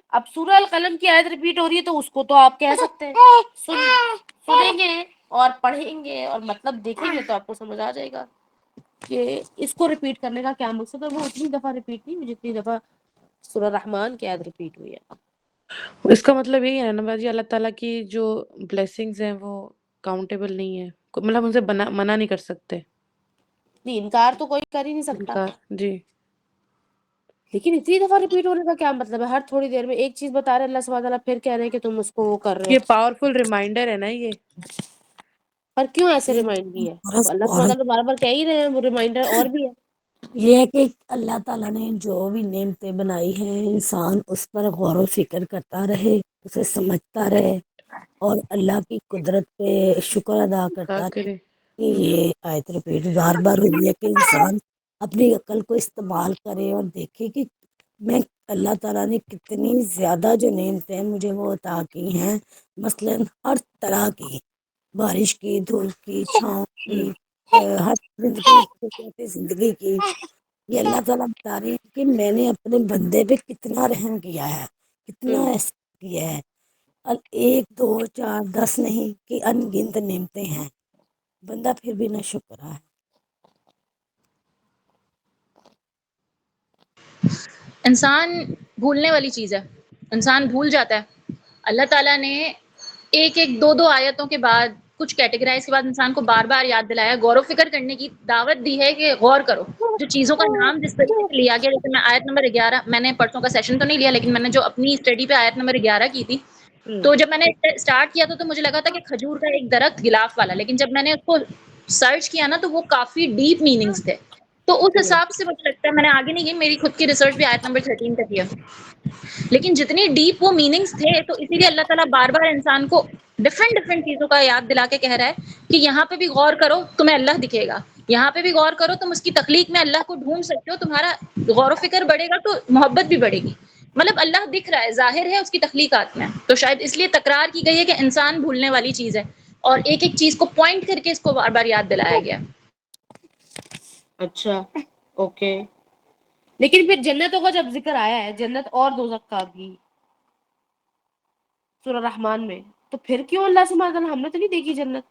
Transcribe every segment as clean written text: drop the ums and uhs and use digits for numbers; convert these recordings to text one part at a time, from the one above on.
اب سورہ القلم کی آیت ریپیٹ ہو رہی ہے تو اس کو تو آپ کہہ سکتے ہیں سنیں گے اور پڑھیں گے اور مطلب دیکھیں گے تو آپ کو سمجھ آ جائے گا کہ اس کو ریپیٹ کرنے کا کیا مقصد ہے. وہ اتنی دفعہ ریپیٹ نہیں ہوئی جتنی دفعہ سورہ رحمان کی آیت ریپیٹ ہوئی ہے. اس کا مطلب یہی ہے نا باجی، اللہ تعالیٰ کی جو بلیسنگز ہیں وہ کاؤنٹیبل نہیں ہے، مطلب ان سے منع نہیں کر سکتے. نہیں، انکار تو کوئی کر ہی نہیں سکتا، انکار جی. لیکن اتنی دفعہ ریپیٹ ہونے کا کیا مطلب ہے؟ ہر تھوڑی دیر میں ایک چیز بتا رہے اللہ سبحانہ تعالیٰ، پھر کہہ رہے ہیں کہ تم اس کو وہ کر رہے یہ ہو. پاورفل ریمائنڈر ہے نا یہ. پر کیوں ایسے ریمائنڈ کی ہے؟ اللہ سبحانہ تعالیٰ بار بار کہہ ہی رہے ہیں، وہ ریمائنڈر اور بھی ہے. یہ ہے کہ اللہ تعالیٰ نے جو بھی نعمتیں بنائی ہیں انسان اس پر غور و فکر کرتا رہے، اسے سمجھتا رہے اور اللہ کی قدرت پہ شکر ادا کرتا رہے. کرے. کہ یہ آیت ریپیٹ بار بار ہوئی ہے کہ انسان اپنی عقل کو استعمال کرے اور دیکھے کہ میں اللہ تعالیٰ نے کتنی زیادہ جو نعمتیں مجھے وہ عطا کی ہیں، مثلاً ہر طرح کی، بارش کی، دھوپ کی، چھاؤں کی، ہر زندگی کی. یہ اللہ تعالیٰ بتا رہے ہیں کہ میں نے اپنے بندے پہ کتنا رحم کیا ہے، کتنا احسان کیا ہے. اب 1 2 4 10 نہیں کہ ان گنت نعمتیں ہیں، بندہ پھر بھی نہ شکر ہے. انسان بھولنے والی چیز ہے، انسان بھول جاتا ہے. اللہ تعالیٰ نے ایک ایک دو دو آیتوں کے بعد کچھ کیٹیگرائز کے بعد انسان کو بار بار یاد دلایا، غور و فکر کرنے کی دعوت دی ہے کہ غور کرو. جو چیزوں کا نام جس طریقے سے لیا گیا، جیسے میں آیت نمبر 11، میں نے پرسوں کا سیشن تو نہیں لیا لیکن میں نے جو اپنی اسٹڈی پہ آیت نمبر 11 کی تھی، تو جب میں نے اسٹارٹ کیا تو مجھے لگا تھا کہ کھجور کا ایک درخت غلاف والا، لیکن جب میں نے اس کو سرچ کیا نا تو وہ کافی ڈیپ میننگز تھے. تو اس حساب سے مجھے لگتا ہے، میں نے آگے نہیں گئی، میری خود کی ریسرچ بھی آیت نمبر 13 تک ہے، لیکن جتنی ڈیپ وہ میننگز تھے تو اسی لیے اللہ تعالیٰ بار بار انسان کو ڈفرینٹ چیزوں کا یاد دلا کے کہہ رہا ہے کہ یہاں پہ بھی غور کرو، تمہیں اللہ دکھے گا. یہاں پہ بھی غور کرو، تم اس کی تخلیق میں اللہ کو ڈھونڈ سکتے ہو، تمہارا غور و فکر بڑھے گا تو محبت بھی بڑھے گی. مطلب اللہ دکھ رہا ہے، ظاہر ہے اس کی تخلیقات میں. تو شاید اس لیے تکرار کی گئی ہے کہ انسان بھولنے والی چیز ہے، اور ایک ایک چیز کو پوائنٹ کر کے اس کو بار بار یاد دلایا گیا. اچھا، اوکے. لیکن پھر جنتوں کا جب ذکر آیا ہے، جنت اور دوزخ کا بھی سورہ رحمان میں، تو پھر کیوں اللہ سے مانگنا؟ ہم نے تو نہیں دیکھی جنت.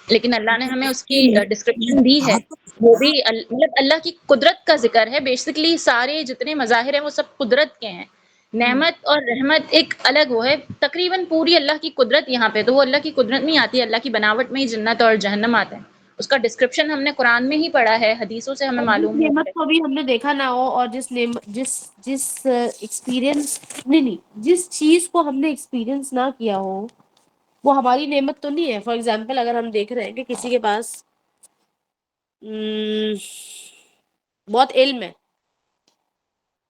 لیکن اللہ نے ہمیں اس کی میں ڈسکرپشن دی ہے، بات تو وہ کرنا. بھی مطلب اللہ کی قدرت کا ذکر ہے. بیسکلی سارے جتنے مظاہر ہیں وہ سب قدرت کے ہیں. نعمت اور رحمت ایک الگ وہ ہے، تقریباً پوری اللہ کی قدرت یہاں پہ، تو وہ اللہ کی قدرت نہیں آتی، اللہ کی بناوٹ میں ہی جنت اور جہنم آتے ہیں. اس کا ڈسکرپشن ہم نے قرآن میں ہی پڑھا ہے، حدیثوں سے ہمیں اور جس معلوم ہوا نعمت ہے. کو بھی ہم نے دیکھا نہ ہو، اور جس ایکسپیرئنس نہیں جس چیز کو ہم نے ایکسپیرئنس نہ کیا ہو، وہ ہماری نعمت تو نہیں ہے. فار ایگزامپل اگر ہم دیکھ رہے ہیں کہ کسی کے پاس بہت علم ہے،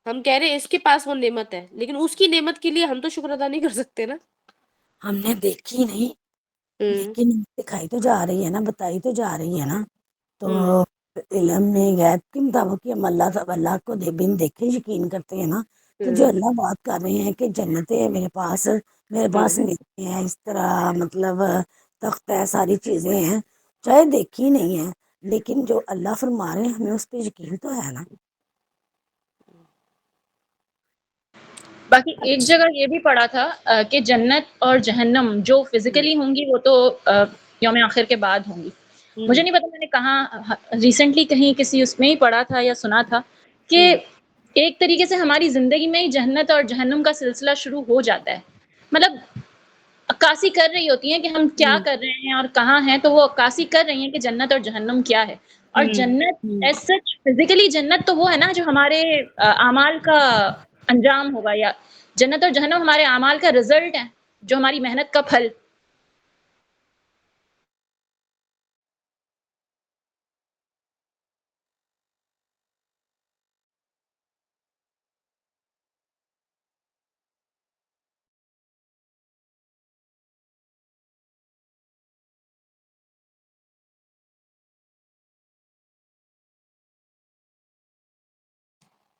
ہم کہہ رہے ہیں اس کے پاس وہ نعمت ہے، لیکن اس کی نعمت کے لیے ہم تو شکر ادا نہیں کر سکتے نا. ہم نے دیکھی نہیں لیکن دکھائی تو جا رہی ہے نا، بتائی تو جا رہی ہے نا. تو علم میں غیب کے مطابق ہم اللہ کو بن دیکھے یقین کرتے ہیں نا. تو جو اللہ بات کر رہے ہیں کہ جنتیں ہے میرے پاس نہیں ہے، اس طرح مطلب تخت ہے، ساری چیزیں ہیں، چاہے دیکھی نہیں ہے لیکن جو اللہ فرما رہے ہیں ہمیں اس پہ یقین تو ہے نا. باقی ایک جگہ یہ بھی پڑھا تھا کہ جنت اور جہنم جو فزیکلی ہوں گی وہ تو یوم آخر کے بعد ہوں گی. مجھے نہیں پتا میں نے کہاں ریسنٹلی کہیں کسی اس میں ہی پڑھا تھا یا سنا تھا کہ ایک طریقے سے ہماری زندگی میں ہی جنت اور جہنم کا سلسلہ شروع ہو جاتا ہے. مطلب عکاسی کر رہی ہوتی ہیں کہ ہم کیا کر رہے ہیں اور کہاں ہیں، تو وہ عکاسی کر رہی ہیں کہ جنت اور جہنم کیا ہے. اور جنت ایز سچ فزیکلی جنت تو وہ ہے نا جو ہمارے اعمال کا انجام ہوگا، یا جنت اور جہنم ہمارے اعمال کا رزلٹ ہے، جو ہماری محنت کا پھل.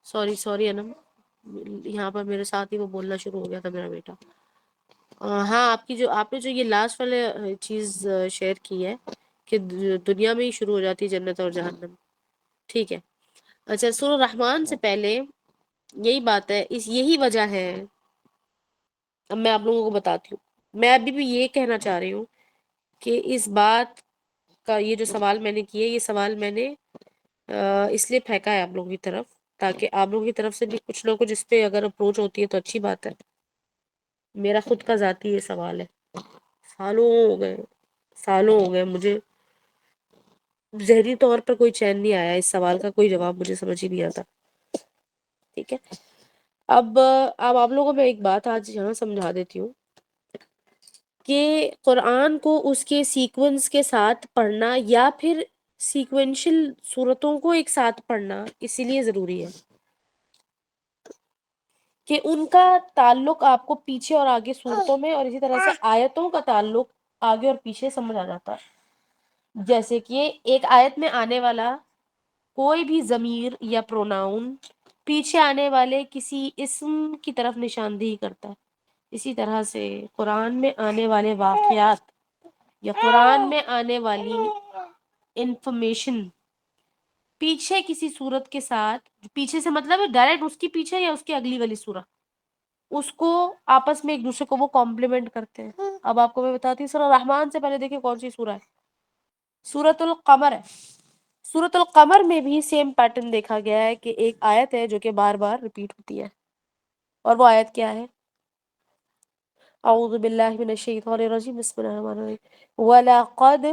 سوری انم، یہاں پر میرے ساتھ ہی وہ بولنا شروع ہو گیا تھا میرا بیٹا. ہاں، آپ نے جو یہ لاسٹ والے چیز شیئر کی ہے کہ دنیا میں ہی شروع ہو جاتی ہے جنت اور جہنم، ٹھیک ہے. اچھا سورہ رحمان سے پہلے یہی بات ہے، یہی وجہ ہے، اب میں آپ لوگوں کو بتاتی ہوں. میں ابھی بھی یہ کہنا چاہ رہی ہوں کہ اس بات کا یہ جو سوال میں نے کیے، یہ سوال میں نے اس لیے پھینکا ہے آپ لوگوں کی طرف، تاکہ آپ لوگوں کی طرف سے بھی کچھ لوگوں کو جس پہ اگر اپروچ ہوتی ہے تو اچھی بات ہے. میرا خود کا ذاتی یہ سوال ہے، سالوں ہو گئے مجھے ذہنی طور پر کوئی چین نہیں آیا، اس سوال کا کوئی جواب مجھے سمجھ ہی نہیں آتا. ٹھیک ہے، اب آپ لوگوں کو میں ایک بات آج یہاں سمجھا دیتی ہوں کہ قرآن کو اس کے سیکوینس کے ساتھ پڑھنا یا پھر سیکوینشل صورتوں کو ایک ساتھ پڑھنا اسی لیے ضروری ہے کہ ان کا تعلق آپ کو پیچھے اور آگے صورتوں میں، اور اسی طرح سے آیتوں کا تعلق آگے اور پیچھے سمجھ آ جاتا ہے. جیسے کہ ایک آیت میں آنے والا کوئی بھی ضمیر یا پروناؤن پیچھے آنے والے کسی اسم کی طرف نشاندہی کرتا ہے. اسی طرح سے قرآن میں آنے والے واقعات یا قرآن میں آنے والی انفارمیشن پیچھے کسی صورت کے ساتھ، پیچھے سے مطلب ہے ڈائریکٹ اس کی پیچھے یا اس کی اگلی والی صورت، اس کو آپس میں ایک دوسرے کو وہ کمپلیمنٹ کرتے ہیں. اب آپ کو میں بتاتی ہوں، سورہ رحمان سے پہلے دیکھیں کون سی سورہ ہے، سورۃ القمر ہے. سورۃ القمر میں بھی سیم پیٹرن دیکھا گیا ہے کہ ایک آیت ہے جو کہ بار بار ریپیٹ ہوتی ہے، اور وہ آیت کیا ہے؟ اعوذ باللہ من الشیطان الرجیم، بسم اللہ الرحمن الرحیم، وَلَقَدْ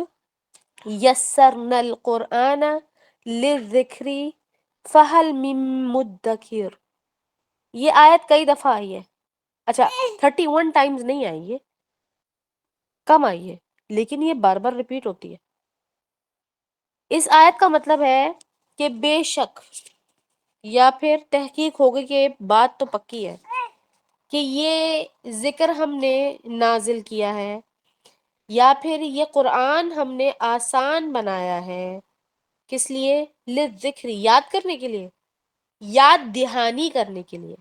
يَسَّرْنَا الْقُرْآنَ لِلذِّكْرِ فَهَلْ مِن مُدَّكِرٍ. یہ آیت کئی دفعہ آئی ہے، اچھا 31 ٹائمز نہیں آئی، یہ کم آئی ہے، لیکن یہ بار بار ریپیٹ ہوتی ہے. اس آیت کا مطلب ہے کہ بے شک یا پھر تحقیق ہوگی کہ بات تو پکی ہے کہ یہ ذکر ہم نے نازل کیا ہے، یا پھر یہ قرآن ہم نے آسان بنایا ہے. کس لیے؟ للذکر، یاد کرنے کے لیے، یاد دہانی کرنے کے لیے،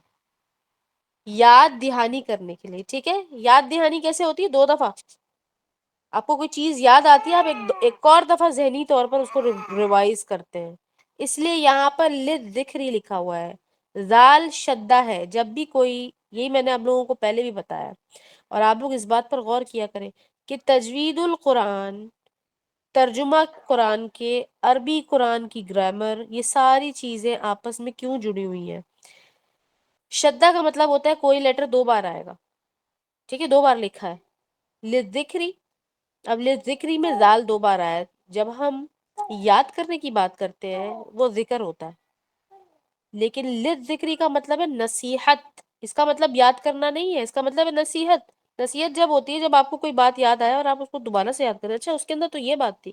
یاد دہانی کرنے کے لیے. ٹھیک ہے، یاد دہانی کیسے ہوتی ہے؟ 2 دفعہ آپ کو کوئی چیز یاد آتی ہے، آپ ایک اور دفعہ ذہنی طور پر اس کو ریوائز کرتے ہیں. اس لیے یہاں پر للذکر ہی لکھا ہوا ہے، زال شدہ ہے. جب بھی کوئی، یہی میں نے آپ لوگوں کو پہلے بھی بتایا، اور آپ لوگ اس بات پر غور کیا کریں کہ تجوید القرآن، ترجمہ قرآن کے، عربی قرآن کی گرامر، یہ ساری چیزیں آپس میں کیوں جڑی ہوئی ہیں. شدہ کا مطلب ہوتا ہے کوئی لیٹر 2 بار آئے گا، ٹھیک ہے، 2 بار لکھا ہے. للذکری، اب للذکری میں زال 2 بار آیا ہے. جب ہم یاد کرنے کی بات کرتے ہیں وہ ذکر ہوتا ہے، لیکن للذکری کا مطلب ہے نصیحت. اس کا مطلب یاد کرنا نہیں ہے، اس کا مطلب ہے نصیحت. نصیحت جب ہوتی ہے جب آپ کو کوئی بات یاد آئے اور آپ اس کو دوبارہ سے یاد کریں، اچھا اس کے اندر تو یہ بات تھی.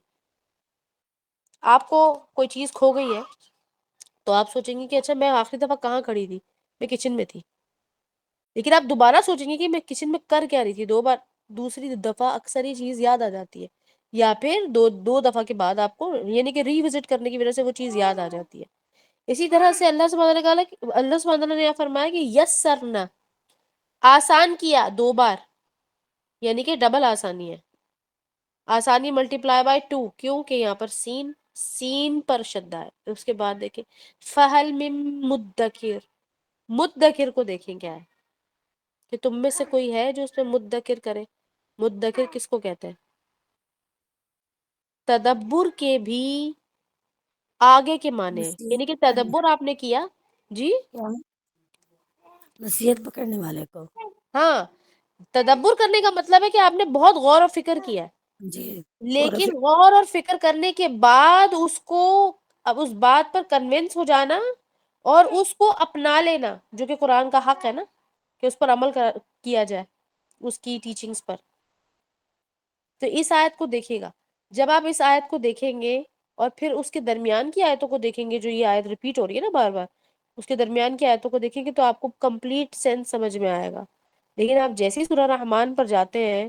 آپ کو کوئی چیز کھو گئی ہے تو آپ سوچیں گے کہ اچھا میں آخری دفعہ کہاں کھڑی تھی، میں کچن میں تھی. لیکن آپ دوبارہ سوچیں گے کہ میں کچن میں کر کیا رہی تھی. 2 بار، دوسری دفعہ اکثر یہ چیز یاد آ جاتی ہے، یا پھر دو دفعہ کے بعد آپ کو، یعنی کہ ری وزٹ کرنے کی وجہ سے وہ چیز یاد آ جاتی ہے. اسی طرح سے اللہ سبحانہ وتعالیٰ نے فرمایا کہ یسرنا، آسان کیا 2 بار، یعنی کہ ڈبل آسانی ہے. آسانی ملٹیپلائی بائی 2، کیوں کہ یہاں پر سین پر شدہ ہے. اس کے بعد دیکھیں فہل من مدکر، مدکر کو دیکھیں کیا ہے کہ تم میں سے کوئی ہے جو اس میں مدکر کرے. مدکر کس کو کہتے ہیں؟ تدبر کے بھی آگے کے معنی ہیں، نصیحت یعنی کہ پکڑنے، تدبر آپ نے کیا جی، کیا؟ نصیحت پکڑنے والے کو. ہاں، تدبر کرنے کا مطلب ہے کہ آپ نے بہت غور و فکر کیا ہے، جی، غور و لیکن فکر. غور اور فکر کرنے کے بعد اس کو، اب اس بات پر کنونس ہو جانا اور اس کو اپنا لینا، جو کہ قرآن کا حق ہے نا کہ اس پر عمل کیا جائے، اس کی ٹیچنگز پر. تو اس آیت کو دیکھیے گا، جب آپ اس آیت کو دیکھیں گے اور پھر اس کے درمیان کی آیتوں کو دیکھیں گے، جو یہ آیت ریپیٹ ہو رہی ہے نا بار بار، اس کے درمیان کی آیتوں کو دیکھیں گے تو آپ کو کمپلیٹ سینس سمجھ میں آئے گا. لیکن آپ جیسے ہی سورہ رحمان پر جاتے ہیں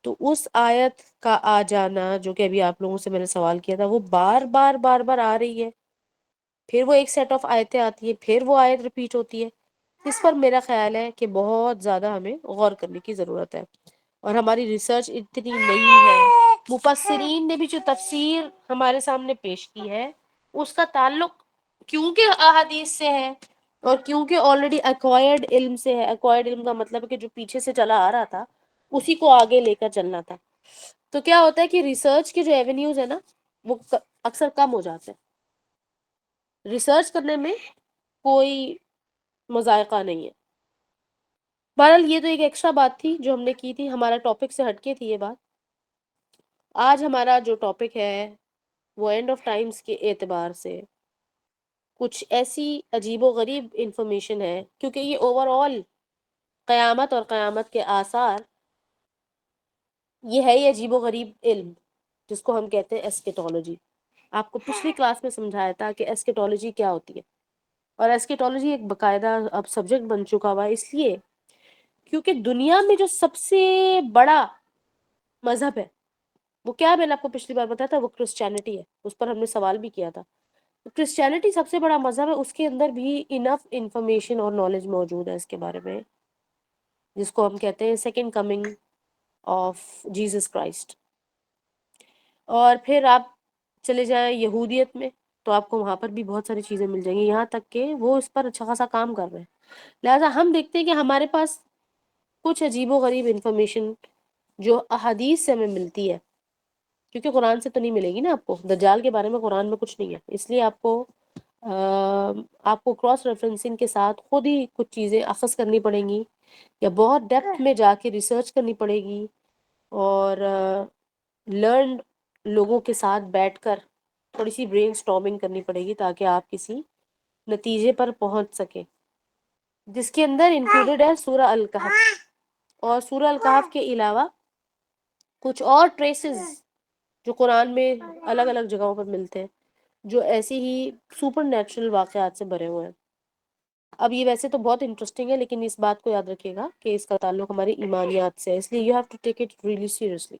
تو اس آیت کا آ جانا، جو کہ ابھی آپ لوگوں سے میں نے سوال کیا تھا، وہ بار بار آ رہی ہے. پھر وہ ایک سیٹ آف آیتیں آتی ہے، پھر وہ آیت ریپیٹ ہوتی ہے. اس پر میرا خیال ہے کہ بہت زیادہ ہمیں غور کرنے کی ضرورت ہے، اور ہماری ریسرچ اتنی نہیں ہے. مفسرین نے بھی جو تفسیر ہمارے سامنے پیش کی ہے اس کا تعلق کیونکہ احادیث سے ہے اور کیونکہ آلریڈی ایکوائرڈ علم سے ہے. ایکوائرڈ علم کا مطلب ہے کہ جو پیچھے سے چلا آ رہا تھا اسی کو آگے لے کر چلنا تھا. تو کیا ہوتا ہے کہ ریسرچ کے جو ایونیوز ہیں نا وہ اکثر کم ہو جاتے ہیں. ریسرچ کرنے میں کوئی مذائقہ نہیں ہے. بہرحال یہ تو ایک ایکسٹرا بات تھی جو ہم نے کی تھی، ہمارا ٹاپک سے ہٹ کے تھی یہ بات. آج ہمارا جو ٹاپک ہے وہ اینڈ آف ٹائمز کے اعتبار سے کچھ ایسی عجیب و غریب انفارمیشن ہے، کیونکہ یہ اوور آل قیامت اور قیامت کے آثار، یہ ہے ہی عجیب و غریب علم جس کو ہم کہتے ہیں ایسکیٹولوجی. آپ کو پچھلی کلاس میں سمجھایا تھا کہ ایسکیٹولوجی کیا ہوتی ہے، اور ایسکیٹولوجی ایک باقاعدہ اب سبجیکٹ بن چکا ہوا ہے، اس لیے کیونکہ دنیا میں جو سب سے بڑا مذہب ہے وہ کیا ہے، میں نے آپ کو پچھلی بار بتایا تھا، وہ کرسچینٹی ہے. اس پر ہم نے سوال بھی کیا تھا. کرسچینٹی سب سے بڑا مذہب ہے، اس کے اندر بھی انف انفارمیشن اور نالج موجود ہے اس کے بارے میں، جس کو ہم کہتے ہیں second coming of Jesus Christ. اور پھر آپ چلے جائیں یہودیت میں تو آپ کو وہاں پر بھی بہت ساری چیزیں مل جائیں گی، یہاں تک کہ وہ اس پر اچھا خاصا کام کر رہے ہیں. لہٰذا ہم دیکھتے ہیں کہ ہمارے پاس کچھ عجیب و غریب انفارمیشن جو احادیث سے ہمیں ملتی ہے، کیونکہ قرآن سے تو نہیں ملے گی نا آپ کو. دجال کے بارے میں قرآن میں کچھ نہیں ہے، اس لیے آپ کو کراس ریفرنسنگ کے ساتھ خود ہی کچھ چیزیں اخذ کرنی پڑیں گی، یا بہت ڈیپتھ میں جا کے ریسرچ کرنی پڑے گی، اور لرنڈ لوگوں کے ساتھ بیٹھ کر تھوڑی سی برین سٹارمنگ کرنی پڑے گی تاکہ آپ کسی نتیجے پر پہنچ سکیں، جس کے اندر انکلوڈیڈ ہے سورہ الکہف. اور سورہ الکہف کے علاوہ کچھ اور ٹریسز جو قرآن میں الگ الگ جگہوں پر ملتے ہیں، جو ایسی ہی سپر نیچرل واقعات سے بھرے ہوئے ہیں. اب یہ ویسے تو بہت انٹرسٹنگ ہے، لیکن اس بات کو یاد رکھیے گا کہ اس کا تعلق ہماری ایمانیات سے ہے، اس لیے you have to take it really seriously.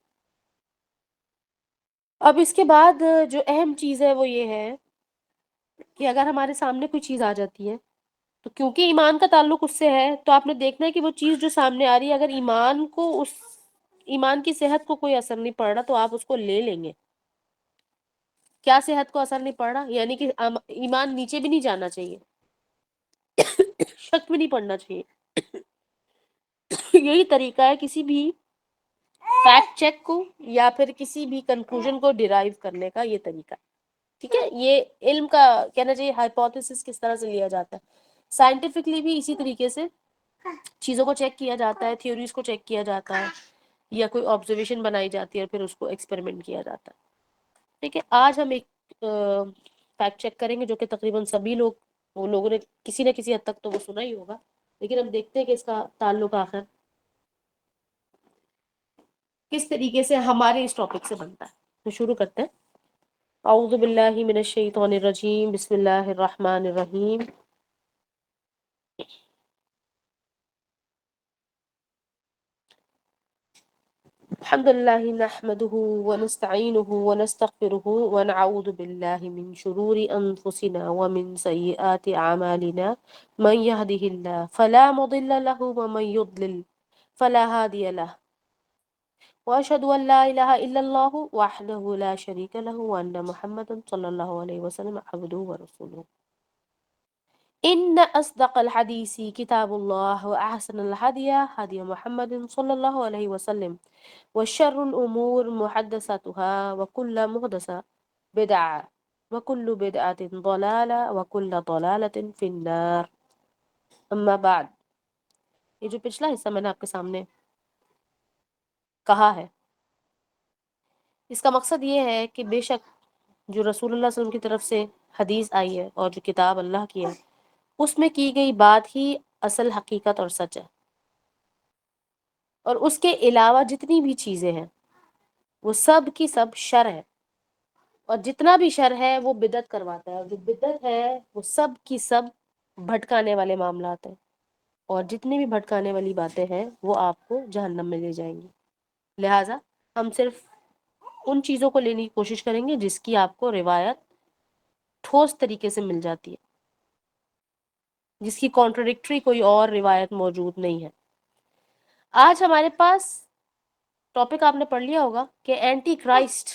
اب اس کے بعد جو اہم چیز ہے وہ یہ ہے کہ اگر ہمارے سامنے کوئی چیز آ جاتی ہے تو کیونکہ ایمان کا تعلق اس سے ہے، تو آپ نے دیکھنا ہے کہ وہ چیز جو سامنے آ رہی ہے اگر ایمان کی صحت کو کوئی اثر نہیں پڑ رہا تو آپ اس کو لے لیں گے. کیا صحت کو اثر نہیں پڑ رہا؟ یعنی کہ ایمان نیچے بھی نہیں جانا چاہیے، شک بھی نہیں پڑنا چاہیے. یہی طریقہ ہے کسی بھی فیکٹ چیک کو یا پھر کسی بھی کنکلوژن کو ڈیرائیو کرنے کا، یہ طریقہ ہے. ٹھیک ہے، یہ علم کا کہنا چاہیے ہائپوتھیسس کس طرح سے لیا جاتا ہے. سائنٹیفکلی بھی اسی طریقے سے چیزوں کو چیک کیا جاتا ہے، تھیوریز کو چیک کیا جاتا ہے، یا کوئی آبزرویشن بنائی جاتی ہے اور پھر اس کو ایکسپیریمنٹ کیا جاتا ہے. ٹھیک ہے، آج ہم ایک فیکٹ چیک کریں گے جو کہ تقریباً سبھی لوگوں نے کسی نہ کسی حد تک تو وہ سنا ہی ہوگا، لیکن ہم دیکھتے ہیں کہ اس کا تعلق آخر کس طریقے سے ہمارے اس ٹاپک سے بنتا ہے. تو شروع کرتے ہیں. اعوذ باللہ من الشیطان الرجیم، بسم اللہ الرحمن الرحیم. الحمد لله نحمده ونستعينه ونستغفره ونعوذ بالله من شرور أنفسنا ومن سيئات أعمالنا، من يهده الله فلا مضل له ومن يضلل فلا هادي له، وأشهد أن لا إله إلا الله وحده لا شريك له وأن محمدا صلى الله عليه وسلم عبده ورسوله. إن أصدق الحديث كتاب الله وأحسن الهدي هدي محمد صلى الله عليه وسلم، وشر الأمور محدثاتها وكل محدثة بدعة وكل بدعة ضلالة وكل ضلالة في النار. أما بعد، یہ جو پچھلا حصہ میں نے آپ کے سامنے کہا ہے، اس کا مقصد یہ ہے کہ بے شک جو رسول اللہ صلی اللہ علیہ وسلم کی طرف سے حدیث آئی ہے اور جو کتاب اللہ کی ہے، اس میں کی گئی بات ہی اصل حقیقت اور سچ ہے، اور اس کے علاوہ جتنی بھی چیزیں ہیں وہ سب کی سب شر ہے، اور جتنا بھی شر ہے وہ بدعت کرواتا ہے، اور جو بدعت ہے وہ سب کی سب بھٹکانے والے معاملات ہیں، اور جتنی بھی بھٹکانے والی باتیں ہیں وہ آپ کو جہنم میں لے جائیں گی. لہٰذا ہم صرف ان چیزوں کو لینے کی کوشش کریں گے جس کی آپ کو روایت ٹھوس طریقے سے مل جاتی ہے، جس کی کانٹرڈکٹری کوئی اور روایت موجود نہیں ہے. آج ہمارے پاس ٹاپک آپ نے پڑھ لیا ہوگا کہ اینٹی کرائسٹ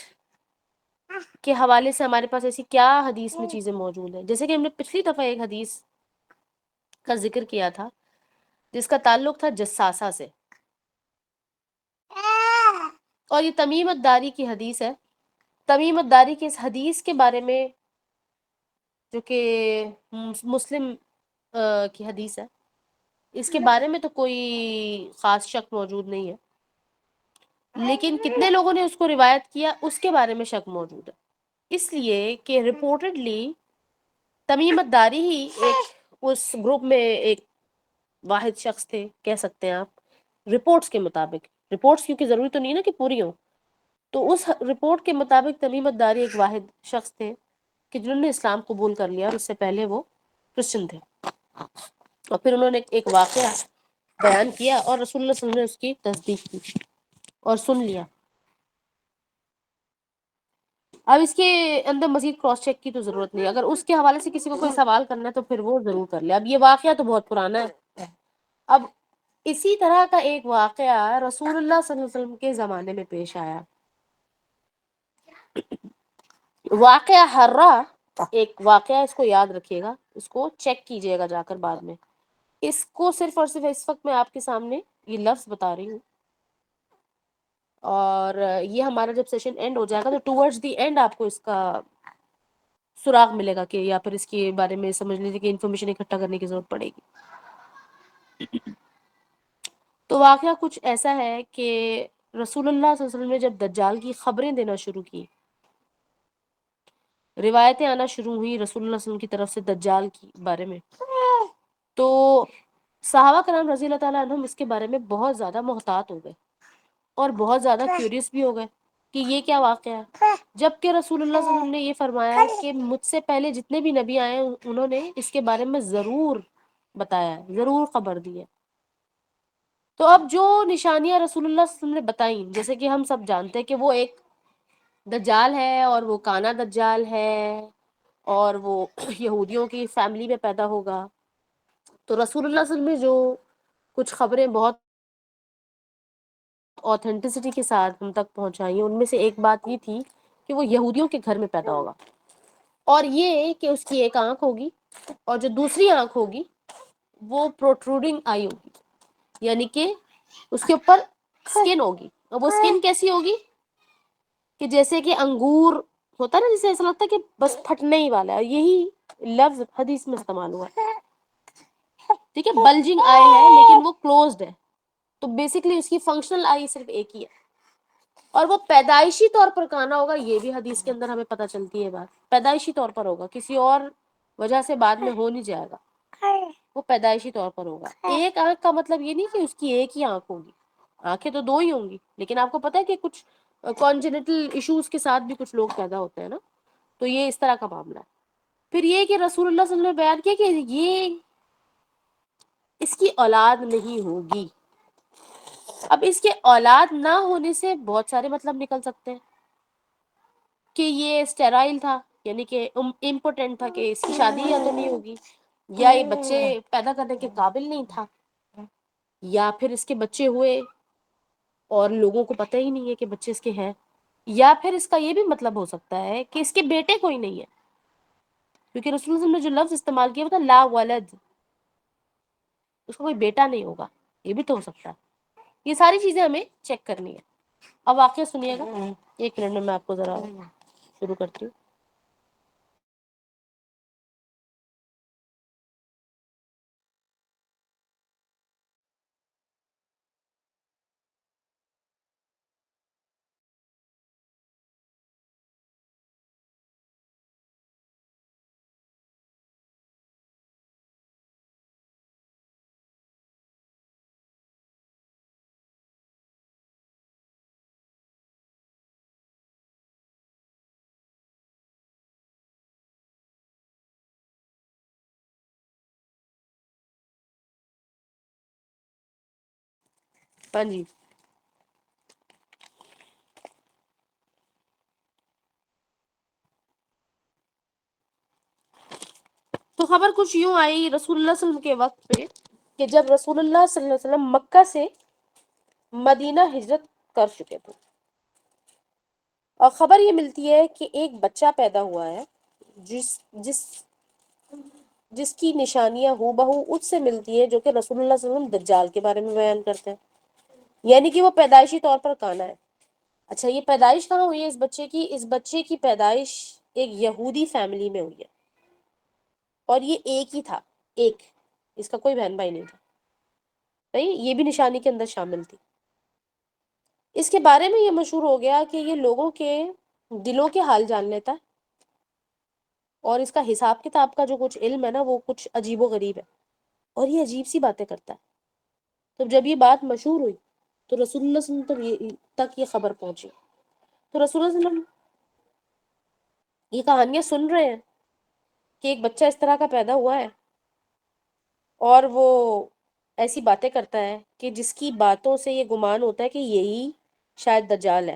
کے حوالے سے ہمارے پاس ایسی کیا حدیث میں چیزیں موجود ہیں. جیسے کہ ہم نے پچھلی دفعہ ایک حدیث کا ذکر کیا تھا جس کا تعلق تھا جساسہ سے، اور یہ تمیم الداری کی حدیث ہے. تمیم الداری کی اس حدیث کے بارے میں، جو کہ مسلم کی حدیث ہے، اس کے بارے میں تو کوئی خاص شک موجود نہیں ہے، لیکن کتنے لوگوں نے اس کو روایت کیا اس کے بارے میں شک موجود ہے. اس لیے کہ رپورٹڈلی تمیم الداری ہی ایک اس گروپ میں ایک واحد شخص تھے، کہہ سکتے ہیں آپ، رپورٹس کے مطابق. رپورٹس کیونکہ ضروری تو نہیں نا کہ پوری ہوں، تو اس رپورٹ کے مطابق تمیم الداری ایک واحد شخص تھے کہ جنہوں نے اسلام قبول کر لیا، اور اس سے پہلے وہ کرسچن تھے. اور پھر انہوں نے ایک واقعہ بیان کیا اور رسول اللہ صلی اللہ علیہ وسلم نے اس کی تصدیق کی اور سن لیا. اب اس کے اندر مزید کراس چیک کی تو ضرورت نہیں. اگر اس کے حوالے سے کسی کو کوئی سوال کرنا ہے تو پھر وہ ضرور کر لے. اب یہ واقعہ تو بہت پرانا ہے. اب اسی طرح کا ایک واقعہ رسول اللہ صلی اللہ علیہ وسلم کے زمانے میں پیش آیا. واقعہ حرہ ایک واقعہ، اس کو یاد رکھیے گا، اس کو چیک کیجئے گا جا کر بعد میں. اس کو صرف اور صرف اس وقت میں آپ کے سامنے یہ لفظ بتا رہی ہوں، اور یہ ہمارا جب سیشن اینڈ ہو جائے گا تو ٹورڈز دی اینڈ آپ کو اس کا سراغ ملے گا، کہ یا پھر اس کے بارے میں سمجھ لیجیے کہ انفارمیشن اکٹھا کرنے کی ضرورت پڑے گی. تو واقعہ کچھ ایسا ہے کہ رسول اللہ صلی اللہ علیہ وسلم نے جب دجال کی خبریں دینا شروع کی، روایتیں آنا شروع ہوئی رسول اللہ صلی اللہ علیہ وسلم کی طرف سے دجال کے بارے میں، تو صحابہ کرام رضی اللہ تعالیٰ عنہم اس کے بارے میں بہت زیادہ محتاط ہو گئے اور بہت زیادہ کیوریس بھی ہو گئے کہ یہ کیا واقعہ ہے. جبکہ رسول اللہ صلی اللہ علیہ وسلم نے یہ فرمایا کہ مجھ سے پہلے جتنے بھی نبی آئے ہیں انہوں نے اس کے بارے میں ضرور بتایا ہے، ضرور خبر دی ہے. تو اب جو نشانیاں رسول اللہ صلی اللہ علیہ وسلم نے بتائیں، جیسے کہ ہم سب جانتے ہیں کہ وہ ایک دجال ہے، اور وہ کانا دجال ہے، اور وہ یہودیوں کی فیملی میں پیدا ہوگا. تو رسول اللہ صلی اللہ علیہ وسلم نے جو کچھ خبریں بہت اوتھینٹسٹی کے ساتھ ہم تک پہنچائی ہیں، ان میں سے ایک بات یہ تھی کہ وہ یہودیوں کے گھر میں پیدا ہوگا، اور یہ کہ اس کی ایک آنکھ ہوگی، اور جو دوسری آنکھ ہوگی وہ پروٹروڈنگ آئی ہوگی، یعنی کہ اس کے اوپر سکن ہوگی. اور وہ سکن کیسی ہوگی کہ جیسے کہ انگور ہوتا ہے نا، جسے ایسا لگتا ہے کہ بس پھٹنے ہی والا ہے. یہی لفظ حدیث میں استعمال ہوا ہے. ٹھیک ہے، بلجنگ آئی ہے لیکن وہ کلوزڈ ہے، تو بیسیکلی اس کی فنکشنل آئی صرف ایک ہی ہے. اور وہ پیدائشی طور پر کانا ہوگا، یہ بھی حدیث کے اندر ہمیں پتہ چلتی ہے بات. پیدائشی طور پر ہوگا، کسی اور وجہ سے بعد میں ہو نہیں جائے گا، وہ پیدائشی طور پر ہوگا. ایک آنکھ کا مطلب یہ نہیں کہ اس کی ایک ہی آنکھ ہوگی، آنکھیں تو دو ہی ہوں گی، لیکن آپ کو پتہ ہے کہ کچھ کانجنیٹل ایشوز کے ساتھ بھی کچھ لوگ پیدا ہوتے ہیں نا، تو یہ اس طرح کا معاملہ ہے. پھر یہ کہ رسول اللہ صلی اللہ علیہ وسلم نے بیان کیا کہ یہ اس کی اولاد نہیں ہوگی. اب اس کے اولاد نہ ہونے سے بہت سارے مطلب نکل سکتے ہیں کہ یہ اسٹیرائل تھا، یعنی کہ امپوٹنٹ تھا، کہ اس کی شادی یا تو نہیں ہوگی، یا یہ بچے پیدا کرنے کے قابل نہیں تھا، یا پھر اس کے بچے ہوئے اور لوگوں کو پتہ ہی نہیں ہے کہ بچے اس کے ہیں، یا پھر اس کا یہ بھی مطلب ہو سکتا ہے کہ اس کے بیٹے کوئی نہیں ہے، کیونکہ رسول اللہ صلی اللہ علیہ وسلم نے جو لفظ استعمال کیا وہ تھا لا ولد، اس کو کوئی بیٹا نہیں ہوگا. یہ بھی تو ہو سکتا ہے. یہ ساری چیزیں ہمیں چیک کرنی ہے. اب واقعہ سنیے گا، ایک منٹ میں آپ کو ذرا شروع کرتی ہوں. ہاں جی، تو خبر کچھ یوں آئی رسول اللہ صلی اللہ علیہ وسلم کے وقت پہ کہ جب رسول اللہ صلی اللہ علیہ وسلم مکہ سے مدینہ ہجرت کر چکے تھے، اور خبر یہ ملتی ہے کہ ایک بچہ پیدا ہوا ہے جس جس جس کی نشانیاں ہو بہو اس سے ملتی ہے جو کہ رسول اللہ صلی اللہ علیہ وسلم دجال کے بارے میں بیان کرتے ہیں، یعنی کہ وہ پیدائشی طور پر کانا ہے۔ اچھا، یہ پیدائش کہاں ہوئی ہے اس بچے کی؟ اس بچے کی پیدائش ایک یہودی فیملی میں ہوئی ہے، اور یہ ایک ہی تھا، ایک، اس کا کوئی بہن بھائی نہیں تھا، صحیح؟ یہ بھی نشانی کے اندر شامل تھی۔ اس کے بارے میں یہ مشہور ہو گیا کہ یہ لوگوں کے دلوں کے حال جان لیتا ہے، اور اس کا حساب کتاب کا جو کچھ علم ہے نا وہ کچھ عجیب و غریب ہے، اور یہ عجیب سی باتیں کرتا ہے۔ تو جب یہ بات مشہور ہوئی تو رسول اللہ صلی اللہ علیہ وسلم تک یہ خبر پہنچی، تو رسول اللہ صلی اللہ علیہ وسلم یہ کہانیاں سن رہے ہیں کہ ایک بچہ اس طرح کا پیدا ہوا ہے اور وہ ایسی باتیں کرتا ہے کہ جس کی باتوں سے یہ گمان ہوتا ہے کہ یہی شاید دجال ہے۔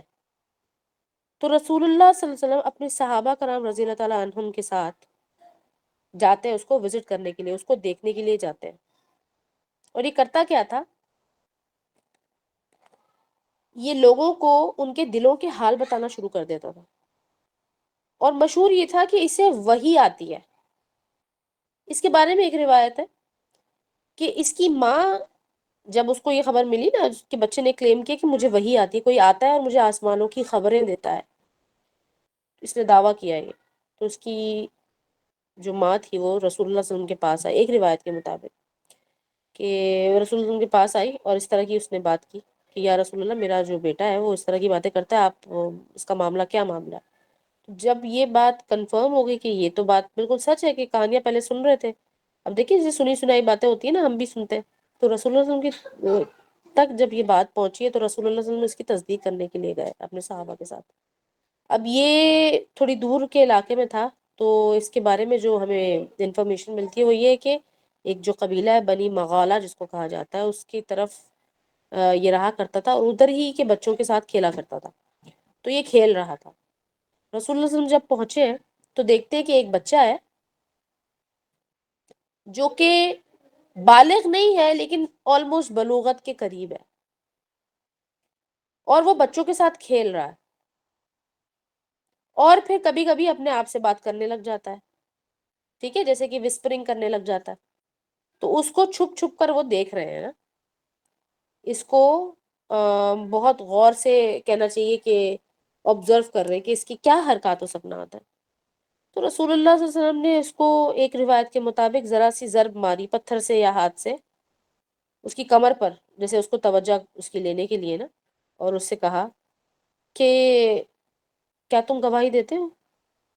تو رسول اللہ صلی اللہ علیہ وسلم اپنے صحابہ کرام رضی اللہ تعالیٰ عنہم کے ساتھ جاتے ہیں اس کو وزٹ کرنے کے لیے، اس کو دیکھنے کے لیے جاتے ہیں۔ اور یہ کرتا کیا تھا؟ یہ لوگوں کو ان کے دلوں کے حال بتانا شروع کر دیتا تھا، اور مشہور یہ تھا کہ اسے وحی آتی ہے۔ اس کے بارے میں ایک روایت ہے کہ اس کی ماں جب اس کو یہ خبر ملی نا کہ بچے نے کلیم کیا کہ مجھے وحی آتی ہے، کوئی آتا ہے اور مجھے آسمانوں کی خبریں دیتا ہے، اس نے دعویٰ کیا یہ، تو اس کی جو ماں تھی وہ رسول اللہ صلی اللہ علیہ وسلم کے پاس آئی، ایک روایت کے مطابق کہ رسول اللہ صلی اللہ علیہ وسلم کے پاس آئی اور اس طرح کی اس نے بات کی کہ یا رسول اللہ، میرا جو بیٹا ہے وہ اس طرح کی باتیں کرتا ہے، آپ اس کا معاملہ کیا معاملہ ہے؟ جب یہ بات کنفرم ہو گئی کہ یہ تو بات بالکل سچ ہے کہ کہانیاں پہلے سن رہے تھے، اب دیکھیے جیسے سنی سنائی باتیں ہوتی ہیں نا ہم بھی سنتے ہیں، تو رسول اللہ صلی اللہ علیہ وسلم کی تک جب یہ بات پہنچی ہے تو رسول اللہ صلی اللہ علیہ وسلم اس کی تصدیق کرنے کے لیے گئے اپنے صحابہ کے ساتھ۔ اب یہ تھوڑی دور کے علاقے میں تھا، تو اس کے بارے میں جو ہمیں انفارمیشن ملتی ہے وہ یہ ہے کہ ایک جو قبیلہ ہے بنی مغالہ جس کو کہا جاتا ہے، اس کی طرف یہ رہا کرتا تھا، اور ادھر ہی کے بچوں کے ساتھ کھیلا کرتا تھا، تو یہ کھیل رہا تھا۔ رسول اللہ صلی اللہ علیہ وسلم جب پہنچے تو دیکھتے کہ ایک بچہ ہے جو کہ بالغ نہیں ہے لیکن آلموسٹ بلوغت کے قریب ہے، اور وہ بچوں کے ساتھ کھیل رہا ہے، اور پھر کبھی کبھی اپنے آپ سے بات کرنے لگ جاتا ہے، ٹھیک ہے، جیسے کہ وسپرنگ کرنے لگ جاتا ہے۔ تو اس کو چھپ چھپ کر وہ دیکھ رہے ہیں نا، اس کو بہت غور سے کہنا چاہیے کہ آبزرو کر رہے ہیں کہ اس کی کیا حرکات و سکنات ہے۔ تو رسول اللہ صلی اللہ علیہ وسلم نے اس کو ایک روایت کے مطابق ذرا سی ضرب ماری پتھر سے یا ہاتھ سے اس کی کمر پر، جیسے اس کو توجہ اس کی لینے کے لیے نا، اور اس سے کہا کہ کیا تم گواہی دیتے ہو؟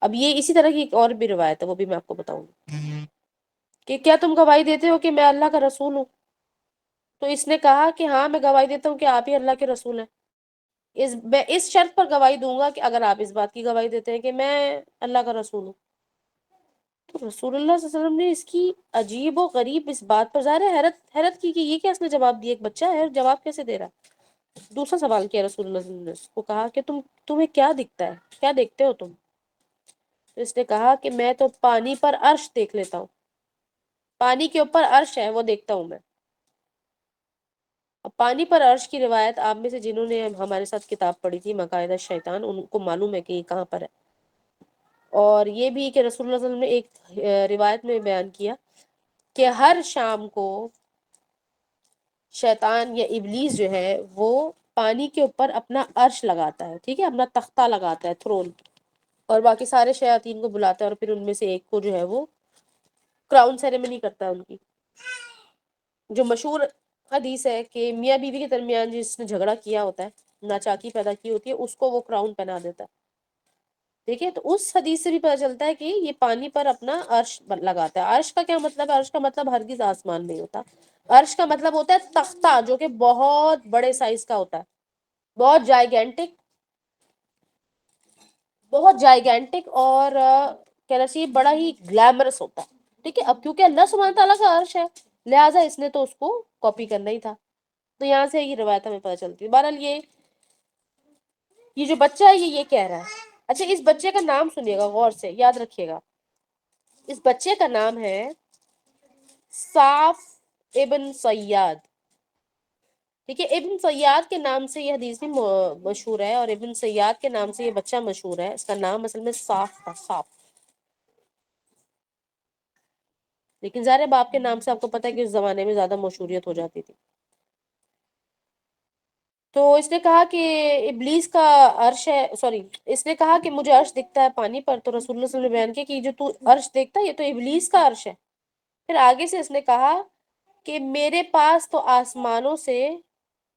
اب یہ اسی طرح کی ایک اور بھی روایت ہے، وہ بھی میں آپ کو بتاؤں گی کہ کیا تم گواہی دیتے ہو کہ میں اللہ کا رسول ہوں؟ تو اس نے کہا کہ ہاں میں گواہی دیتا ہوں کہ آپ ہی اللہ کے رسول ہیں، میں اس شرط پر گواہی دوں گا کہ اگر آپ اس بات کی گواہی دیتے ہیں کہ میں اللہ کا رسول ہوں۔ تو رسول اللہ صلی اللہ علیہ وسلم نے اس کی عجیب و غریب اس بات پر ظاہر ہے حیرت کی کہ یہ کیا اس نے جواب دیا، ایک بچہ ہے اور جواب کیسے دے رہا ہے۔ دوسرا سوال کیا رسول اللہ صلی اللہ علیہ وسلم نے، اس کو کہا کہ تمہیں کیا دکھتا ہے، کیا دیکھتے ہو تم؟ تو اس نے کہا کہ میں تو پانی پر عرش دیکھ لیتا ہوں، پانی کے اوپر عرش ہے وہ دیکھتا ہوں میں۔ اب پانی پر عرش کی روایت آپ میں سے جنہوں نے ہمارے ساتھ کتاب پڑھی تھی مقاعد الشیطان، ان کو معلوم ہے کہ یہ کہاں پر ہے، اور یہ بھی کہ رسول اللہ صلی اللہ علیہ وسلم نے ایک روایت میں بیان کیا کہ ہر شام کو شیطان یا ابلیس جو ہے وہ پانی کے اوپر اپنا عرش لگاتا ہے، ٹھیک ہے، اپنا تختہ لگاتا ہے، تھرون، اور باقی سارے شیاطین کو بلاتا ہے اور پھر ان میں سے ایک کو جو ہے وہ کراؤن سیریمنی کرتا ہے۔ ان کی جو مشہور حدیث ہے کہ میاں بیوی کے درمیان جس نے جھگڑا کیا ہوتا ہے، ناچاکی پیدا کی ہوتی ہے، اس کو وہ کراؤن پہنا دیتا ہے، ٹھیک ہے۔ تو اس حدیث سے بھی پتہ چلتا ہے کہ یہ پانی پر اپنا عرش لگاتا ہے۔ عرش کا کیا مطلب ہے؟ عرش کا مطلب ہرگز آسمان نہیں ہوتا، عرش کا مطلب ہوتا ہے تختہ، جو کہ بہت بڑے سائز کا ہوتا ہے، بہت جائیگینٹک اور کہنا چاہیے بڑا ہی گلیمرس ہوتا ہے، ٹھیک ہے۔ اب کیونکہ اللہ سبحانہ تعالیٰ کا عرش ہے لہٰذا اس نے تو اس کو کاپی کرنا ہی تھا، تو یہاں سے یہ روایت ہمیں پتہ چلتی ہے۔ بہرحال یہ جو بچہ ہے یہ کہہ رہا ہے۔ اچھا، اس بچے کا نام سنیے گا غور سے، یاد رکھیے گا، اس بچے کا نام ہے صاف ابن سیاد، ٹھیک ہے، ابن سیاد کے نام سے یہ حدیث بھی مشہور ہے، اور ابن سیاد کے نام سے یہ بچہ مشہور ہے. اس کا نام اصل میں صاف تھا، صاف. لیکن ظاہر ہے باپ کے نام سے آپ کو پتہ ہے کہ اس زمانے میں زیادہ مشہوریت ہو جاتی تھی. تو اس نے کہا کہ ابلیس کا عرش ہے، سوری، اس نے کہا کہ مجھے عرش دکھتا ہے پانی پر. تو رسول اللہ صلی اللہ علیہ وسلم نے بیان کیا کہ یہ جو تو عرش دیکھتا ہے یہ تو ابلیس کا عرش ہے. پھر آگے سے اس نے کہا کہ میرے پاس تو آسمانوں سے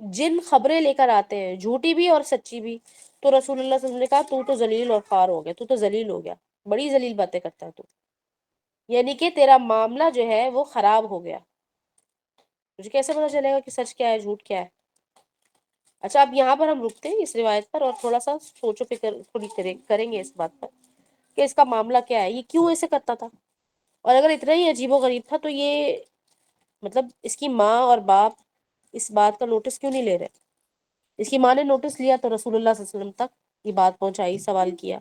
جن خبریں لے کر آتے ہیں، جھوٹی بھی اور سچی بھی. تو رسول اللہ صلی اللہ علیہ وسلم نے کہا تو ذلیل اور خوار ہو گیا، تو ذلیل ہو گیا، بڑی ذلیل باتیں کرتا ہے تو، یعنی کہ تیرا معاملہ جو ہے وہ خراب ہو گیا. مجھے کیسے پتا چلے گا کہ سچ کیا ہے جھوٹ کیا ہے؟ اچھا اب یہاں پر ہم رکتے ہیں اس روایت پر، اور تھوڑا سا سوچو فکر تھوڑی کریں گے اس بات پر کہ اس کا معاملہ کیا ہے، یہ کیوں ایسے کرتا تھا. اور اگر اتنا ہی عجیب و غریب تھا تو یہ مطلب اس کی ماں اور باپ اس بات کا نوٹس کیوں نہیں لے رہے؟ اس کی ماں نے نوٹس لیا تو رسول اللہ صلی اللہ علیہ وسلم تک یہ بات پہنچائی، سوال کیا.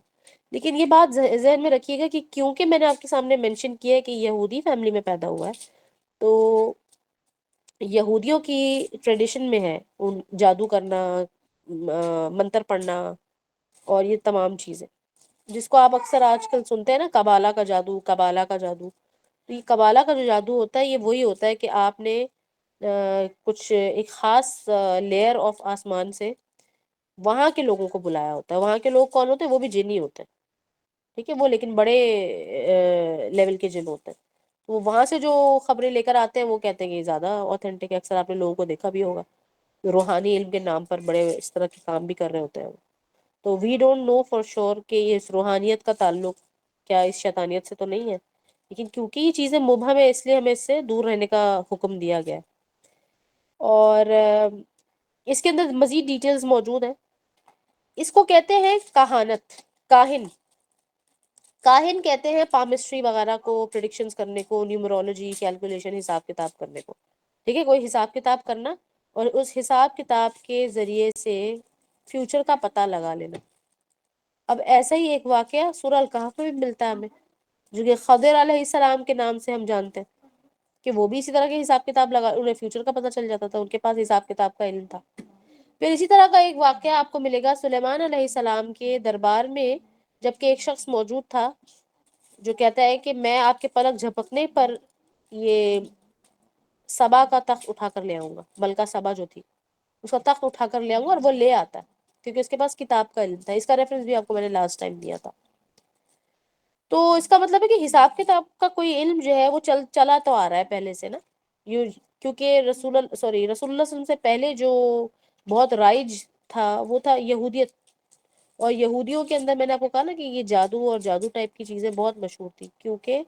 لیکن یہ بات ذہن میں رکھیے گا کہ کیونکہ میں نے آپ کے سامنے منشن کیا ہے کہ یہودی فیملی میں پیدا ہوا ہے، تو یہودیوں کی ٹریڈیشن میں ہے جادو کرنا، منتر پڑھنا اور یہ تمام چیزیں، جس کو آپ اکثر آج کل سنتے ہیں نا، کبالا کا جادو، کبالا کا جادو. تو یہ کبالا کا جو جادو ہوتا ہے یہ وہی ہوتا ہے کہ آپ نے کچھ ایک خاص لیئر آف آسمان سے وہاں کے لوگوں کو بلایا ہوتا ہے. وہاں کے لوگ کون ہوتے ہیں؟ وہ بھی جن ہی ہوتے ہیں، ٹھیک ہے، وہ لیکن بڑے لیول کے جن ہوتے ہیں. تو وہاں سے جو خبریں لے کر آتے ہیں وہ کہتے ہیں کہ یہ زیادہ اوتھینٹک ہے. اکثر آپ نے لوگوں کو دیکھا بھی ہوگا روحانی علم کے نام پر بڑے اس طرح کے کام بھی کر رہے ہوتے ہیں. تو we don't know for sure کہ یہ اس روحانیت کا تعلق کیا اس شیطانیت سے تو نہیں ہے، لیکن کیونکہ یہ چیزیں مبہم ہے اس لیے ہمیں اس سے دور رہنے کا حکم دیا گیا. اور اس کے اندر مزید ڈیٹیلز موجود ہیں. اس کو کہتے ہیں کہانت، کاہن. کاہن کہتے ہیں پامسٹری وغیرہ کو، پریڈکشنز کرنے کو، نیومرولوجی، کیلکولیشن، حساب کتاب کرنے کو. ٹھیک ہے، کوئی حساب کتاب کرنا اور اس حساب کتاب کے ذریعے سے فیوچر کا پتہ لگا لینا. اب ایسا ہی ایک واقعہ سورہ الکہف میں بھی ملتا ہے ہمیں، جو کہ خضر علیہ السلام کے نام سے ہم جانتے ہیں کہ وہ بھی اسی طرح کے حساب کتاب لگا، انہیں فیوچر کا پتہ چل جاتا تھا، ان کے پاس حساب کتاب کا علم تھا. پھر اسی طرح کا ایک واقعہ آپ کو ملے گا سلیمان علیہ السلام کے دربار میں، جبکہ ایک شخص موجود تھا جو کہتا ہے کہ میں آپ کے پلک جھپکنے پر یہ سبا کا تخت اٹھا کر لے آؤں گا. ملکہ سبا جو تھی اس کا تخت اٹھا کر لے آؤں گا، اور وہ لے آتا ہے کیونکہ اس کے پاس کتاب کا علم تھا. اس کا ریفرنس بھی آپ کو میں نے لاسٹ ٹائم دیا تھا. تو اس کا مطلب ہے کہ حساب کتاب کا کوئی علم جو ہے وہ چلا تو آ رہا ہے پہلے سے نا، کیونکہ رسول اللہ صلی اللہ علیہ وسلم سے پہلے جو بہت رائج تھا وہ تھا یہودیت. اور یہودیوں کے اندر میں نے آپ کو کہا نا کہ یہ جادو اور جادو ٹائپ کی چیزیں بہت مشہور تھی، کیونکہ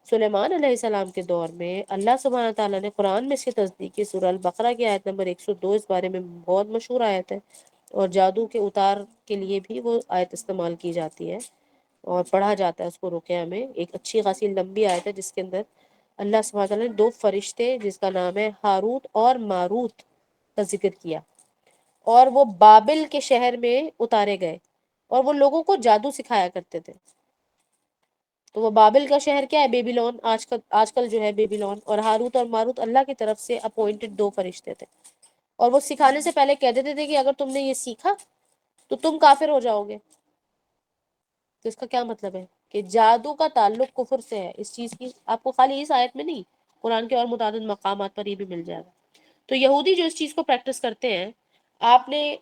سلیمان علیہ السلام کے دور میں اللہ سبحانہ تعالیٰ نے قرآن میں اس کی تصدیق کی. سورہ البقرہ کی آیت نمبر 102 اس بارے میں بہت مشہور آیت ہے، اور جادو کے اتار کے لیے بھی وہ آیت استعمال کی جاتی ہے اور پڑھا جاتا ہے اس کو رقیہ میں. ایک اچھی خاصی لمبی آیت ہے جس کے اندر اللہ سبحانہ تعالیٰ نے 2 فرشتے جس کا نام ہے ہاروت اور ماروت کا ذکر کیا، اور وہ بابل کے شہر میں اتارے گئے اور وہ لوگوں کو جادو سکھایا کرتے تھے. تو وہ بابل کا شہر کیا ہے؟ بیبیلون، آج کل جو ہے بیبیلون. اور ہاروت اور ماروت اللہ کی طرف سے اپوائنٹڈ 2 فرشتے تھے، اور وہ سکھانے سے پہلے کہہ دیتے تھے کہ اگر تم نے یہ سیکھا تو تم کافر ہو جاؤ گے. تو اس کا کیا مطلب ہے کہ جادو کا تعلق کفر سے ہے. اس چیز کی آپ کو خالی اس آیت میں نہیں، قرآن کے اور متعدد مقامات پر یہ بھی مل جائے گا. تو یہودی جو اس چیز کو پریکٹس کرتے ہیں، آپ میں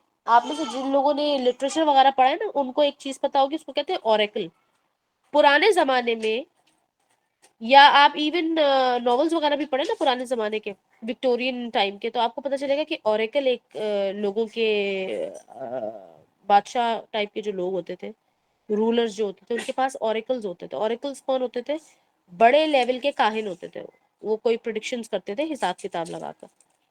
سے جن لوگوں نے لٹریچر وغیرہ پڑھا ہے نا ان کو ایک چیز پتا ہوگی، اس کو کہتے ہیں اوریکل. پرانے زمانے میں، یا آپ ایون ناولز وغیرہ بھی پڑھیں نا پرانے زمانے کے وکٹورین ٹائم کے، تو آپ کو پتہ چلے گا کہ اوریکل ایک لوگوں کے بادشاہ ٹائپ کے جو لوگ ہوتے تھے، رولرز جو ہوتے تھے، ان کے پاس اوریکلز ہوتے تھے. اوریکلز کون ہوتے تھے؟ بڑے لیول کے کاہن ہوتے تھے. وہ کوئی پریڈکشنز کرتے تھے حساب کتاب لگا کر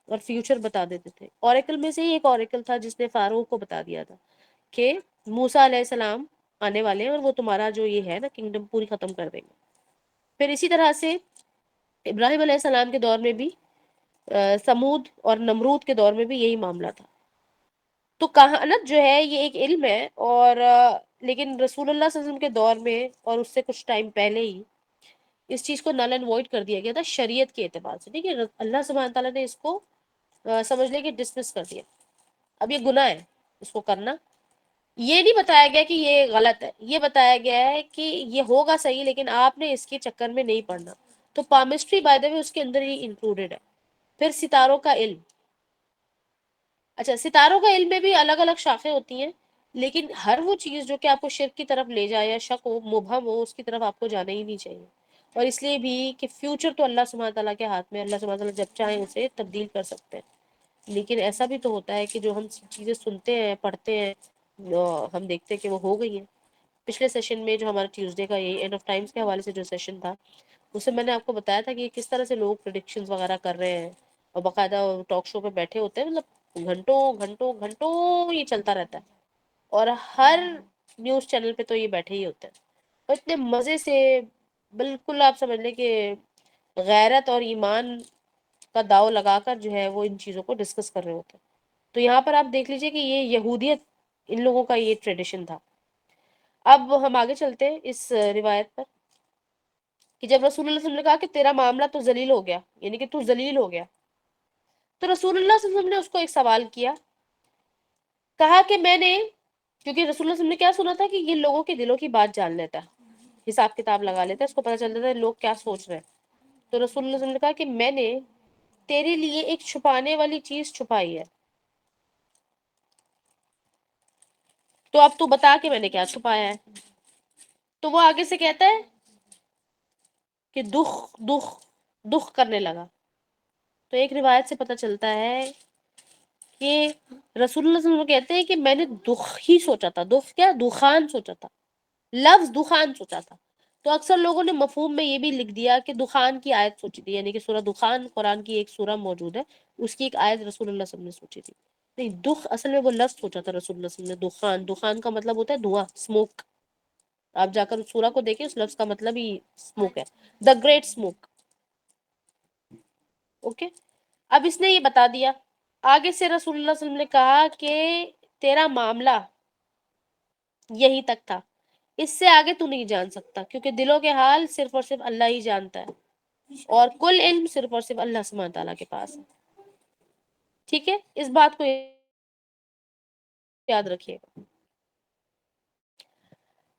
اور فیوچر بتا دیتے تھے. اوریکل میں سے ہی ایک اوریکل تھا جس نے فاروق کو بتا دیا تھا کہ موسیٰ علیہ السلام آنے والے ہیں اور وہ تمہارا جو یہ ہے نا کنگڈم پوری ختم کر دیں گے. پھر اسی طرح سے ابراہیم علیہ السلام کے دور میں بھی، سمود اور نمرود کے دور میں بھی یہی معاملہ تھا. تو کہانت جو ہے یہ ایک علم ہے، اور لیکن رسول اللہ صلی اللہ علیہ وسلم کے دور میں اور اس سے کچھ ٹائم پہلے ہی اس چیز کو نل اینڈ وائڈ کر دیا گیا تھا شریعت کے اعتبار سے. ٹھیک ہے، اللہ سبحانہ تعالیٰ نے اس کو سمجھ لیں کہ ڈسمس کر دیا. اب یہ گناہ ہے اس کو کرنا. یہ نہیں بتایا گیا کہ یہ غلط ہے, یہ بتایا گیا ہے کہ یہ ہوگا صحیح لیکن آپ نے اس کے چکر میں نہیں پڑنا. تو پامسٹری بائی دا وے اس کے اندر ہی انکلوڈیڈ ہے. پھر ستاروں کا علم. اچھا, ستاروں کا علم میں بھی الگ الگ شاخیں ہوتی ہیں, لیکن ہر وہ چیز جو کہ آپ کو شرک کی طرف لے جائے یا شک ہو, مبہم ہو, اس کی طرف آپ کو جانا ہی نہیں چاہیے. اور اس لیے بھی کہ فیوچر تو اللہ سبحانہ تعالیٰ کے ہاتھ میں, اللہ سبحانہ تعالیٰ جب چاہیں اسے تبدیل کر سکتے ہیں. لیکن ایسا بھی تو ہوتا ہے کہ جو ہم چیزیں سنتے ہیں, پڑھتے ہیں, ہم دیکھتے ہیں کہ وہ ہو گئی ہیں. پچھلے سیشن میں جو ہمارا ٹیوزڈے کا یہ اینڈ آف ٹائمز کے حوالے سے جو سیشن تھا, اس میں نے آپ کو بتایا تھا کہ کس طرح سے لوگ پریڈکشنز وغیرہ کر رہے ہیں اور باقاعدہ ٹاک شو پہ بیٹھے ہوتے ہیں, مطلب گھنٹوں گھنٹوں گھنٹوں یہ چلتا رہتا ہے. اور ہر نیوز چینل پہ تو یہ بیٹھے ہی ہوتے ہیں, اور اتنے مزے سے, بالکل آپ سمجھ لیں کہ غیرت اور ایمان کا داؤ لگا کر جو ہے وہ ان چیزوں کو ڈسکس کر رہے ہوتے ہیں. تو یہاں پر آپ دیکھ لیجئے کہ یہ یہودیت, ان لوگوں کا یہ ٹریڈیشن تھا. اب ہم آگے چلتے ہیں اس روایت پر, کہ جب رسول اللہ صلی اللہ علیہ وسلم نے کہا کہ تیرا معاملہ تو ذلیل ہو گیا, یعنی کہ تو ذلیل ہو گیا, تو رسول اللہ صلی اللہ علیہ وسلم نے اس کو ایک سوال کیا. کہا کہ میں نے, کیونکہ رسول اللہ صلی اللہ علیہ وسلم نے کیا سنا تھا کہ یہ لوگوں کے دلوں کی بات جان لیتا ہے, حساب کتاب لگا لیتا ہے, اس کو پتہ چل جاتا ہے لوگ کیا سوچ رہے ہیں. تو رسول اللہ صلی اللہ علیہ وسلم نے کہا کہ میں نے تیرے لیے ایک چھپانے والی چیز چھپائی ہے, تو اب تو بتا کہ میں نے کیا چھپایا ہے. تو وہ آگے سے کہتا ہے کہ دکھ دکھ دکھ کرنے لگا. تو ایک روایت سے پتہ چلتا ہے کہ رسول اللہ صلی اللہ علیہ وسلم کہتے ہیں کہ میں نے دکھ ہی سوچا تھا. دکھ کیا, دخان سوچا تھا, لفظ دخان سوچا تھا. تو اکثر لوگوں نے مفہوم میں یہ بھی لکھ دیا کہ دخان کی آیت سوچی تھی, یعنی کہ سورہ دخان قرآن کی ایک سورہ موجود ہے, اس کی ایک آیت رسول اللہ صلی اللہ علیہ وسلم نے سوچی تھی. نہیں, دکھ اصل میں وہ لفظ سوچا تھا رسول اللہ صلی اللہ علیہ وسلم نے. دخان, دخان کا مطلب ہوتا ہے دھواں, اسموک. آپ جا کر اس سورہ کو دیکھیں, اس لفظ کا مطلب ہی اسموک ہے, دا گریٹ اسموک. اوکے, اب اس نے یہ بتا دیا. آگے سے رسول اللہ صلی اللہ علیہ وسلم نے کہا کہ تیرا معاملہ یہی تک تھا, اس سے آگے تو نہیں جان سکتا, کیونکہ دلوں کے حال صرف اور صرف اللہ ہی جانتا ہے, اور کل علم صرف اور صرف اللہ سبحانہ تعالیٰ کے پاس ہے. ٹھیک ہے, اس بات کو یاد رکھیے گا.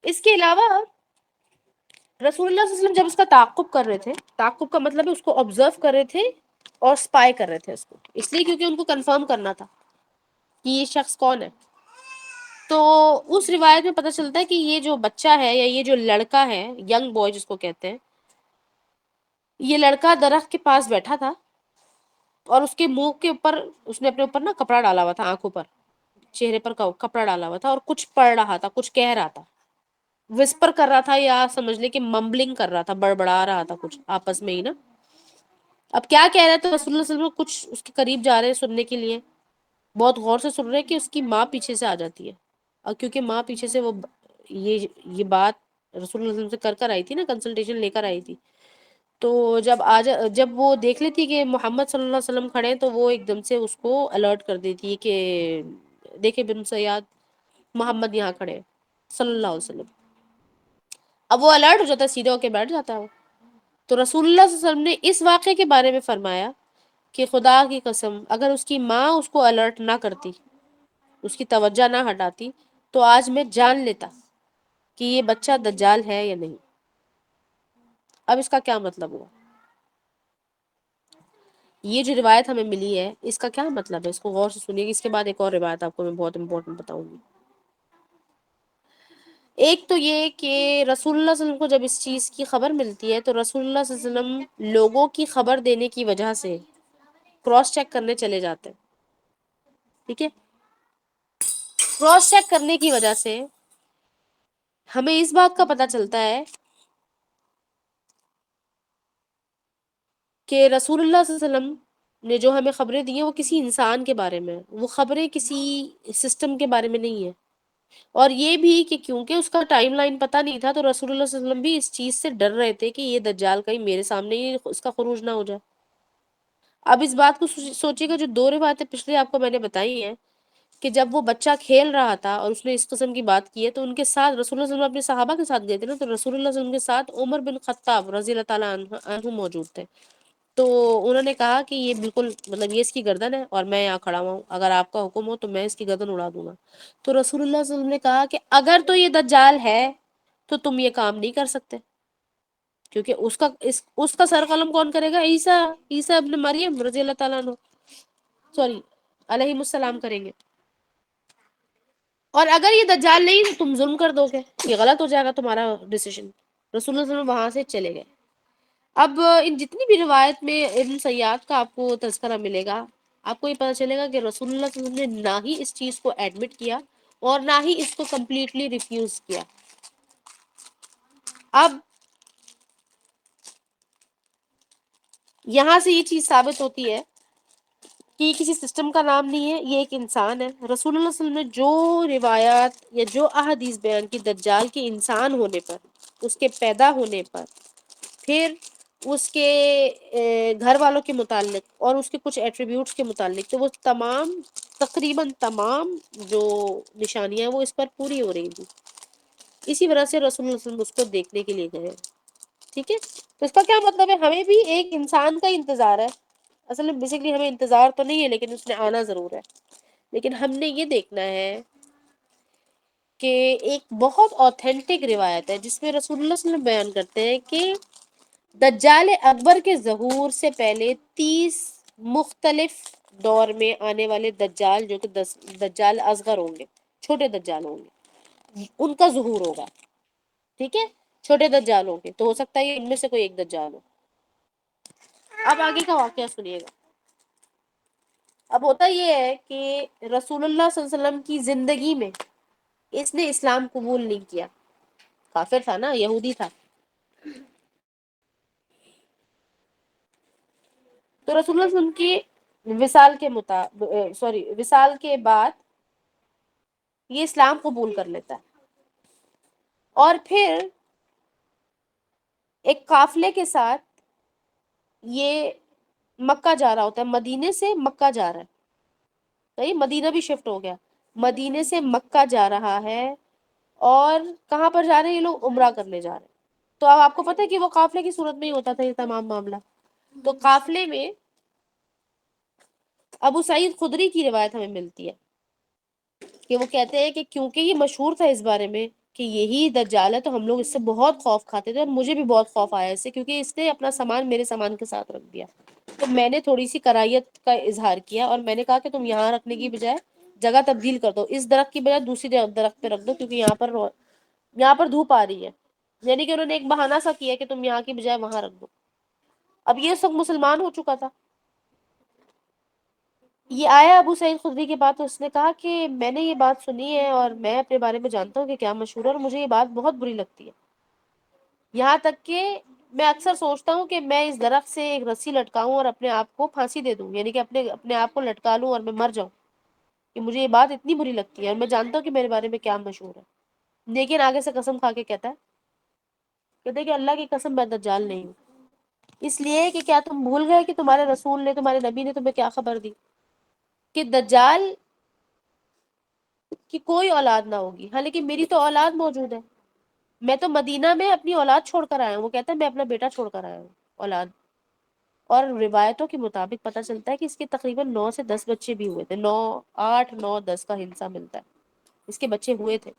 اس کے علاوہ رسول اللہ صلی اللہ علیہ وسلم جب اس کا تعاقب کر رہے تھے, تعاقب کا مطلب ہے اس کو آبزرو کر رہے تھے اور سپائی کر رہے تھے اس کو, اس لیے کیونکہ ان کو کنفرم کرنا تھا کہ یہ شخص کون ہے. تو اس روایت میں پتہ چلتا ہے کہ یہ جو بچہ ہے یا یہ جو لڑکا ہے, ینگ بوائے جس کو کہتے ہیں, یہ لڑکا درخت کے پاس بیٹھا تھا اور اس کے منہ کے اوپر اس نے اپنے اوپر نا کپڑا ڈالا ہوا تھا, آنکھوں پر, چہرے پر کپڑا ڈالا ہوا تھا, اور کچھ پڑھ رہا تھا, کچھ کہہ رہا تھا, وسپر کر رہا تھا, یا سمجھ لے کہ ممبلنگ کر رہا تھا, بڑبڑا رہا تھا کچھ آپس میں ہی نا. اب کیا کہہ رہا ہے, تو رسول اللہ صلی اللہ علیہ وسلم کچھ اس کے قریب جا رہے ہیں سننے کے لیے, بہت غور سے سن رہے ہیں کہ اس کی ماں پیچھے سے آ جاتی ہے. اور کیونکہ ماں پیچھے سے وہ یہ بات رسول اللہ صلی اللہ علیہ وسلم سے کر آئی تھی نا, کنسلٹیشن لے کر آئی تھی, تو جب وہ دیکھ لیتی کہ محمد صلی اللہ علیہ وسلم کھڑے ہیں, تو وہ ایک دم سے اس کو الرٹ کر دیتی ہے کہ دیکھے بن سیاد, محمد یہاں کھڑے ہیں صلی اللہ علیہ وسلم. اب وہ الرٹ ہو جاتا ہے, سیدھے ہو کے بیٹھ جاتا ہے وہ. تو رسول اللہ صلی اللہ علیہ وسلم نے اس واقعے کے بارے میں فرمایا کہ خدا کی قسم, اگر اس کی ماں اس کو الرٹ نہ کرتی, اس کی توجہ نہ ہٹاتی, تو آج میں جان لیتا کہ یہ بچہ دجال ہے یا نہیں. اب اس کا کیا مطلب ہوا, یہ جو روایت ہمیں ملی ہے اس کا کیا مطلب ہے, اس کو غور سے سنیے گا. اس کے بعد ایک اور روایت آپ کو میں بہت امپورٹنٹ بتاؤں گی. ایک تو یہ کہ رسول اللہ صلی اللہ علیہ وسلم کو جب اس چیز کی خبر ملتی ہے, تو رسول اللہ صلی اللہ علیہ وسلم لوگوں کی خبر دینے کی وجہ سے کراس چیک کرنے چلے جاتے ہیں. ٹھیک ہے, کراس چیک کرنے کی وجہ سے ہمیں اس بات کا پتہ چلتا ہے کہ رسول اللہ صلی اللہ علیہ وسلم نے جو ہمیں خبریں دی ہیں وہ کسی انسان کے بارے میں, وہ خبریں کسی سسٹم کے بارے میں نہیں ہے. اور یہ بھی کہ کیونکہ اس کا ٹائم لائن پتہ نہیں تھا, تو رسول اللہ صلی اللہ علیہ وسلم بھی اس چیز سے ڈر رہے تھے کہ یہ دجال کہیں میرے سامنے ہی اس کا خروج نہ ہو جائے. اب اس بات کو سوچیے گا, جو دو روایتیں پچھلے آپ کو میں نے بتائی ہیں, کہ جب وہ بچہ کھیل رہا تھا اور اس نے اس قسم کی بات کی ہے, تو ان کے ساتھ رسول اللہ صلی اللہ علیہ وسلم اپنے صحابہ کے ساتھ گئے تھے نا, تو رسول اللہ صلی اللہ علیہ وسلم کے ساتھ عمر بن خطاب رضی اللہ تعالیٰ عنہ موجود تھے. تو انہوں نے کہا کہ یہ بالکل مطلب یہ اس کی گردن ہے اور میں یہاں کھڑا ہوا ہوں، اگر آپ کا حکم ہو تو میں اس کی گردن اڑا دوں گا. تو رسول اللہ صلی اللہ علیہ وسلم نے کہا کہ اگر تو یہ دجال ہے تو تم یہ کام نہیں کر سکتے، کیونکہ اس کا سر قلم کون کرے گا؟ عیسیٰ ابن مریم رضی اللہ تعالیٰ عنہ، سوری علیہ السلام کریں گے. اور اگر یہ دجال نہیں تو تم ظلم کر دو گے، یہ غلط ہو جائے گا تمہارا ڈیسیشن. رسول اللہ صلی اللہ علیہ وسلم وہاں سے چلے گئے. اب ان جتنی بھی روایت میں ابن سیاد کا آپ کو تذکرہ ملے گا، آپ کو یہ پتہ چلے گا کہ رسول اللہ صلی اللہ علیہ وسلم نے نہ ہی اس چیز کو ایڈمٹ کیا اور نہ ہی اس کو کمپلیٹلی ریفیوز کیا. اب یہاں سے یہ چیز ثابت ہوتی ہے کہ یہ کسی سسٹم کا نام نہیں ہے، یہ ایک انسان ہے. رسول اللہ صلی اللہ علیہ وسلم نے جو روایات یا جو احادیث بیان کی دجال کے انسان ہونے پر، اس کے پیدا ہونے پر، پھر اس کے گھر والوں کے متعلق اور اس کے کچھ ایٹریبیوٹس کے متعلق، تو وہ تقریباً تمام جو نشانیاں وہ اس پر پوری ہو رہی تھی. اسی وجہ سے رسول اللہ صلی اللہ علیہ وسلم اس کو دیکھنے کے لیے گئے. ٹھیک ہے، تو اس کا کیا مطلب ہے؟ ہمیں بھی ایک انسان کا انتظار ہے. اصل میں بیسیکلی ہمیں انتظار تو نہیں ہے، لیکن اس نے آنا ضرور ہے. لیکن ہم نے یہ دیکھنا ہے کہ ایک بہت اوتھینٹک روایت ہے جس میں رسول اللہ صلی اللہ علیہ وسلم بیان کرتے ہیں کہ دجال اکبر کے ظہور سے پہلے 30 مختلف دور میں آنے والے دجال، جو کہ دجال اصغر ہوں گے، چھوٹے دجال ہوں گے، ان کا ظہور ہوگا. ٹھیک ہے، چھوٹے دجال ہوں گے، تو ہو سکتا ہے یہ ان میں سے کوئی ایک دجال ہو. اب آگے کا واقعہ سنیے گا. اب ہوتا یہ ہے کہ رسول اللہ صلی اللہ علیہ وسلم کی زندگی میں اس نے اسلام قبول نہیں کیا. کافر تھا نا، یہودی تھا. تو رسول اللہ صلی اللہ علیہ وسلم کی وصال کے بعد یہ اسلام قبول کر لیتا ہے، اور پھر ایک قافلے کے ساتھ یہ مکہ جا رہا ہوتا ہے. مدینے سے مکہ جا رہا ہے، صحیح، مدینہ بھی شفٹ ہو گیا، مدینے سے مکہ جا رہا ہے. اور کہاں پر جا رہے ہیں یہ لوگ؟ عمرہ کرنے جا رہے ہیں. تو اب آپ کو پتہ ہے کہ وہ قافلے کی صورت میں ہی ہوتا تھا یہ تمام معاملہ. تو قافلے میں ابو سعید خدری کی روایت ہمیں ملتی ہے کہ وہ کہتے ہیں کہ کیونکہ یہ مشہور تھا اس بارے میں کہ یہی دجال ہے، تو ہم لوگ اس سے بہت خوف کھاتے تھے، اور مجھے بھی بہت خوف آیا اس سے، کیونکہ اس نے اپنا سامان میرے سامان کے ساتھ رکھ دیا. تو میں نے تھوڑی سی کرائیت کا اظہار کیا اور میں نے کہا کہ تم یہاں رکھنے کی بجائے جگہ تبدیل کر دو، اس درخت کی بجائے دوسری درخت پہ رکھ دو، کیونکہ یہاں پر دھوپ آ رہی ہے. یعنی کہ انہوں نے ایک بہانہ سا کیا کہ تم یہاں کی بجائے وہاں رکھ دو. اب یہ سب مسلمان ہو چکا تھا. یہ آیا ابو سعید خدری کے بعد، تو اس نے کہا کہ میں نے یہ بات سنی ہے اور میں اپنے بارے میں جانتا ہوں کہ کیا مشہور ہے، اور مجھے یہ بات بہت بری لگتی ہے. یہاں تک کہ میں اکثر سوچتا ہوں کہ میں اس درخت سے ایک رسی لٹکاؤں اور اپنے آپ کو پھانسی دے دوں، یعنی کہ اپنے آپ کو لٹکا لوں اور میں مر جاؤں، کہ مجھے یہ بات اتنی بری لگتی ہے، اور میں جانتا ہوں کہ میرے بارے میں کیا مشہور ہے. لیکن آگے سے قسم کھا کے کہتے کہ اللہ کی قسم میں دجال نہیں ہوں. اس لیے کہ کیا تم بھول گئے کہ تمہارے رسول نے، تمہارے نبی نے تمہیں کیا خبر دی کہ دجال کی کوئی اولاد نہ ہوگی. ہاں، لیکن میری تو اولاد موجود ہے. میں تو مدینہ میں اپنی اولاد چھوڑ کر آیا ہوں. وہ کہتا ہے میں اپنا بیٹا چھوڑ کر آیا ہوں، اولاد. اور روایتوں کے مطابق پتہ چلتا ہے کہ اس کے تقریباً 9 سے 10 بچے بھی ہوئے تھے. 8 9 10 کا ہنسا ملتا ہے، اس کے بچے ہوئے تھے.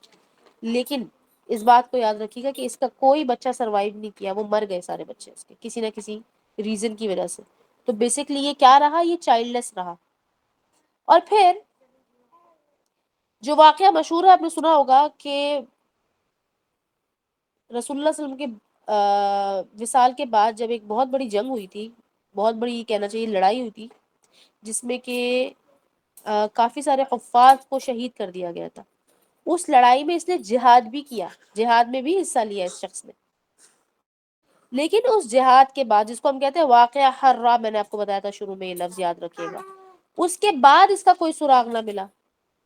لیکن اس بات کو یاد رکھیے گا کہ اس کا کوئی بچہ سروائیو نہیں کیا، وہ مر گئے سارے بچے اس کے کسی نہ کسی ریزن کی وجہ سے. تو بیسکلی یہ کیا رہا؟ یہ چائلڈ لیس رہا. اور پھر جو واقعہ مشہور ہے، آپ نے سنا ہوگا کہ رسول اللہ صلی اللہ علیہ وسلم کے وصال کے بعد جب ایک بہت بڑی جنگ ہوئی تھی، بہت بڑی کہنا چاہیے لڑائی ہوئی تھی، جس میں کہ کافی سارے حفاظ کو شہید کر دیا گیا تھا. اس لڑائی میں اس نے جہاد بھی کیا، جہاد میں بھی حصہ لیا اس شخص نے. لیکن اس جہاد کے بعد، جس کو ہم کہتے ہیں واقعہ حرہ، میں نے آپ کو بتایا تھا شروع میں، یہ لفظ یاد رکھیے گا، اس کے بعد اس کا کوئی سراغ نہ ملا.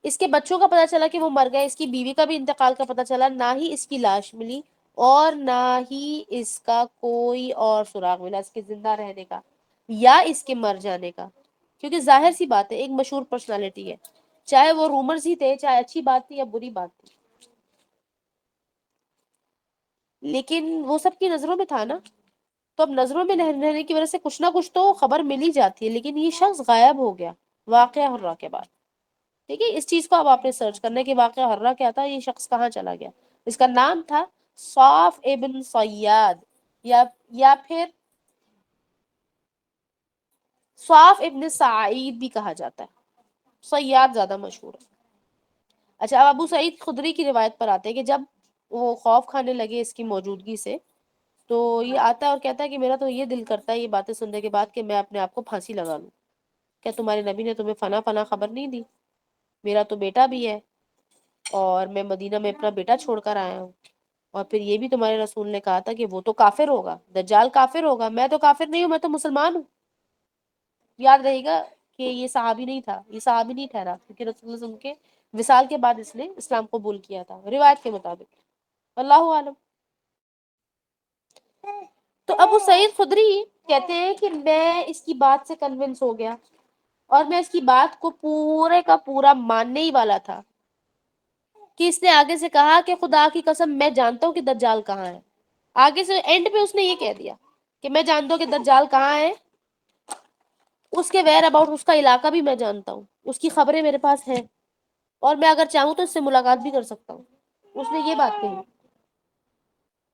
اس کے بچوں کا پتہ چلا کہ وہ مر گئے، اس کی بیوی کا بھی انتقال کا پتہ چلا، نہ ہی اس کی لاش ملی اور نہ ہی اس کا کوئی اور سراغ ملا اس کے زندہ رہنے کا یا اس کے مر جانے کا. کیونکہ ظاہر سی بات ہے، ایک مشہور پرسنالٹی ہے، چاہے وہ رومرز ہی تھے، چاہے اچھی بات تھی یا بری بات تھی، لیکن وہ سب کی نظروں میں تھا نا. تو اب نظروں میں رہنے کی وجہ سے کچھ نہ کچھ تو خبر مل ہی جاتی ہے، لیکن یہ شخص غائب ہو گیا واقعہ حرہ کے بعد. ٹھیک ہے، اس چیز کو اب آپ نے سرچ کرنا ہے کہ واقعہ حرہ کیا تھا، یہ شخص کہاں چلا گیا. اس کا نام تھا صاف ابن صیاد، یا پھر صاف ابن سعید بھی کہا جاتا ہے، صیاد زیادہ مشہور ہے. اچھا، اب ابو سعید خدری کی روایت پر آتے ہیں کہ جب وہ خوف کھانے لگے اس کی موجودگی سے، تو یہ آتا ہے اور کہتا ہے کہ میرا تو یہ دل کرتا ہے یہ باتیں سننے کے بعد کہ میں اپنے آپ کو پھانسی لگا لوں. کیا تمہارے نبی نے تمہیں فنا فنا خبر نہیں دی؟ میرا تو بیٹا بھی ہے اور میں مدینہ میں اپنا بیٹا چھوڑ کر آیا ہوں، اور پھر یہ بھی تمہارے رسول نے کہا تھا کہ وہ تو کافر ہوگا، دجال کافر ہوگا، میں تو کافر نہیں ہوں، میں تو مسلمان ہوں. یاد رہے گا کہ یہ صحابی نہیں تھا، یہ صحابی نہیں ٹھہرا، کیونکہ رسول اللہ صلی اللہ علیہ وسلم کے وصال کے بعد اس نے اسلام قبول کیا تھا روایت کے مطابق. اللہ عالم. تو ابو سعید خدری کہتے ہیں کہ میں اس کی بات سے کنونس ہو گیا اور میں اس کی بات کو پورے کا پورا ماننے ہی والا تھا کہ اس نے آگے سے کہا کہ خدا کی قسم میں جانتا ہوں کہ دجال کہاں ہے. آگے سے اینڈ پہ اس نے یہ کہہ دیا کہ میں جانتا ہوں کہ دجال کہاں ہے، اس کے ویئر اباؤٹ، اس کا علاقہ بھی میں جانتا ہوں، اس کی خبریں میرے پاس ہیں، اور میں اگر چاہوں تو اس سے ملاقات بھی کر سکتا ہوں. اس نے یہ بات کہی.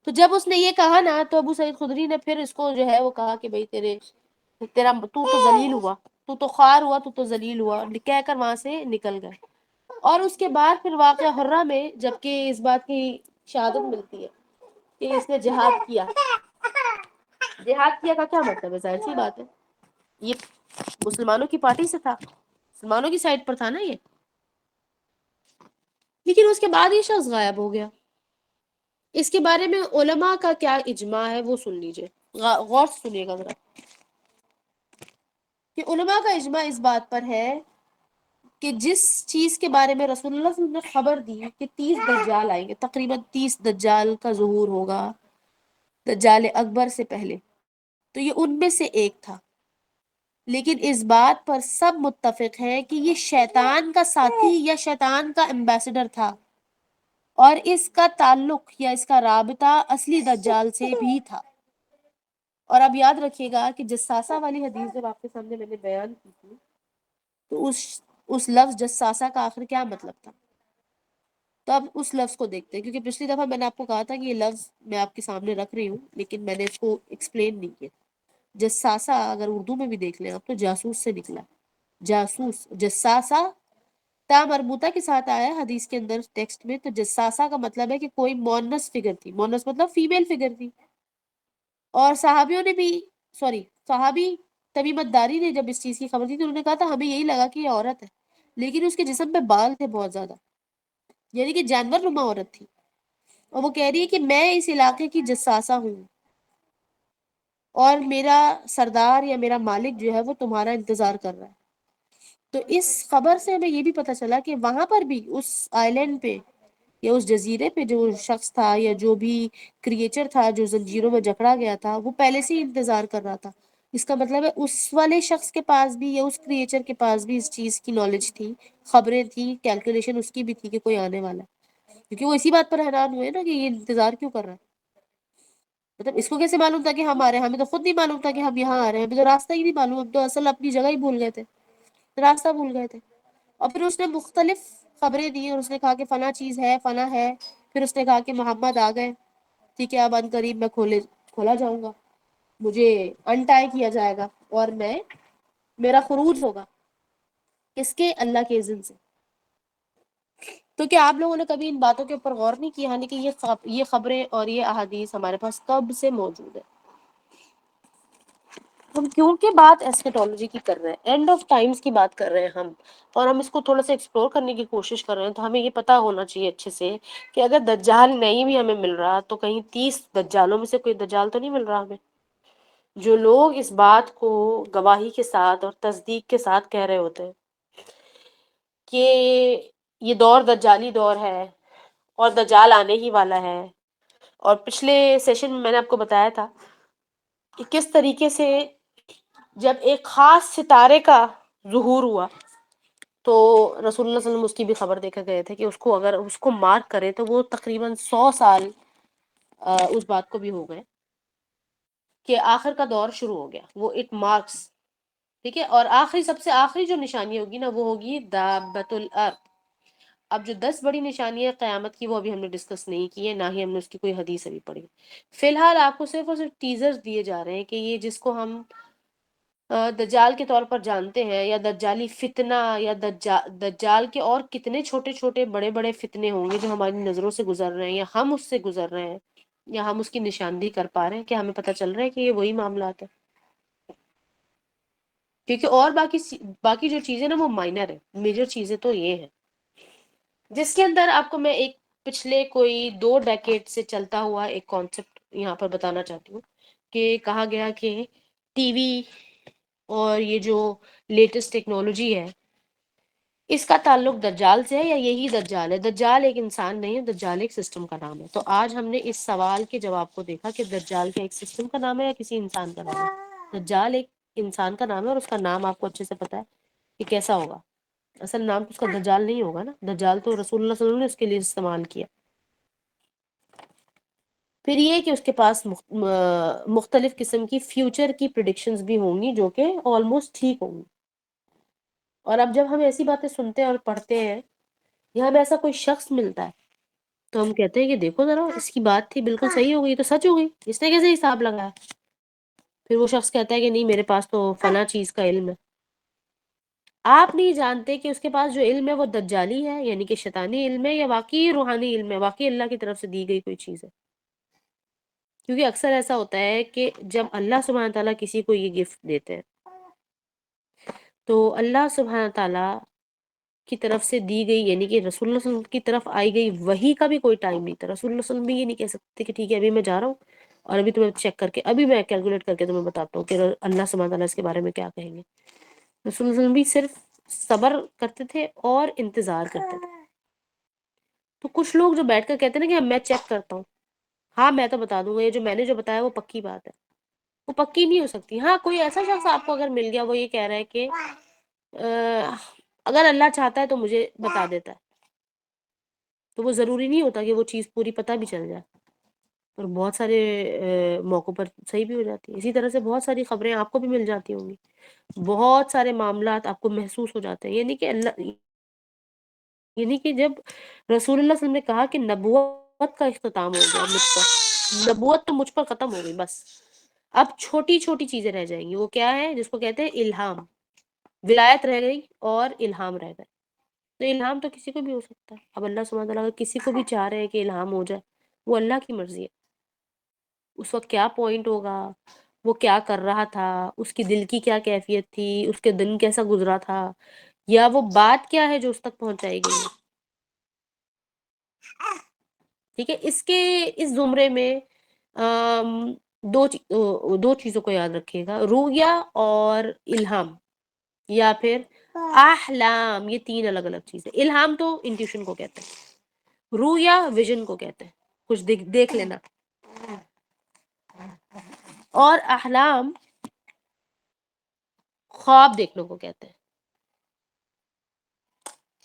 تو جب اس نے یہ کہا نا تو ابو سعید خدری نے پھر اس کو جو ہے وہ کہا کہ بھئی تیرا تو ذلیل ہوا، تو خوار ہوا، تو ذلیل ہوا، کہہ کر وہاں سے نکل گئے. اور اس کے بعد پھر واقعہ حرہ میں جبکہ اس بات کی شہادت ملتی ہے کہ اس نے جہاد کیا. جہاد کیا کا کیا مطلب ہے؟ ظاہر سی بات ہے یہ مسلمانوں کی پارٹی سے تھا، مسلمانوں کی سائڈ پر تھا نا یہ. لیکن اس کے بعد یہ شخص غائب ہو گیا. اس کے بارے میں علماء کا کیا اجماع ہے وہ سن لیجئے، غور سے سنیے گا ذرا. کہ علماء کا اجماع اس بات پر ہے کہ جس چیز کے بارے میں رسول اللہ صلی اللہ علیہ وسلم نے خبر دی کہ 30 دجال آئیں گے، تقریباً 30 دجال کا ظہور ہوگا دجال اکبر سے پہلے، تو یہ ان میں سے ایک تھا. لیکن اس بات پر سب متفق ہیں کہ یہ شیطان کا ساتھی یا شیطان کا ایمبیسڈر تھا، اور اس کا تعلق یا اس کا رابطہ اصلی دجال سے بھی تھا. اور اب یاد رکھیے گا کہ جساسہ والی حدیث جب آپ کے سامنے میں نے بیان کی تھی تو اس لفظ جساسہ کا آخر کیا مطلب تھا. تو اب اس لفظ کو دیکھتے ہیں، کیونکہ پچھلی دفعہ میں نے آپ کو کہا تھا کہ یہ لفظ میں آپ کے سامنے رکھ رہی ہوں لیکن میں نے اس کو ایکسپلین نہیں کیا. جساسہ اگر اردو میں بھی دیکھ لیں آپ تو جاسوس سے نکلا، جاسوس. جساسہ تا مربوطہ کے ساتھ آیا حدیث کے اندر ٹیکسٹ میں. تو جساسہ کا مطلب ہے کہ کوئی مونس فگر تھی، مونس مطلب فیمیل فگر تھی. اور صحابیوں نے بھی صحابی تمیمت داری نے جب اس چیز کی خبر دی تو انہوں نے کہا تھا ہمیں یہی لگا کہ یہ عورت ہے، لیکن اس کے جسم پہ بال تھے بہت زیادہ، یعنی کہ جانور نما عورت تھی. اور وہ کہہ رہی ہے کہ میں اس علاقے کی جساسہ ہوں اور میرا سردار یا میرا مالک جو ہے وہ تمہارا انتظار کر رہا ہے. تو اس خبر سے ہمیں یہ بھی پتہ چلا کہ وہاں پر بھی اس آئلینڈ پہ یا اس جزیرے پہ جو شخص تھا یا جو بھی کریچر تھا جو زنجیروں میں جکڑا گیا تھا وہ پہلے سے ہی انتظار کر رہا تھا. اس کا مطلب ہے اس والے شخص کے پاس بھی یا اس کریچر کے پاس بھی اس چیز کی نالج تھی، خبریں تھی، کیلکولیشن اس کی بھی تھی کہ کوئی آنے والا ہے. کیونکہ وہ اسی بات پر حیران ہوئے نا کہ یہ انتظار کیوں کر رہا ہے. مطلب اس کو کیسے معلوم تھا کہ ہم آ رہے ہیں؟ ہمیں تو خود نہیں معلوم تھا کہ ہم یہاں آ رہے ہیں، ہمیں تو راستہ ہی نہیں معلوم، ہم تو اصل اپنی جگہ ہی بھول گئے تھے، راستہ بھول گئے تھے. اور پھر اس نے مختلف خبریں دی اور اس نے کہا کہ فلاں چیز ہے، فلاں ہے. پھر اس نے کہا کہ محمد آ گئے، ٹھیک ہے، اب ان قریب میں کھولا جاؤں گا، مجھے انٹائی کیا جائے گا اور میرا خروج ہوگا. کس کے؟ اللہ کے اذن سے. تو کیا آپ لوگوں نے کبھی ان باتوں کے اوپر غور نہیں کیا؟ یعنی کہ یہ خبریں اور یہ احادیث ہمارے پاس کب سے موجود ہے. ہم کیونکہ بات ایسکیٹولوجی کی کر رہے ہیں، اینڈ آف ٹائمز کی بات کر رہے ہیں ہم، اور ہم اس کو تھوڑا سا ایکسپلور کرنے کی کوشش کر رہے ہیں، تو ہمیں یہ پتا ہونا چاہیے اچھے سے کہ اگر دجال نہیں بھی ہمیں مل رہا تو کہیں 30 دجالوں میں سے کوئی دجال تو نہیں مل رہا ہمیں. جو لوگ اس بات کو گواہی کے ساتھ اور تصدیق کے ساتھ کہہ رہے ہوتے ہیں کہ یہ دور دجالی دور ہے اور دجال آنے ہی والا ہے. اور پچھلے سیشن میں نے آپ کو بتایا تھا کہ کس طریقے سے جب ایک خاص ستارے کا ظہور ہوا تو رسول اللہ صلی اللہ علیہ وسلم اس کی بھی خبر دے کر گئے تھے کہ اس کو اگر اس کو مارک کرے تو وہ تقریباً 100 سال اس بات کو بھی ہو گئے. کہ آخر کا دور شروع ہو گیا، وہ اٹ مارکس، ٹھیک ہے. اور آخری، سب سے آخری جو نشانی ہوگی نا وہ ہوگی دابۃ الارض. اب جو 10 بڑی نشانی ہے قیامت کی وہ ابھی ہم نے ڈسکس نہیں کی ہے، نہ ہی ہم نے اس کی کوئی حدیث ابھی پڑھی. فی الحال آپ کو صرف اور صرف ٹیزرز دیے جا رہے ہیں کہ یہ جس کو ہم دجال کے طور پر جانتے ہیں، یا دجالی فتنہ، یا دجال کے اور کتنے چھوٹے چھوٹے بڑے بڑے فتنے ہوں گے جو ہماری نظروں سے گزر رہے ہیں، یا ہم اس سے گزر رہے ہیں، یا ہم اس کی نشاندہی کر پا رہے ہیں، کہ ہمیں پتہ چل رہا ہے کہ یہ وہی معاملات ہیں. کیونکہ اور باقی جو چیزیں نا وہ مائنر ہے، میجر چیزیں تو یہ ہیں، جس کے اندر آپ کو میں ایک پچھلے کوئی 2 ڈیکیڈ سے چلتا ہوا ایک کانسیپٹ یہاں پر بتانا چاہتی ہوں. کہ کہا گیا کہ ٹی وی اور یہ جو لیٹسٹ ٹیکنالوجی ہے اس کا تعلق دجال سے ہے، یا یہی دجال ہے. دجال ایک انسان نہیں ہے، دجال ایک سسٹم کا نام ہے. تو آج ہم نے اس سوال کے جواب کو دیکھا کہ دجال کیا ایک سسٹم کا نام ہے یا کسی انسان کا نام ہے. دجال ایک انسان کا نام ہے، اور اس کا نام آپ کو اچھے سے پتا ہے کہ کیسا ہوگا. اصل نام تو اس کا دجال نہیں ہوگا نا، دجال تو رسول اللہ صلی اللہ علیہ وسلم نے اس کے لیے استعمال کیا. پھر یہ کہ اس کے پاس مختلف قسم کی فیوچر کی پریڈکشنز بھی ہوں گی جو کہ آلموسٹ ٹھیک ہوں گی. اور اب جب ہم ایسی باتیں سنتے ہیں اور پڑھتے ہیں، یا ہمیں ایسا کوئی شخص ملتا ہے تو ہم کہتے ہیں کہ دیکھو ذرا اس کی بات تھی بالکل صحیح ہو گئی، تو سچ ہو گئی، اس نے کیسے حساب لگایا. پھر وہ شخص کہتا ہے کہ نہیں میرے پاس تو فلاں چیز کا علم ہے. آپ نہیں جانتے کہ اس کے پاس جو علم ہے وہ دجالی ہے، یعنی کہ شیطانی علم ہے، یا واقعی روحانی علم ہے، واقعی اللہ کی طرف سے دی گئی کوئی چیز ہے. کیونکہ اکثر ایسا ہوتا ہے کہ جب اللہ سبحانہ تعالیٰ کسی کو یہ گفٹ دیتے ہیں تو اللہ سبحانہ تعالیٰ کی طرف سے دی گئی، یعنی کہ رسول اللہ صلی اللہ علیہ وسلم کی طرف آئی گئی وحی کا بھی کوئی ٹائم نہیں تھا. رسول اللہ صلی اللہ علیہ وسلم بھی یہ نہیں کہہ سکتے کہ ٹھیک ہے ابھی میں جا رہا ہوں اور ابھی تمہیں چیک کر کے ابھی میں کیلکولیٹ کر کے تمہیں بتاتا ہوں کہ اللہ سبحانہ تعالیٰ اس کے بارے میں کیا کہیں گے. رسول اللہ صلی اللہ علیہ وسلم بھی صرف صبر کرتے تھے اور انتظار کرتے تھے. تو کچھ لوگ جو بیٹھ کر کہتے ہیں نا کہ میں چیک کرتا ہوں، ہاں میں تو بتا دوں گا، یہ جو میں نے جو بتایا وہ پکی بات ہے، وہ پکی نہیں ہو سکتی. ہاں کوئی ایسا شخص آپ کو اگر مل گیا وہ یہ کہہ رہا ہے کہ اگر اللہ چاہتا ہے تو مجھے بتا دیتا ہے، تو وہ ضروری نہیں ہوتا کہ وہ چیز پوری پتہ بھی چل جائے، اور بہت سارے موقعوں پر صحیح بھی ہو جاتی ہے. اسی طرح سے بہت ساری خبریں آپ کو بھی مل جاتی ہوں گی، بہت سارے معاملات آپ کو محسوس ہو جاتے ہیں. یعنی کہ جب رسول اللہ صلی اللہ علیہ وسلم نے کہا کہ نبوت کا اختتام ہو گیا، مجھ پر نبوت تو مجھ پر ختم ہو گئی، بس اب چھوٹی چھوٹی چیزیں رہ جائیں گی. وہ کیا ہے؟ جس کو کہتے ہیں الہام. ولایت رہ گئی اور الہام رہ گئے. تو الہام تو کسی کو بھی ہو سکتا ہے. اب اللہ سبحانہ تعالیٰ اگر کسی کو بھی چاہ رہے ہیں کہ الہام ہو جائے، وہ اللہ کی مرضی ہے. اس وقت کیا پوائنٹ ہوگا، وہ کیا کر رہا تھا، اس کی دل کی کیا کیفیت تھی، اس کے دن کیسا گزرا تھا، یا وہ بات کیا ہے جو اس تک پہنچائی گئی ہے. ٹھیک ہے، اس زمرے میں دو چیزوں کو یاد رکھیے گا، رؤیا اور الہام، یا پھر احلام. یہ 3 الگ الگ چیزیں. الہام تو انٹیوشن کو کہتے ہیں، رؤیا ویژن کو کہتے ہیں، کچھ دیکھ لینا، اور احلام خواب دیکھنے کو کہتے ہیں.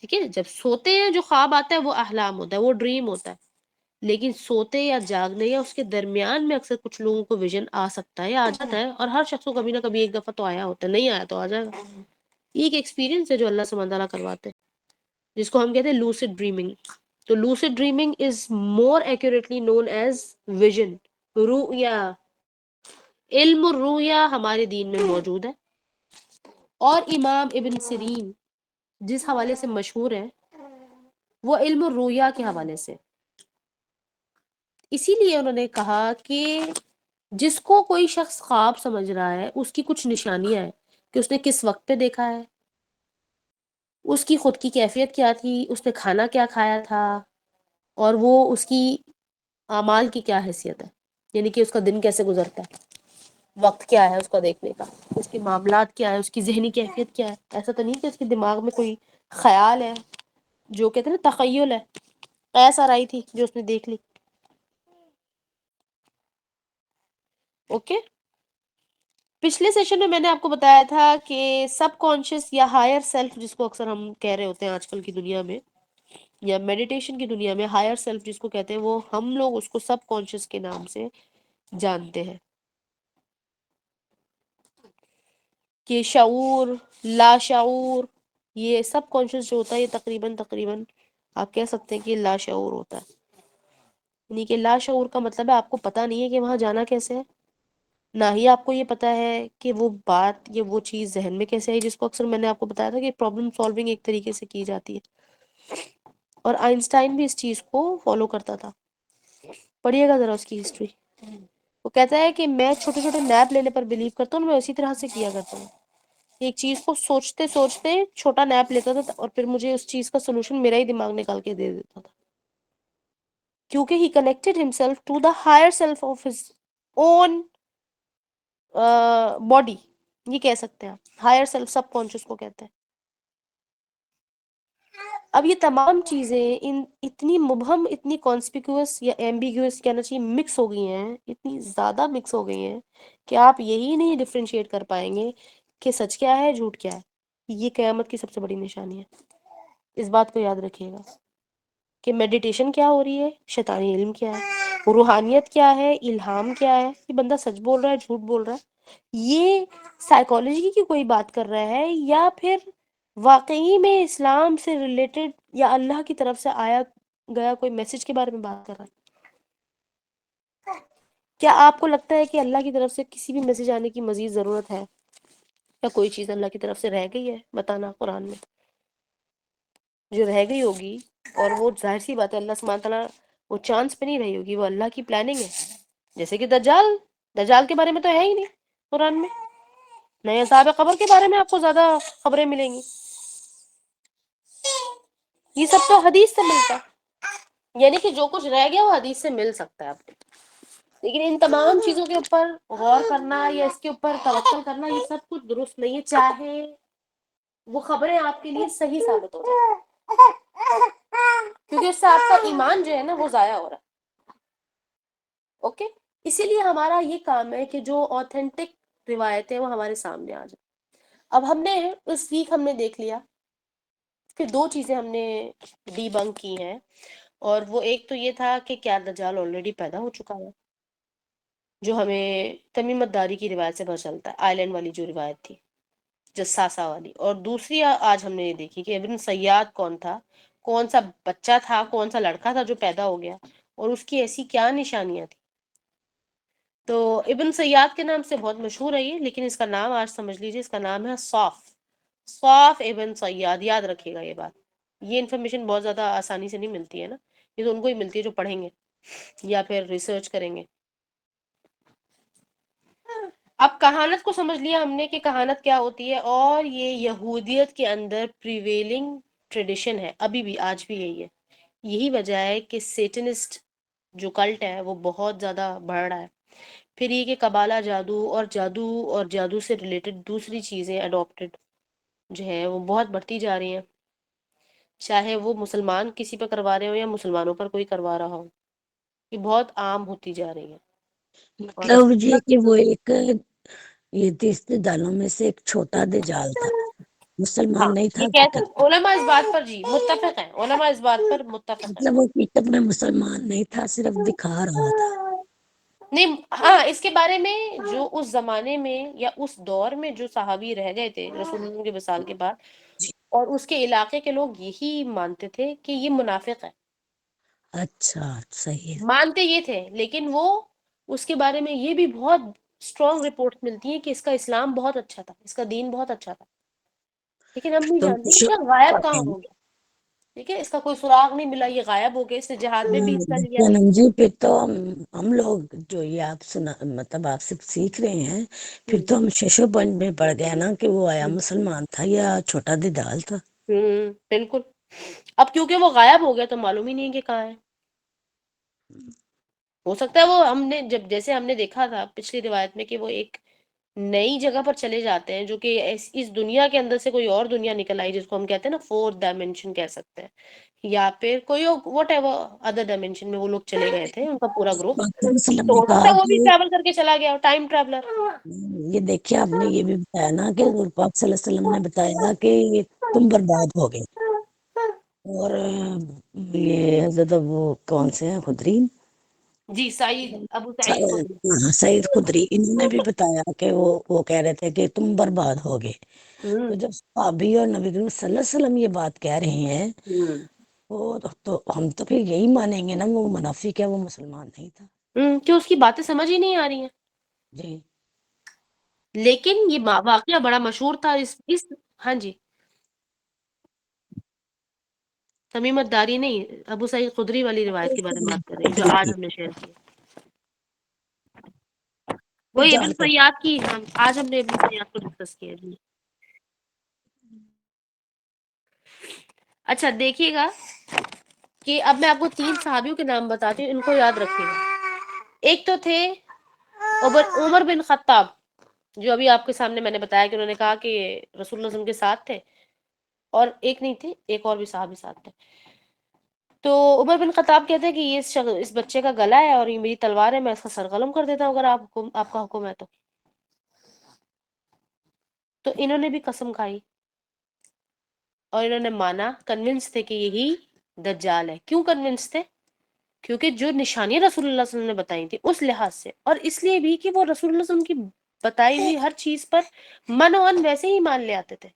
ٹھیک ہے، جب سوتے ہیں جو خواب آتا ہے وہ احلام ہوتا ہے، وہ ڈریم ہوتا ہے. لیکن سوتے یا جاگنے یا اس کے درمیان میں اکثر کچھ لوگوں کو ویژن آ سکتا ہے یا آ جاتا ہے، اور ہر شخص کو کبھی نہ کبھی ایک دفعہ تو آیا ہوتا ہے، نہیں آیا تو آ جائے گا. یہ ایک ایکسپیرینس ہے جو اللہ سبحانہ تعالیٰ کرواتے ہیں، جس کو ہم کہتے ہیں لوسڈ ڈریمنگ. تو لوسڈ ڈریمنگ از مور ایکوریٹلی نون ایز ویژن، رؤیا. علم الرؤیا ہمارے دین میں موجود ہے، اور امام ابن سیرین جس حوالے سے مشہور ہے وہ علم الرؤیا کے حوالے سے. اسی لیے انہوں نے کہا کہ جس کو کوئی شخص خواب سمجھ رہا ہے اس کی کچھ نشانیاں ہیں کہ اس نے کس وقت پہ دیکھا ہے، اس کی خود کی کیفیت کیا تھی، اس نے کھانا کیا کھایا تھا، اور وہ اس کی اعمال کی کیا حیثیت ہے، یعنی کہ اس کا دن کیسے گزرتا ہے، وقت کیا ہے اس کا دیکھنے کا، اس کے معاملات کیا ہے، اس کی ذہنی کیفیت کیا ہے. ایسا تو نہیں کہ اس کے دماغ میں کوئی خیال ہے، جو کہتے ہیں نا تخیل ہے، ایسا آئی تھی جو اس نے دیکھ لی. اوکے. پچھلے سیشن میں نے آپ کو بتایا تھا کہ سب کانشیس یا ہائر سیلف، جس کو اکثر ہم کہہ رہے ہوتے ہیں آج کل کی دنیا میں یا میڈیٹیشن کی دنیا میں، ہائر سیلف جس کو کہتے ہیں، وہ ہم لوگ اس کو سب کانشیس کے نام سے جانتے ہیں. کہ شعور، لاشعور، یہ سب کانشیس جو ہوتا ہے یہ تقریباً آپ کہہ سکتے ہیں کہ لاشعور ہوتا ہے. یعنی کہ لاشعور کا مطلب ہے آپ کو پتہ نہیں ہے کہ وہاں جانا کیسے ہے، نہ ہی آپ کو یہ پتا ہے کہ وہ بات یا وہ چیز ذہن میں کیسے آئی، جس کو اکثر میں نے آپ کو بتایا تھا کہ پرابلم سالونگ ایک طریقے سے کی جاتی ہے. اور آئنسٹائن بھی اس چیز کو فالو کرتا تھا. پڑھیے گا ذرا اس کی ہسٹری. وہ کہتا ہے کہ میں چھوٹے چھوٹے نیپ لینے پر بلیو کرتا ہوں، میں اسی طرح سے کیا کرتا ہوں. ایک چیز کو سوچتے سوچتے چھوٹا نیپ لیتا تھا اور پھر مجھے اس چیز کا سولوشن میرا ہی دماغ نکال کے دے دیتا تھا، کیونکہ he connected himself to the higher self of his own body. یہ کہہ سکتے ہیں آپ ہائر سیلف، سب کانشیس کو کہتے ہیں. اب یہ تمام چیزیں اتنی مبہم، اتنی کانسپیکوس یا ایمبیگوس کہنا چاہیے، مکس ہو گئی ہیں، اتنی زیادہ مکس ہو گئی ہیں کہ آپ یہی نہیں ڈفرینشیٹ کر پائیں گے کہ سچ کیا ہے، جھوٹ کیا ہے. یہ قیامت کی سب سے بڑی نشانی ہے. اس بات کو یاد رکھیے گا کہ میڈیٹیشن کیا ہو رہی ہے، شیطانی علم کیا ہے، روحانیت کیا ہے، الہام کیا ہے، یہ بندہ سچ بول رہا ہے، جھوٹ بول رہا ہے، یہ سائیکالوجی کی کوئی بات کر رہا ہے یا پھر واقعی میں اسلام سے ریلیٹڈ یا اللہ کی طرف سے آیا گیا کوئی میسج کے بارے میں بات کر رہا ہے. کیا آپ کو لگتا ہے کہ اللہ کی طرف سے کسی بھی میسج آنے کی مزید ضرورت ہے، یا کوئی چیز اللہ کی طرف سے رہ گئی ہے بتانا قرآن میں؟ جو رہ گئی ہوگی، اور وہ ظاہر سی بات ہے اللہ سبحانہ تعالیٰ وہ چانس پہ نہیں رہی ہوگی، وہ اللہ کی پلاننگ ہے. جیسے کہ دجال کے بارے میں تو ہے ہی نہیں قرآن میں، نئے عذاب قبر کے بارے میں آپ کو زیادہ خبریں ملیں گی. یہ سب تو حدیث سے ملتا ہے، یعنی کہ جو کچھ رہ گیا وہ حدیث سے مل سکتا ہے آپ کو. لیکن ان تمام چیزوں کے اوپر غور کرنا یا اس کے اوپر توکل کرنا یہ سب کچھ درست نہیں ہے، چاہے وہ خبریں آپ کے لیے صحیح ثابت ہو جائیں، کیونکہ اس سے آپ کا ایمان جو ہے نا وہ ضائع ہو رہا ہے. اوکے، اسی لیے ہمارا یہ کام ہے کہ جو آتھینٹک روایتیں وہ ہمارے سامنے آ جائیں. اب ہم نے اس ویک ہم نے دیکھ لیا کہ دو چیزیں ہم نے ڈی بنک کی ہیں، اور وہ ایک تو یہ تھا کہ کیا دجال آلریڈی پیدا ہو چکا ہے، جو ہمیں تمیمت داری کی روایت سے پتہ چلتا ہے، آئلینڈ والی جو روایت تھی جساسا والی. اور دوسری آج ہم نے یہ دیکھی کہ ابن سیاد کون تھا، کون سا بچہ تھا، کون سا لڑکا تھا جو پیدا ہو گیا، اور اس کی ایسی کیا نشانیاں تھیں. تو ابن سیاد کے نام سے بہت مشہور ہے یہ، لیکن اس کا نام آج سمجھ لیجیے، اس کا نام ہے صاف ابن سیاد. یاد رکھیے گا یہ بات، یہ انفارمیشن بہت زیادہ آسانی سے نہیں ملتی ہے نا، یہ تو ان کو ہی ملتی ہے جو پڑھیں گے یا پھر ریسرچ کریں گے. اب کہانت کو سمجھ لیا ہم نے کہ کہانت کیا ہوتی ہے، اور یہ یہودیت کے اندر پریویلنگ ٹریڈیشن ہے، ابھی بھی آج بھی یہی ہے. یہی وجہ ہے کہ سیٹنسٹ جو کلٹ ہے وہ بہت زیادہ بڑھ رہا ہے. پھر یہ کہ قبالہ جادو سے ریلیٹڈ دوسری چیزیں اڈاپٹڈ جو ہے وہ بہت بڑھتی جا رہی ہیں، چاہے وہ مسلمان کسی پہ کروا رہے ہو یا مسلمانوں پر کوئی کروا رہا ہو، یہ بہت عام ہوتی جا رہی ہیں. اور مطلب یہ کہ وہ ایک یہ 30 دجالوں میں سے ایک چھوٹا دجال تھا، ہاں مسلمان نہیں تھا یہ کہہ حقیقت، سکتے علماء اس بات پر جی متفق ہیں، علماء اس بات پر متفق ہیں. مطلب وہ حقیقت میں مسلمان نہیں تھا، صرف دکھا رہا تھا. نہیں ہاں، اس کے بارے میں جو اس زمانے میں یا اس دور میں جو صحابی رہ گئے تھے رسول اللہ کے وصال کے بعد، جی اور اس کے علاقے کے لوگ یہی مانتے تھے کہ یہ منافق ہے، اچھا صحیح ہے. مانتے یہ تھے. لیکن وہ اس کے بارے میں یہ بھی بہت اسٹرانگ رپورٹ ملتی ہیں کہ اس کا اسلام بہت اچھا تھا، اس کا دین بہت اچھا تھا، لیکن ہم نہیں تو جانتے کہ کیا غائب کہاں ہو گیا. ٹھیک ہے، اس کا کوئی سراغ نہیں ملا، یہ غائب ہو گیا، اس نے جہاد میں بھی حصہ لیا. جنم جی پھر تو ہم لوگ جو یہ آپ سنا مطلب آپ سے سیکھ رہے ہیں، پھر تو ہم ششو پنج میں پڑ گیا نا کہ وہ آیا مسلمان تھا یا چھوٹا دجال تھا. بالکل. اب کیونکہ وہ غائب ہو گیا تو معلوم ہی نہیں کہ کہاں ہے. ہو سکتا ہے وہ ہم نے جیسے ہم نے دیکھا تھا پچھلی روایت میں کہ وہ ایک نئی جگہ پر چلے جاتے ہیں جو کہ اس دنیا کے اندر سے کوئی اور دنیا نکل آئی، جس کو ہم کہتے ہیں نا فورتھ ڈائمینشن کہہ سکتے ہیں، یا پھر کوئی واٹ ایور ادر ڈائمینشن میں وہ لوگ چلے گئے تھے، ان کا پورا گروپ. پاک صلی اللہ علیہ وسلم تو نے ہو سکتا کہا ہے وہ بھی کہ ٹریول کر کے چلا گیا، ٹائم ٹریولر. یہ دیکھیے آپ نے یہ بھی بتایا نا کہ حضور پاک صلی اللہ علیہ وسلم نے بتایا کہ تم برباد ہو گئے، اور یہ حضرت وہ کون سے ہیں خدری جی ابو سعید خدری. ہاں، سعید خدری، انہوں نے بھی بتایا کہ وہ کہہ رہے تھے کہ تم برباد ہوگے. تو جب صحابی اور نبی کریم صلی اللہ علیہ وسلم یہ بات کہہ رہے ہیں تو ہم تو پھر یہی مانیں گے نا وہ منافق ہے، وہ مسلمان نہیں تھا. کہ اس کی باتیں سمجھ ہی نہیں آ رہی ہیں. جی لیکن یہ واقعہ بڑا مشہور تھا. ہاں جی، تمیم الداری نہیں، ابو سعید خدری والی روایت کے بارے میں بات کر رہی ہیں جو آج ہم نے شیئر کی. وہی ابن دجال کا سیاد کی، آج ہم نے ابن سیاد کو ڈسکس کیا. جی اچھا دیکھیے گا کہ اب میں آپ کو 3 صحابیوں کے نام بتاتی ہوں، ان کو یاد رکھیے گا. ایک تو تھے عمر بن خطاب، جو ابھی آپ کے سامنے میں نے بتایا کہ انہوں نے کہا کہ رسول اللہ صلی اللہ علیہ وسلم کے ساتھ تھے، اور ایک نہیں تھے، ایک اور بھی صحابی ساتھ تھے. تو عمر بن خطاب کہتے ہیں کہ یہ اس بچے کا گلا ہے اور یہ میری تلوار ہے، میں اس کا سر قلم کر دیتا ہوں اگر آپ کا حکم ہے تو انہوں نے بھی قسم کھائی اور انہوں نے مانا، کنونس تھے کہ یہی دجال ہے. کیوں کنونس تھے؟ کیونکہ جو نشانیاں رسول اللہ صلی اللہ علیہ وسلم نے بتائی تھی اس لحاظ سے، اور اس لیے بھی کہ وہ رسول اللہ صلی اللہ علیہ وسلم کی بتائی ہوئی ہر چیز پر من ویسے ہی مان لے آتے تھے،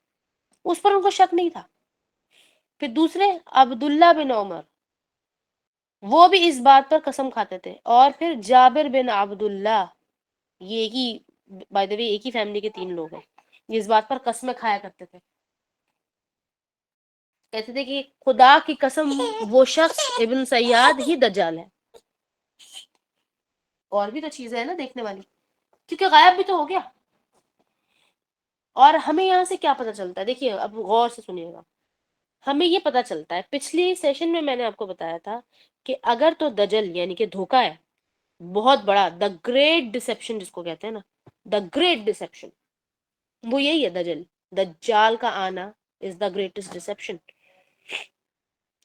اس پر ان کو شک نہیں تھا. پھر دوسرے عبداللہ بن عمر، وہ بھی اس بات پر قسم کھاتے تھے. اور پھر جابر بن عبداللہ، یہ ایک ہی بائی دا وے ایک ہی فیملی کے 3 لوگ ہیں، یہ اس بات پر قسمیں کھایا کرتے تھے. کہتے تھے کہ خدا کی قسم وہ شخص ابن سیاد ہی دجال ہے. اور بھی تو چیزیں ہیں نا دیکھنے والی، کیونکہ غائب بھی تو ہو گیا. اور ہمیں یہاں سے کیا پتہ چلتا ہے؟ دیکھیے اب غور سے سنیے گا. ہمیں یہ پتہ چلتا ہے، پچھلی سیشن میں نے آپ کو بتایا تھا کہ اگر تو دجل یعنی کہ دھوکہ ہے بہت بڑا، دا گریٹ ڈسیپشن جس کو کہتے ہیں نا، دا گریٹ ڈسیپشن، وہ یہی ہے دجل. دجال کا آنا از دا گریٹسٹ ڈسیپشن.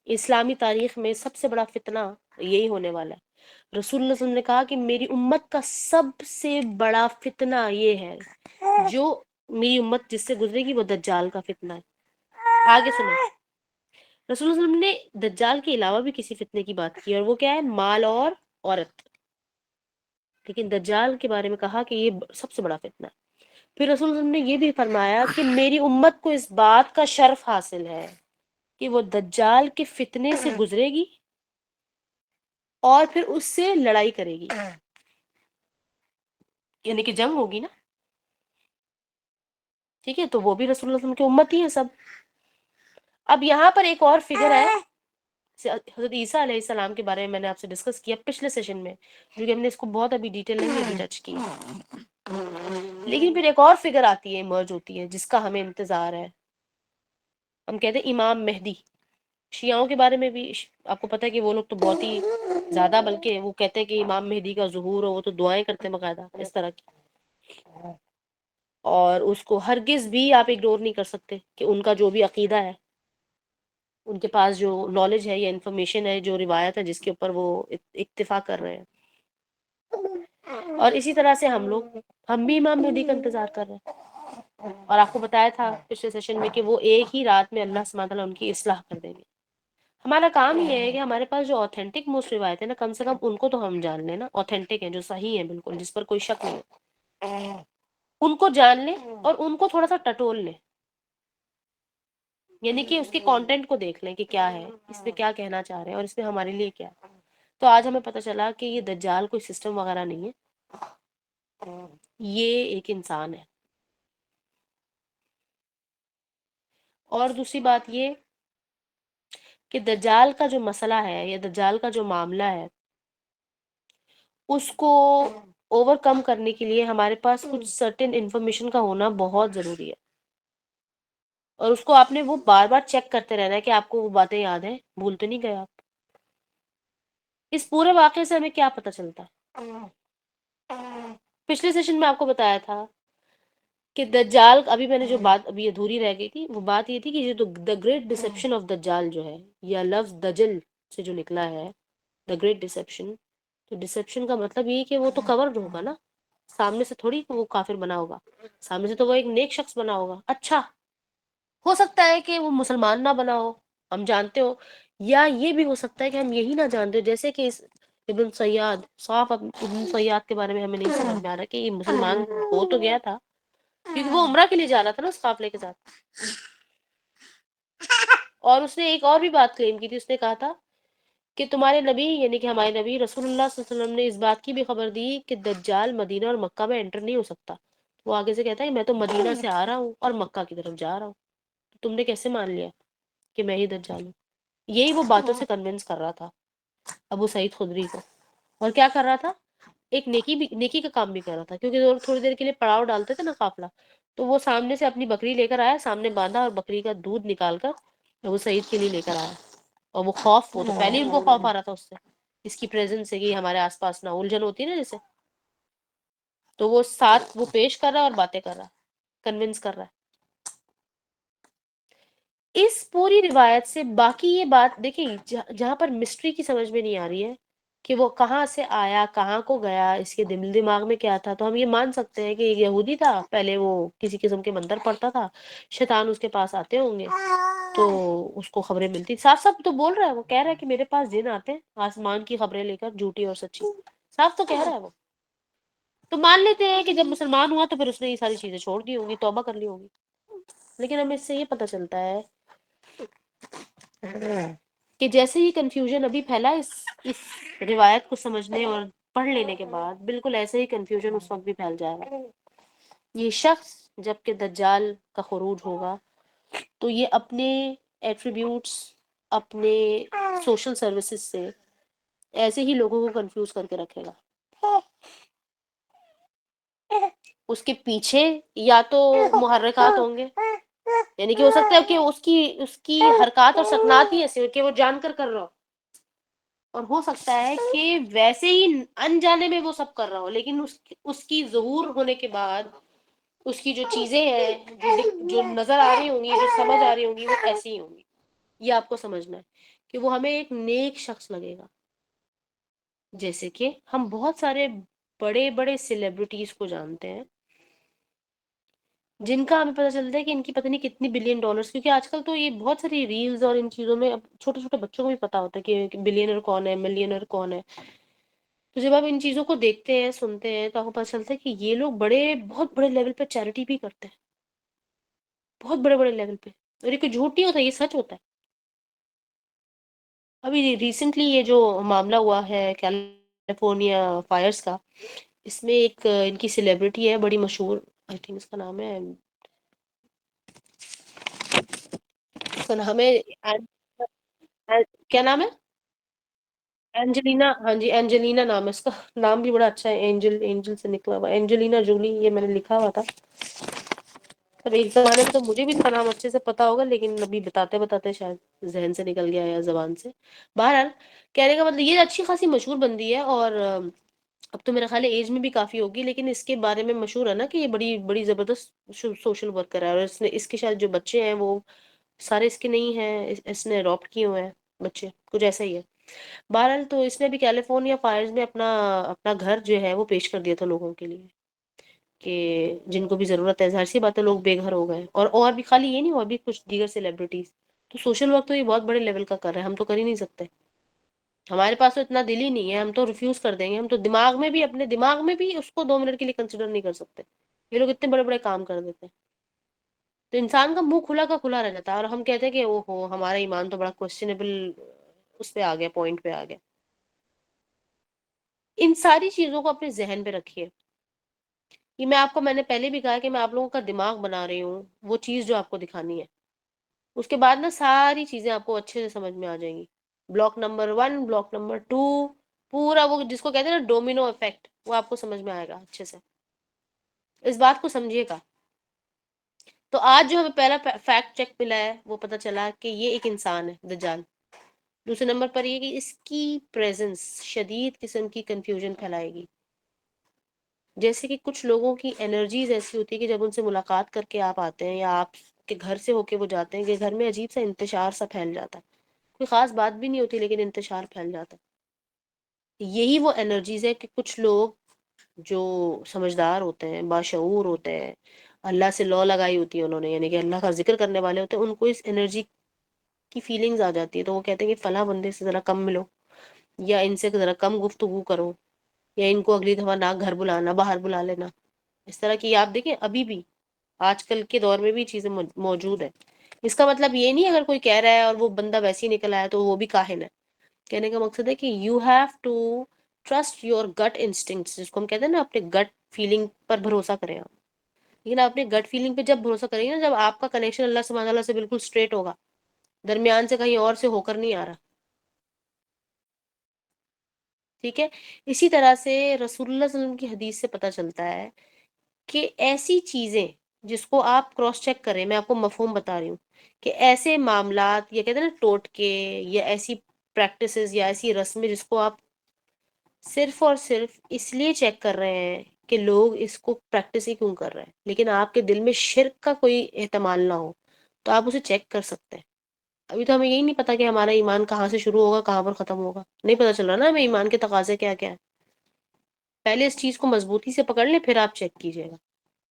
اسلامی تاریخ میں سب سے بڑا فتنہ یہی ہونے والا ہے. رسول اللہ صلی اللہ علیہ وسلم نے کہا کہ میری امت کا سب سے بڑا فتنہ یہ ہے، جو میری امت جس سے گزرے گی وہ دجال کا فتنہ ہے. آگے سنیں، رسول اللہ صلی اللہ علیہ وسلم نے دجال کے علاوہ بھی کسی فتنے کی بات کی، اور وہ کیا ہے؟ مال اور عورت. لیکن دجال کے بارے میں کہا کہ یہ سب سے بڑا فتنہ ہے. پھر رسول اللہ صلی اللہ علیہ وسلم نے یہ بھی فرمایا کہ میری امت کو اس بات کا شرف حاصل ہے کہ وہ دجال کے فتنے سے گزرے گی اور پھر اس سے لڑائی کرے گی، یعنی کہ جنگ ہوگی نا. ٹھیک ہے، تو وہ بھی رسول اللہ صلی اللہ علیہ وسلم کی امت ہی ہے سب. اب یہاں پر ایک اور فگر ہے، حضرت عیسیٰ علیہ السلام کے بارے میں نے آپ سے ڈسکس کیا پچھلے سیشن میں، جو کہ ہم نے اس کو بہت ابھی ڈیٹیل نہیں ابھی ٹچ کی. لیکن پھر ایک اور فگر آتی ہے، ایمرج ہوتی ہے، جس کا ہمیں انتظار ہے. ہم کہتے ہیں امام مہدی. شیعوں کے بارے میں بھی آپ کو پتہ ہے کہ وہ لوگ تو بہت ہی زیادہ، بلکہ وہ کہتے ہیں کہ امام مہدی کا ظہور ہو، وہ تو دعائیں کرتے ہیں باقاعدہ اس طرح کی. اور اس کو ہرگز بھی آپ اگنور نہیں کر سکتے کہ ان کا جو بھی عقیدہ ہے، ان کے پاس جو نالج ہے یا انفارمیشن ہے، جو روایت ہے جس کے اوپر وہ اکتفا کر رہے ہیں. اور اسی طرح سے ہم بھی امام مہدی کا انتظار کر رہے ہیں. اور آپ کو بتایا تھا پچھلے سیشن میں کہ وہ ایک ہی رات میں اللہ سبحانہ وتعالیٰ ان کی اصلاح کر دیں گے. ہمارا کام یہ ہے کہ ہمارے پاس جو آتھینٹک موسٹ روایت ہے نا، کم سے کم ان کو تو ہم جان لیں نا، آتھینٹک ہیں، جو صحیح ہیں بالکل، جس پر کوئی شک نہیں ہے، ان کو جان لیں اور ان کو تھوڑا سا ٹٹول لیں. یعنی کہ اس کے کانٹینٹ کو دیکھ لیں کہ کیا ہے، اس پہ کیا کہنا چاہ رہے ہیں اور اس میں ہمارے لیے کیا ہے. تو آج ہمیں پتہ چلا کہ یہ دجال کوئی سسٹم وغیرہ نہیں ہے، یہ ایک انسان ہے. اور دوسری بات یہ کہ دجال کا جو مسئلہ ہے یا دجال کا جو معاملہ ہے، اس کو اوور کم کرنے کے لیے ہمارے پاس کچھ سرٹن انفارمیشن کا ہونا بہت ضروری ہے. اور اس کو آپ نے وہ بار بار چیک کرتے رہنا ہے کہ آپ کو وہ باتیں یاد ہیں، بھول تو نہیں گئے آپ. اس پورے واقعے سے ہمیں کیا پتہ چلتا ہے؟ پچھلے سیشن میں آپ کو بتایا تھا کہ دجال، ابھی میں نے جو بات ابھی ادھوری رہ گئی تھی، وہ بات یہ تھی کہ جو دا گریٹ ڈسیپشن آف دجال جو ہے، یا لفظ دجل سے جو نکلا ہے، دا گریٹ ڈسیپشن، تو ڈسیپشن کا مطلب یہ کہ وہ تو کورڈ ہوگا نا، سامنے سے تھوڑی وہ کافر بنا ہوگا، سامنے سے تو وہ ایک نیک شخص بنا ہوگا. اچھا، ہو سکتا ہے کہ وہ مسلمان نہ بنا ہو، ہم جانتے ہو، یا یہ بھی ہو سکتا ہے کہ ہم یہی نہ جانتے ہو، جیسے کہ ابن سیاد، صاف ابن سیاد کے بارے میں ہمیں نہیں سمجھ میں آ رہا کہ یہ مسلمان ہو تو گیا تھا کیونکہ وہ عمرہ کے لیے جا رہا تھا نا اس قافلے کے ساتھ. اور اس نے ایک اور بھی بات کلیم کی تھی، اس نے کہا تھا کہ تمہارے نبی یعنی کہ ہمارے نبی رسول اللہ صلی اللہ علیہ وسلم نے اس بات کی بھی خبر دی کہ دجال مدینہ اور مکہ میں انٹر نہیں ہو سکتا. وہ آگے سے کہتا ہے کہ میں تو مدینہ سے آ رہا ہوں اور مکہ کی طرف جا رہا ہوں، تم نے کیسے مان لیا کہ میں ہی دجال ہوں؟ یہی وہ باتوں سے کنونس کر رہا تھا ابو سعید خدری کو. اور کیا کر رہا تھا؟ ایک نیکی کا کام بھی کر رہا تھا، کیونکہ تھوڑی دیر کے لیے پڑاؤ ڈالتے تھے نا قافلہ، تو وہ سامنے سے اپنی بکری لے کر آیا، سامنے باندھا اور بکری کا دودھ نکال کر ابو سعید کے لیے لے کر آیا. اور وہ تو پہلے ہی ان کو خوف آ رہا تھا اس سے، اس کی پریزنس سے کہ ہمارے آس پاس نہ الجھن ہوتی ہے نا جیسے. تو وہ ساتھ وہ پیش کر رہا ہے اور باتیں کر رہا ہے، کنونس کر رہا ہے. اس پوری روایت سے باقی یہ بات دیکھیں جہاں پر مسٹری کی سمجھ میں نہیں آ رہی ہے کہ وہ کہاں سے آیا، کہاں کو گیا، اس کے دماغ میں کیا تھا، تو ہم یہ مان سکتے ہیں کہ ایک یہودی تھا، پہلے وہ کسی قسم کے منتر پڑھتا تھا، شیطان اس کے پاس آتے ہوں گے تو اس کو خبریں ملتی. صاف صاف تو بول رہا ہے، وہ کہہ رہا ہے کہ میرے پاس جن آتے ہیں آسمان کی خبریں لے کر، جھوٹی اور سچی. صاف تو کہہ رہا ہے وہ. تو مان لیتے ہیں کہ جب مسلمان ہوا تو پھر اس نے یہ ساری چیزیں چھوڑ دی ہوں گی، توبہ کر لی ہوگی. لیکن ہمیں اس سے یہ پتہ چلتا ہے کہ جیسے ہی کنفیوژن ابھی پھیلا اس روایت کو سمجھنے اور پڑھ لینے کے بعد، بالکل ایسے ہی کنفیوژن اس وقت بھی پھیل جائے گا. یہ شخص جب کہ دجال کا خروج ہوگا تو یہ اپنے ایٹریبیوٹس، اپنے سوشل سروسز سے ایسے ہی لوگوں کو کنفیوز کر کے رکھے گا. اس کے پیچھے یا تو محرکات ہوں گے، یعنی کہ ہو سکتا ہے کہ اس کی حرکات اور سکنات ہی ایسے ہو کہ وہ جان کر رہا ہو، اور ہو سکتا ہے کہ ویسے ہی انجانے میں وہ سب کر رہا ہو، لیکن اس کی ظہور ہونے کے بعد اس کی جو چیزیں ہیں جو نظر آ رہی ہوں گی، جو سمجھ آ رہی ہوں گی، وہ ایسی ہی ہوں گی. یہ آپ کو سمجھنا ہے کہ وہ ہمیں ایک نیک شخص لگے گا. جیسے کہ ہم بہت سارے بڑے بڑے سیلیبریٹیز کو جانتے ہیں جن کا ہمیں پتہ چلتا ہے کہ ان کی پتہ نہیں کتنی بلین ڈالرز، کیونکہ آج کل تو یہ بہت ساری ریلز اور ان چیزوں میں اب چھوٹے چھوٹے بچوں کو بھی پتا ہوتا ہے کہ بلینر کون ہے، ملینر کون ہے. تو جب آپ ان چیزوں کو دیکھتے ہیں، سنتے ہیں، تو آپ کو پتہ چلتا ہے کہ یہ لوگ بہت بڑے لیول پہ چیریٹی بھی کرتے ہیں، بہت بڑے بڑے لیول پہ. اور یہ کوئی جھوٹ نہیں ہوتا، یہ سچ ہوتا ہے. ابھی ریسنٹلی یہ جو معاملہ ہوا ہے کیلیفورنیا فائرز کا، اس میں ایک ان کی سیلیبریٹی ہے بڑی مشہور، آئی تھنک اس کا نام ہے کیا نام ہے؟ اینجلینا. ہاں جی، اینجلینا نام ہے اس کا. نام بھی بڑا اچھا ہے، اینجل سے نکلا ہوا، اینجلینا جولی، یہ میں نے لکھا ہوا تھا. اب ایک زمانے میں تو مجھے بھی اس کا نام اچھے سے پتا ہوگا، لیکن ابھی بتاتے بتاتے شاید ذہن سے نکل گیا یا زبان سے. بہرحال کہنے کا مطلب یہ اچھی خاصی مشہور بندی ہے، اور اب تو میرا خیال ہے ایج میں بھی کافی ہوگی، لیکن اس کے بارے میں مشہور ہے نا کہ یہ بڑی بڑی زبردست سوشل ورکر ہے. اور اس کے شاید جو بچے ہیں وہ سارے اس کے نہیں ہیں، اس نے اڈاپٹ کیے ہوئے ہیں بچے، کچھ ایسا ہی ہے. بہرحال تو اس نے بھی کیلیفورنیا فائرز میں اپنا گھر جو ہے وہ پیش کر دیا تھا لوگوں کے لیے، کہ جن کو بھی ضرورت ہے. ظاہر سی بات ہے لوگ بے گھر ہو گئے، اور بھی خالی یہ نہیں، اور بھی کچھ دیگر سیلیبریٹیز. تو سوشل ورک تو یہ بہت بڑے لیول کا کر رہے ہیں، ہم تو کر ہی نہیں سکتے. ہمارے پاس تو اتنا دل ہی نہیں ہے، ہم تو ریفیوز کر دیں گے. ہم تو اپنے دماغ میں بھی اس کو 2 منٹ کے لیے کنسیڈر نہیں کر سکتے. یہ لوگ اتنے بڑے بڑے کام کر دیتے ہیں. تو انسان کا منہ کھلا کا کھلا رہ جاتا ہے، اور ہم کہتے ہیں کہ او ہو ہمارا ایمان تو بڑا کوسچنیبل اس پہ آ گیا، پوائنٹ پہ آ گیا. ان ساری چیزوں کو اپنے ذہن پہ رکھیے. یہ میں نے پہلے بھی کہا کہ میں آپ لوگوں کا دماغ بنا رہی ہوں، وہ چیز جو آپ کو دکھانی ہے. اس کے بعد نا ساری چیزیں آپ کو اچھے سے سمجھ میں آ جائیں گی. بلاک نمبر 1، بلاک نمبر 2، پورا وہ جس کو کہتے ہیں نا ڈومینو افیکٹ، وہ آپ کو سمجھ میں آئے گا اچھے سے. اس بات کو سمجھیے گا. تو آج جو ہمیں پہلا فیکٹ چیک ملا ہے وہ پتہ چلا کہ یہ ایک انسان ہے دجال. دوسرے نمبر پر یہ کہ اس کی پریزنس شدید قسم کی کنفیوژن پھیلائے گی. جیسے کہ کچھ لوگوں کی انرجیز ایسی ہوتی ہے کہ جب ان سے ملاقات کر کے آپ آتے ہیں، یا آپ کے گھر سے ہو کے وہ جاتے ہیں، کہ گھر میں عجیب سا انتشار سا پھیل جاتا ہے. کوئی خاص بات بھی نہیں ہوتی لیکن انتشار پھیل جاتا ہے. یہی وہ انرجیز ہے کہ کچھ لوگ جو سمجھدار ہوتے ہیں، باشعور ہوتے ہیں، اللہ سے لو لگائی ہوتی ہے انہوں نے، یعنی کہ اللہ کا ذکر کرنے والے ہوتے ہیں، ان کو اس انرجی کی فیلنگز آ جاتی ہے. تو وہ کہتے ہیں کہ فلاں بندے سے ذرا کم ملو، یا ان سے ذرا کم گفتگو کرو، یا ان کو اگلی دفعہ نہ گھر بلانا، باہر بلا لینا. اس طرح کی آپ دیکھیں ابھی بھی آج کل کے دور میں بھی چیزیں موجود ہیں. اس کا مطلب یہ نہیں اگر کوئی کہہ رہا ہے اور وہ بندہ ویسے ہی نکل آیا تو وہ بھی کاہن ہے. کہنے کا مقصد ہے کہ you have to trust your gut instincts, جس کو ہم کہتے ہیں نا اپنے گٹ فیلنگ پر بھروسہ کریں آپ. لیکن آپ اپنے گٹ فیلنگ پہ جب بھروسہ کریں گے نا، جب آپ کا کنیکشن اللہ سبحانہ تعالیٰ سے بالکل اسٹریٹ ہوگا، درمیان سے کہیں اور سے ہو کر نہیں آ رہا. ٹھیک ہے. اسی طرح سے رسول اللہ صلی اللہ علیہ وسلم کی حدیث سے پتہ چلتا ہے کہ ایسی چیزیں جس کو آپ کراس چیک کریں، میں آپ کو مفہوم بتا رہی ہوں کہ ایسے معاملات یا کہتے ہیں نا ٹوٹکے یا ایسی پریکٹسز یا ایسی رسمیں جس کو آپ صرف اور صرف اس لیے چیک کر رہے ہیں کہ لوگ اس کو پریکٹس ہی کیوں کر رہے ہیں، لیکن آپ کے دل میں شرک کا کوئی احتمال نہ ہو، تو آپ اسے چیک کر سکتے ہیں. ابھی تو ہمیں یہی نہیں پتا کہ ہمارا ایمان کہاں سے شروع ہوگا کہاں پر ختم ہوگا، نہیں پتا چل رہا نا ہمیں ایمان کے تقاضے کیا کیا ہے. پہلے اس چیز کو مضبوطی سے پکڑ لیں، پھر آپ چیک کیجیے گا.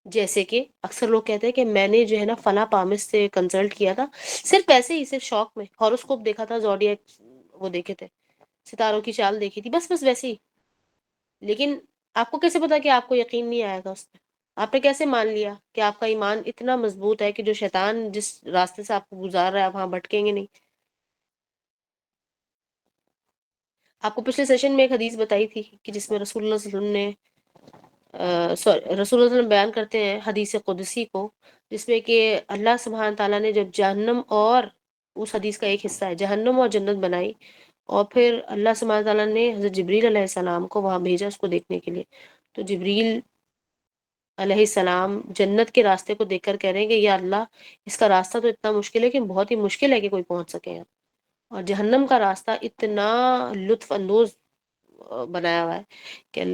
جیسے کہ اکثر لوگ کہتے ہیں کہ میں نے جو ہے نا فلاں پامس سے کنسلٹ کیا تھا، صرف ایسے ہی، صرف شوق میں ہاروسکوپ دیکھا تھا، زوڈیاک وہ دیکھے تھے، ستاروں کی چال دیکھی تھی، بس ویسے ہی. لیکن آپ کو کیسے پتا کہ آپ کو یقین نہیں آئے گا اس پہ؟ آپ نے کیسے مان لیا کہ آپ کا ایمان اتنا مضبوط ہے کہ جو شیطان جس راستے سے آپ کو گزار رہا ہے آپ وہاں بھٹکیں گے نہیں؟ آپ کو پچھلے سیشن میں ایک حدیث بتائی تھی کہ جس میں رسول اللہ صلی اللہ علیہ وسلم نے رسول اللہ صلی اللہ علیہ وسلم بیان کرتے ہیں حدیث قدسی کو، جس میں کہ اللہ سبحانہ تعالیٰ نے جب جہنم اور اس حدیث کا ایک حصہ ہے جہنم اور جنت بنائی، اور پھر اللہ سبحانہ تعالیٰ نے حضرت جبریل علیہ السلام کو وہاں بھیجا اس کو دیکھنے کے لیے. تو جبریل علیہ السلام جنت کے راستے کو دیکھ کر کہہ رہے ہیں کہ یا اللہ اس کا راستہ تو اتنا مشکل ہے کہ بہت ہی مشکل ہے کہ کوئی پہنچ سکے یہاں، اور جہنم کا راستہ اتنا لطف اندوز بنایا ہوا ہے کہ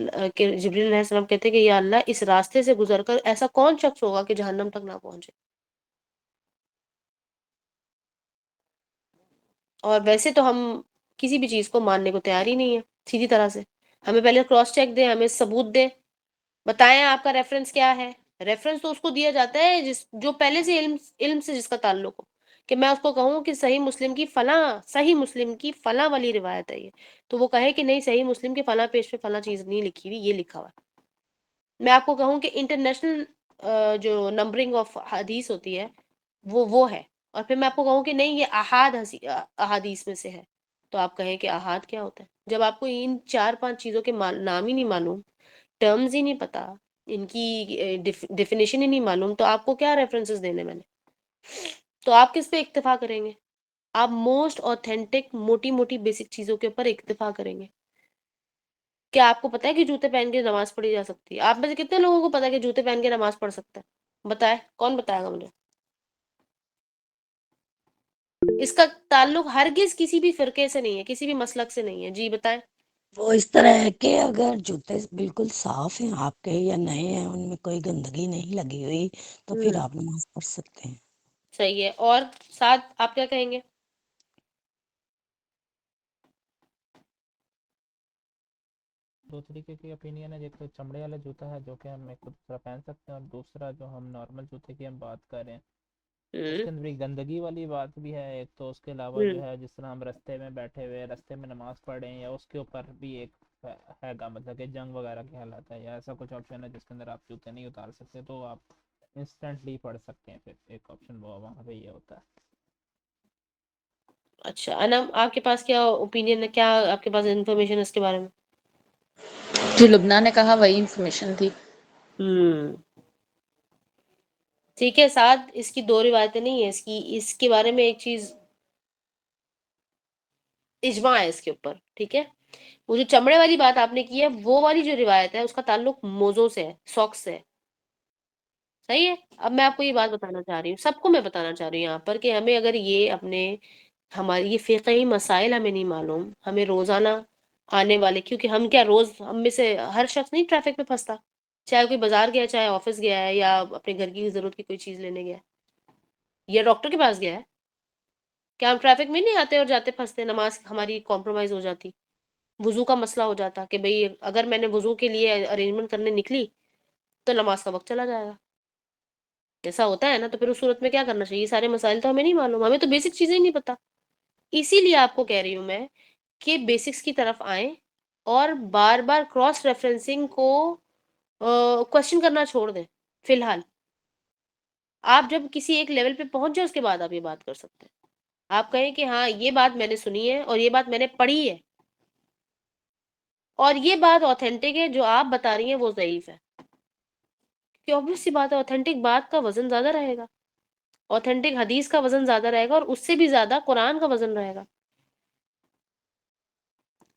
جبریل علیہ السلام کہتے ہیں کہ یا اللہ اس راستے سے گزر کر ایسا کون شخص ہوگا کہ جہنم تک نہ پہنچے. اور ویسے تو ہم کسی بھی چیز کو ماننے کو تیار ہی نہیں ہے سیدھی طرح سے. ہمیں پہلے کراس چیک دیں، ہمیں ثبوت دیں، بتائیں آپ کا ریفرنس کیا ہے. ریفرنس تو اس کو دیا جاتا ہے جو پہلے سے علم سے جس کا تعلق ہو. کہ میں اس کو کہوں کہ صحیح مسلم کی فلاں والی روایت ہے یہ، تو وہ کہے کہ نہیں صحیح مسلم کے فلاں پیج پہ فلاں چیز نہیں لکھی ہوئی، یہ لکھا ہوا ہے. میں آپ کو کہوں کہ انٹرنیشنل جو نمبرنگ آف حدیث ہوتی ہے وہ ہے، اور پھر میں آپ کو کہوں کہ نہیں یہ احادیث میں سے ہے، تو آپ کہیں کہ احاد کیا ہوتا ہے. جب آپ کو ان 4-5 چیزوں کے نام ہی نہیں معلوم، ٹرمز ہی نہیں پتا، ان کی ڈیفینیشن ہی نہیں معلوم، تو آپ کو کیا ریفرنسز دینے میں نے؟ تو آپ کس پہ اکتفا کریں گے؟ آپ موسٹ اوتھینٹک موٹی موٹی بیسک چیزوں کے اوپر اکتفا کریں گے. کیا آپ کو پتا ہے کہ جوتے پہن کے نماز پڑھی جا سکتی ہے؟ آپ میں سے کتنے لوگوں کو پتا ہے کہ جوتے پہن کے نماز پڑھ سکتا ہے؟ بتائے، کون بتائے گا مجھے؟ اس کا تعلق ہرگز کسی بھی فرقے سے نہیں ہے، کسی بھی مسلک سے نہیں ہے. جی بتائیں. وہ اس طرح ہے کہ اگر جوتے بالکل صاف ہیں آپ کے یا نئے ہیں، ان میں کوئی گندگی نہیں لگی ہوئی، تو پھر آپ نماز پڑھ سکتے ہیں. صحیح ہے. اور ساتھ آپ کیا کہیں گے؟ دو طریقے کی اپینین ہے. ایک تو چمڑے والا جوتا ہے جو کہ ہم ایک دوسرا پہن سکتے ہیں، اور دوسرا جو ہم نارمل جوتے کی ہم بات کر رہے ہیں اس کے اندر ایک گندگی والی بات بھی ہے ایک. تو اس کے علاوہ جو ہے جس طرح ہم رستے میں بیٹھے ہوئے رستے میں نماز پڑھیں، یا اس کے اوپر بھی ایک ہے گا مطلب کہ جنگ وغیرہ کے حالات ہے یا ایسا کچھ آپشن ہے جس کے اندر آپ جوتے نہیں اتار سکتے، تو آپ انسٹنٹلی پڑھ سکتے ہیں. پھر ایک آپشن وہ وہاں پہ یہ ہوتا ہے. اچھا انم، آپ کے پاس کیا اوپینین ہے، کیا آپ کے پاس انفارمیشن ہے اس کے بارے میں؟ جو لبنان نے کہا وہی انفارمیشن تھی. ٹھیک ہے. ساتھ اس کی 2 روایتیں نہیں ہیں، اس کے بارے میں ایک چیز اجماع ہے اس کے اوپر. ٹھیک ہے. وہ جو چمڑے والی بات آپ نے کی ہے، وہ والی جو روایت ہے اس کا تعلق موزوں سے ہے، ساکس سے ہے. صحیح ہے. اب میں آپ کو یہ بات بتانا چاہ رہی ہوں، سب کو میں بتانا چاہ رہی ہوں یہاں پر کہ ہمیں اگر یہ ہماری یہ فقہی مسائل ہمیں نہیں معلوم، ہمیں روزانہ آنے والے، کیونکہ ہم کیا روز ہم میں سے ہر شخص نہیں ٹریفک میں پھنستا، چاہے کوئی بازار گیا، چاہے آفس گیا ہے، یا اپنے گھر کی ضرورت کی کوئی چیز لینے گیا ہے، یا ڈاکٹر کے پاس گیا ہے. کیا ہم ٹریفک میں نہیں آتے اور جاتے پھنستے، نماز ہماری کمپرومائز ہو جاتی، وضو کا مسئلہ ہو جاتا کہ بھئی اگر میں نے وضو کے لیے ارینجمنٹ کرنے نکلی تو نماز کا وقت چلا جائے گا. ایسا ہوتا ہے نا. تو پھر اس صورت میں کیا کرنا چاہیے؟ یہ سارے مسائل تو ہمیں نہیں معلوم، ہمیں تو بیسک چیزیں ہی نہیں پتا. اسی لیے آپ کو کہہ رہی ہوں میں کے بیسکس کی طرف آئیں اور بار بار کراس ریفرنسنگ کو کوشچن کرنا چھوڑ دیں. فی الحال آپ جب کسی ایک لیول پہ پہنچ جائے اس کے بعد آپ یہ بات کر سکتے ہیں. آپ کہیں کہ ہاں یہ بات میں نے سنی ہے اور یہ بات میں نے پڑھی ہے اور یہ بات اوتھینٹک ہے، جو آپ بتا رہی ہیں وہ ضعیف ہے. کہ obvious سی بات ہے، اوتھینٹک بات کا وزن زیادہ رہے گا، اوتھینٹک حدیث کا وزن زیادہ رہے گا اور اس سے بھی زیادہ قرآن کا وزن رہے گا.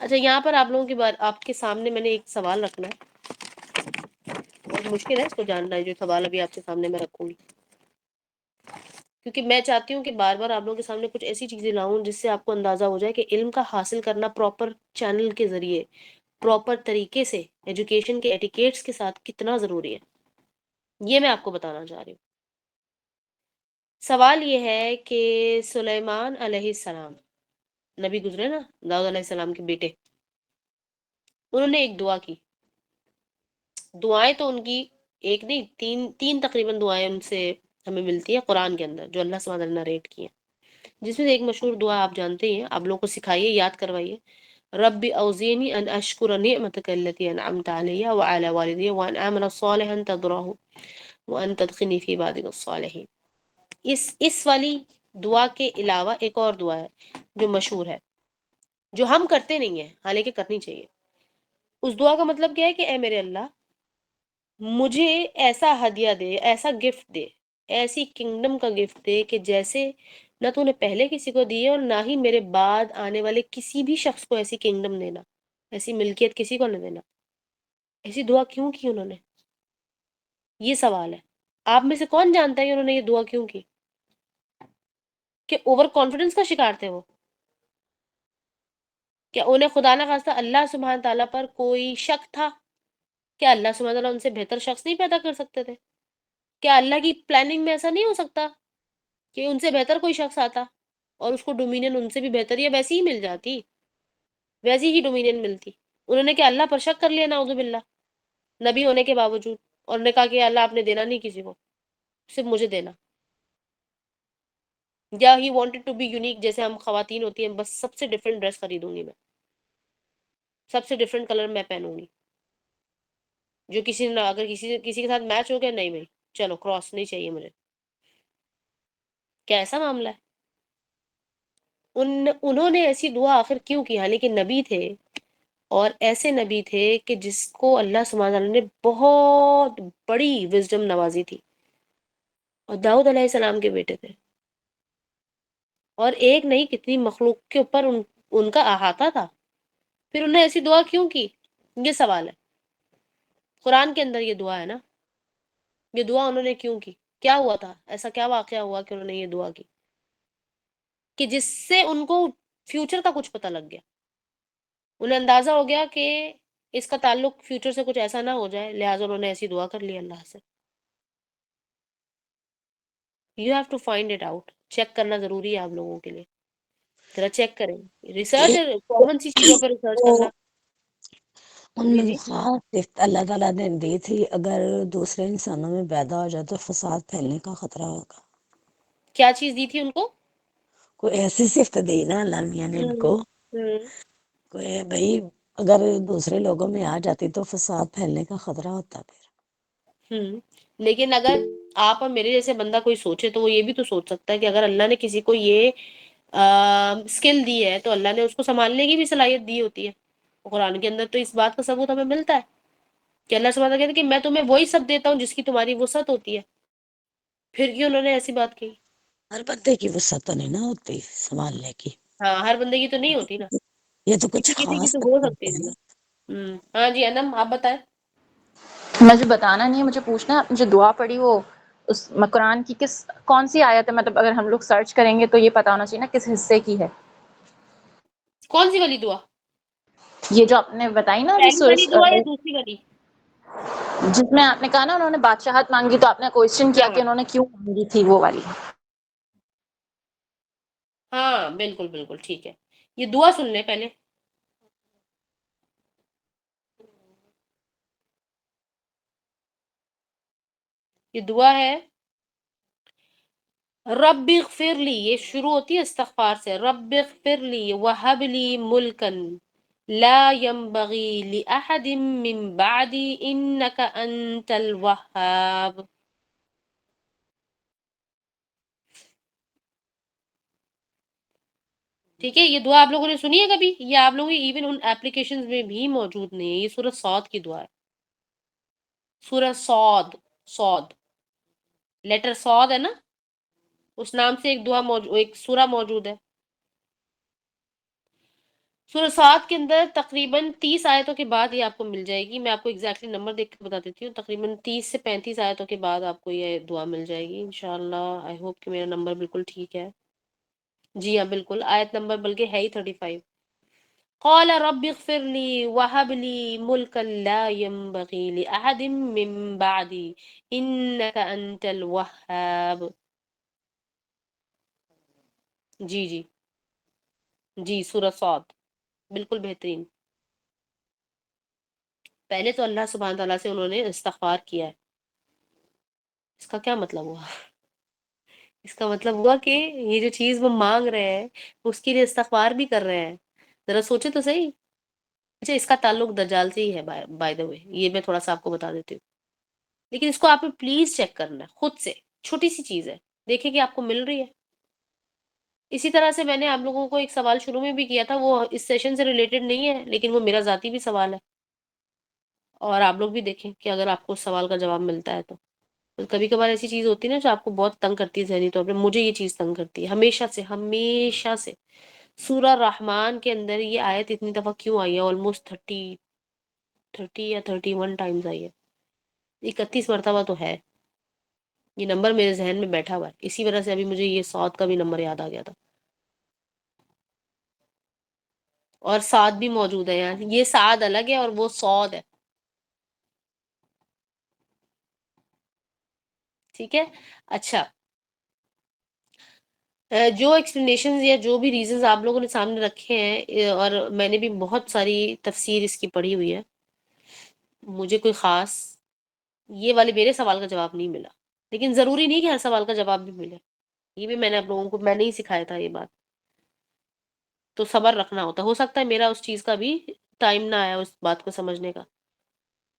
اچھا یہاں پر آپ لوگوں کی بات، آپ کے سامنے میں نے ایک سوال رکھنا ہے، بہت مشکل ہے اس کو جاننا ہے جو سوال ابھی آپ کے سامنے میں رکھوں گی، کیونکہ میں چاہتی ہوں کہ بار بار آپ لوگوں کے سامنے کچھ ایسی چیزیں لاؤں جس سے آپ کو اندازہ ہو جائے کہ علم کا حاصل کرنا پراپر چینل کے ذریعے، پراپر طریقے سے، ایجوکیشن کے ایٹیکیٹس کے ساتھ کتنا ضروری ہے. یہ میں آپ کو بتانا چاہ رہی ہوں. سوال یہ ہے کہ سلیمان علیہ السلام، نبی گزرے نا، داؤد علیہ السلام کے بیٹے، انہوں نے ایک دعا کی. دعائیں تو ان کی ایک نہیں، تین تقریباً دعائیں ان سے ہمیں ملتی ہیں قرآن کے اندر جو اللہ سبحانہ وتعالی نے ریٹ کی ہیں، جس میں سے ایک مشہور دعا آپ جانتے ہی ہیں، آپ لوگوں کو سکھائیے، یاد کروائیے. رب اوزینی ان اشکر نعمتک التی انعمت علی وعلی والدی وان اعمل صالحا ترضاه وان تدخلنی فی عبادک الصالحین. اس والی دعا کے علاوہ ایک اور دعا ہے جو مشہور ہے، جو ہم کرتے نہیں ہیں حالانکہ کرنی چاہیے. اس دعا کا مطلب کیا ہے کہ اے میرے اللہ، مجھے ایسا ہدیہ دے، ایسا گفٹ دے، ایسی کنگڈم کا گفٹ دے کہ جیسے نہ تو نے پہلے کسی کو دی ہے اور نہ ہی میرے بعد آنے والے کسی بھی شخص کو ایسی کنگڈم دینا، ایسی ملکیت کسی کو نہ دینا. ایسی دعا کیوں کی انہوں نے؟ یہ سوال ہے. آپ میں سے کون جانتا ہے کہ انہوں نے یہ دعا کیوں کی؟ کہ اوور کانفیڈنس کا شکار تھے وہ؟ کیا انہیں خدا نہ خواستہ اللہ سبحانہ تعالیٰ پر کوئی شک تھا؟ کیا اللہ سبحانہ تعالیٰ ان سے بہتر شخص نہیں پیدا کر سکتے تھے؟ کیا اللہ کی پلاننگ میں ایسا نہیں ہو سکتا کہ ان سے بہتر کوئی شخص آتا اور اس کو ڈومینین ان سے بھی بہتر یا ویسی ہی مل جاتی، ویسی ہی ڈومینین ملتی؟ انہوں نے کیا اللہ پر شک کر لیا نعوذ باللہ نبی ہونے کے باوجود، اور نے کہا کہ اللہ آپ نے دینا نہیں کسی کو، صرف مجھے دینا. یا he wanted to be unique, جیسے ہم خواتین ہوتی ہیں، بس سب سے ڈفرینٹ ڈریس خریدوں گی میں، سب سے ڈفرینٹ کلر میں پہنوں گی، جو کسی نے اگر کسی کے ساتھ میچ ہو گیا، نہیں بھائی چلو کراس نہیں چاہیے مجھے. کیا ایسا معاملہ ہے؟ انہوں نے ایسی دعا آخر کیوں کی؟ حالانکہ نبی تھے، اور ایسے نبی تھے کہ جس کو اللہ سبحانہ وتعالی نے بہت بڑی وزڈم نوازی تھی، اور داؤد علیہ السلام کے بیٹے تھے، اور ایک نہیں کتنی مخلوق کے اوپر ان کا احاطہ تھا. پھر انہوں نے ایسی دعا کیوں کی؟ یہ سوال ہے. قرآن کے اندر یہ دعا ہے نا، یہ دعا انہوں نے کیوں کی؟ کیا ہوا تھا؟ ایسا کیا واقعہ ہوا کہ انہوں نے یہ دعا کی کہ جس سے ان کو فیوچر کا کچھ پتہ لگ گیا، انہیں اندازہ ہو گیا کہ اس کا تعلق فیوچر سے کچھ ایسا نہ ہو جائے، لہٰذا انہوں نے ایسی دعا کر لی اللہ سے. You have to find it out. Check کرنا ضروری ہے آپ لوگوں کے لیے، ذرا چیک کریں. ریسرچ کامن سی چیزوں پہ ریسرچ تو کرنا. ان جی میں جی، خاص اللہ تعالیٰ نے دی تھی، اگر دوسرے انسانوں میں پیدا ہو جائے تو فساد پھیلنے کا خطرہ ہوگا. کیا چیز دی تھی ان کو؟ کوئی ایسی صفت دی نا اللہ میاں نے ان کو، ہوں کوئی بھائی اگر دوسرے لوگوں میں آ جاتی تو فساد پھیلنے کا خطرہ ہوتا. پھر لیکن اگر آپ اور میرے جیسے بندہ کوئی سوچے تو وہ یہ بھی تو سوچ سکتا ہے کہ اگر اللہ نے کسی کو یہ اسکل دی ہے تو اللہ نے اس کو سنبھالنے کی بھی صلاحیت دی ہوتی ہے. قرآن کے اندر تو اس بات کا ثبوت ہمیں ملتا ہے کہ اللہ سبحانہ کہتے ہیں کہ میں تمہیں وہی سب دیتا ہوں جس کی تمہاری وسعت ہوتی ہے. پھر کیوں انہوں نے ایسی بات کی؟ ہر بندے کی وسعت تو نہیں نہ ہوتی سنبھالنے کی، ہاں ہر بندے کی تو نہیں ہوتی نا، یہ تو کچھ کسی کسی کی خاص تو ہو لوگ سکتی ہیں ہے. نا. ہاں جی انم آپ بتائیں. مجھے بتانا نہیں ہے، مجھے پوچھنا ہے. آپ نے جو دعا پڑھی وہ اس قرآن کی کون سی آیت ہے؟ مطلب اگر ہم لوگ سرچ کریں گے تو یہ پتا ہونا چاہیے نا کس حصے کی ہے. کون سی والی دعا؟ یہ جو آپ نے بتائی نا ابھی پہلی والی دعا یا دوسری والی؟ جس میں آپ نے کہا نا انہوں نے بادشاہت مانگی، تو آپ نے کوشچن کیا ہاں کہ انہوں نے کیوں مانگی تھی، وہ والی. ہاں بالکل بالکل ٹھیک ہے. یہ دعا سن لیں پہلے. یہ دعا ہے رب اغفر لی، یہ شروع ہوتی ہے استغفار سے، رب اغفر لی وہب لی ملکن لا ينبغی لأحد من بعدی انک انت الوہاب. ٹھیک ہے، یہ دعا آپ لوگوں نے سنی ہے کبھی؟ یہ آپ لوگوں کی ایون ان اپلیکیشنز میں بھی موجود نہیں ہے. یہ سورہ صاد کی دعا ہے، سورہ صاد، صاد لیٹر صاد ہے نا، اس نام سے ایک دعا موجود، ایک سورہ موجود ہے. سورہ صاد کے اندر تقریباً 30 آیتوں کے بعد یہ آپ کو مل جائے گی. میں آپ کو ایگزیکٹلی نمبر دیکھ کے بتا دیتی ہوں، تقریباً 30 سے 35 آیتوں کے بعد آپ کو یہ دعا مل جائے گی انشاءاللہ. آئی ہوپ کہ میرا نمبر بالکل ٹھیک ہے. جی ہاں بالکل، آیت نمبر بلکہ ہے ہی 35. قال رب اغفر لي وهب لي ملكا لا ينبغي لأحد من بعدي إنك أنت الوهاب. جی جی جی، سورہ صاد بالکل بہترین. پہلے تو اللہ سبحانہ تعالیٰ سے انہوں نے استغفار کیا ہے. اس کا کیا مطلب ہوا؟ اس کا مطلب ہوا کہ یہ جو چیز وہ مانگ رہے ہیں اس کے لیے استغفار بھی کر رہے ہیں. ذرا سوچے تو صحیح. اچھا، اس کا تعلق دجال سے ہی ہے بائی دا وے، یہ میں تھوڑا سا آپ کو بتا دیتی ہوں. لیکن اس کو آپ نے پلیز چیک کرنا ہے خود سے، چھوٹی سی چیز ہے، دیکھیں کہ آپ کو مل رہی ہے. اسی طرح سے میں نے آپ لوگوں کو ایک سوال شروع میں بھی کیا تھا، وہ اس سیشن سے ریلیٹڈ نہیں ہے لیکن وہ میرا ذاتی بھی سوال ہے، اور آپ لوگ بھی دیکھیں کہ اگر آپ کو اس سوال کا جواب ملتا ہے تو. کبھی کبھار ایسی چیز ہوتی ہے نا جو آپ کو بہت تنگ کرتی ہے ذہنی طور پہ. مجھے یہ چیز تنگ کرتی ہے ہمیشہ سے، ہمیشہ سے. سورہ رحمان کے اندر یہ آیت اتنی دفعہ کیوں آئی ہے؟ آلموسٹ 30 یا 31 ٹائمز آئی ہے. 31 مرتبہ تو ہے. یہ نمبر میرے ذہن میں بیٹھا ہوا ہے، اسی وجہ سے ابھی مجھے یہ سعود کا بھی نمبر یاد آ گیا تھا. اور سعد بھی موجود ہے یہاں، یہ سعد الگ ہے اور وہ سعود ہے. ٹھیک ہے. اچھا، جو ایکسپلینیشنز یا جو بھی ریزنز آپ لوگوں نے سامنے رکھے ہیں، اور میں نے بھی بہت ساری تفسیر اس کی پڑھی ہوئی ہے، مجھے کوئی خاص یہ والے میرے سوال کا جواب نہیں ملا. لیکن ضروری نہیں کہ ہر سوال کا جواب بھی ملے. یہ بھی میں نے آپ لوگوں کو، میں نے ہی سکھایا تھا یہ بات. تو صبر رکھنا ہوتا ہے. ہو سکتا ہے میرا اس چیز کا بھی ٹائم نہ آیا اس بات کو سمجھنے کا،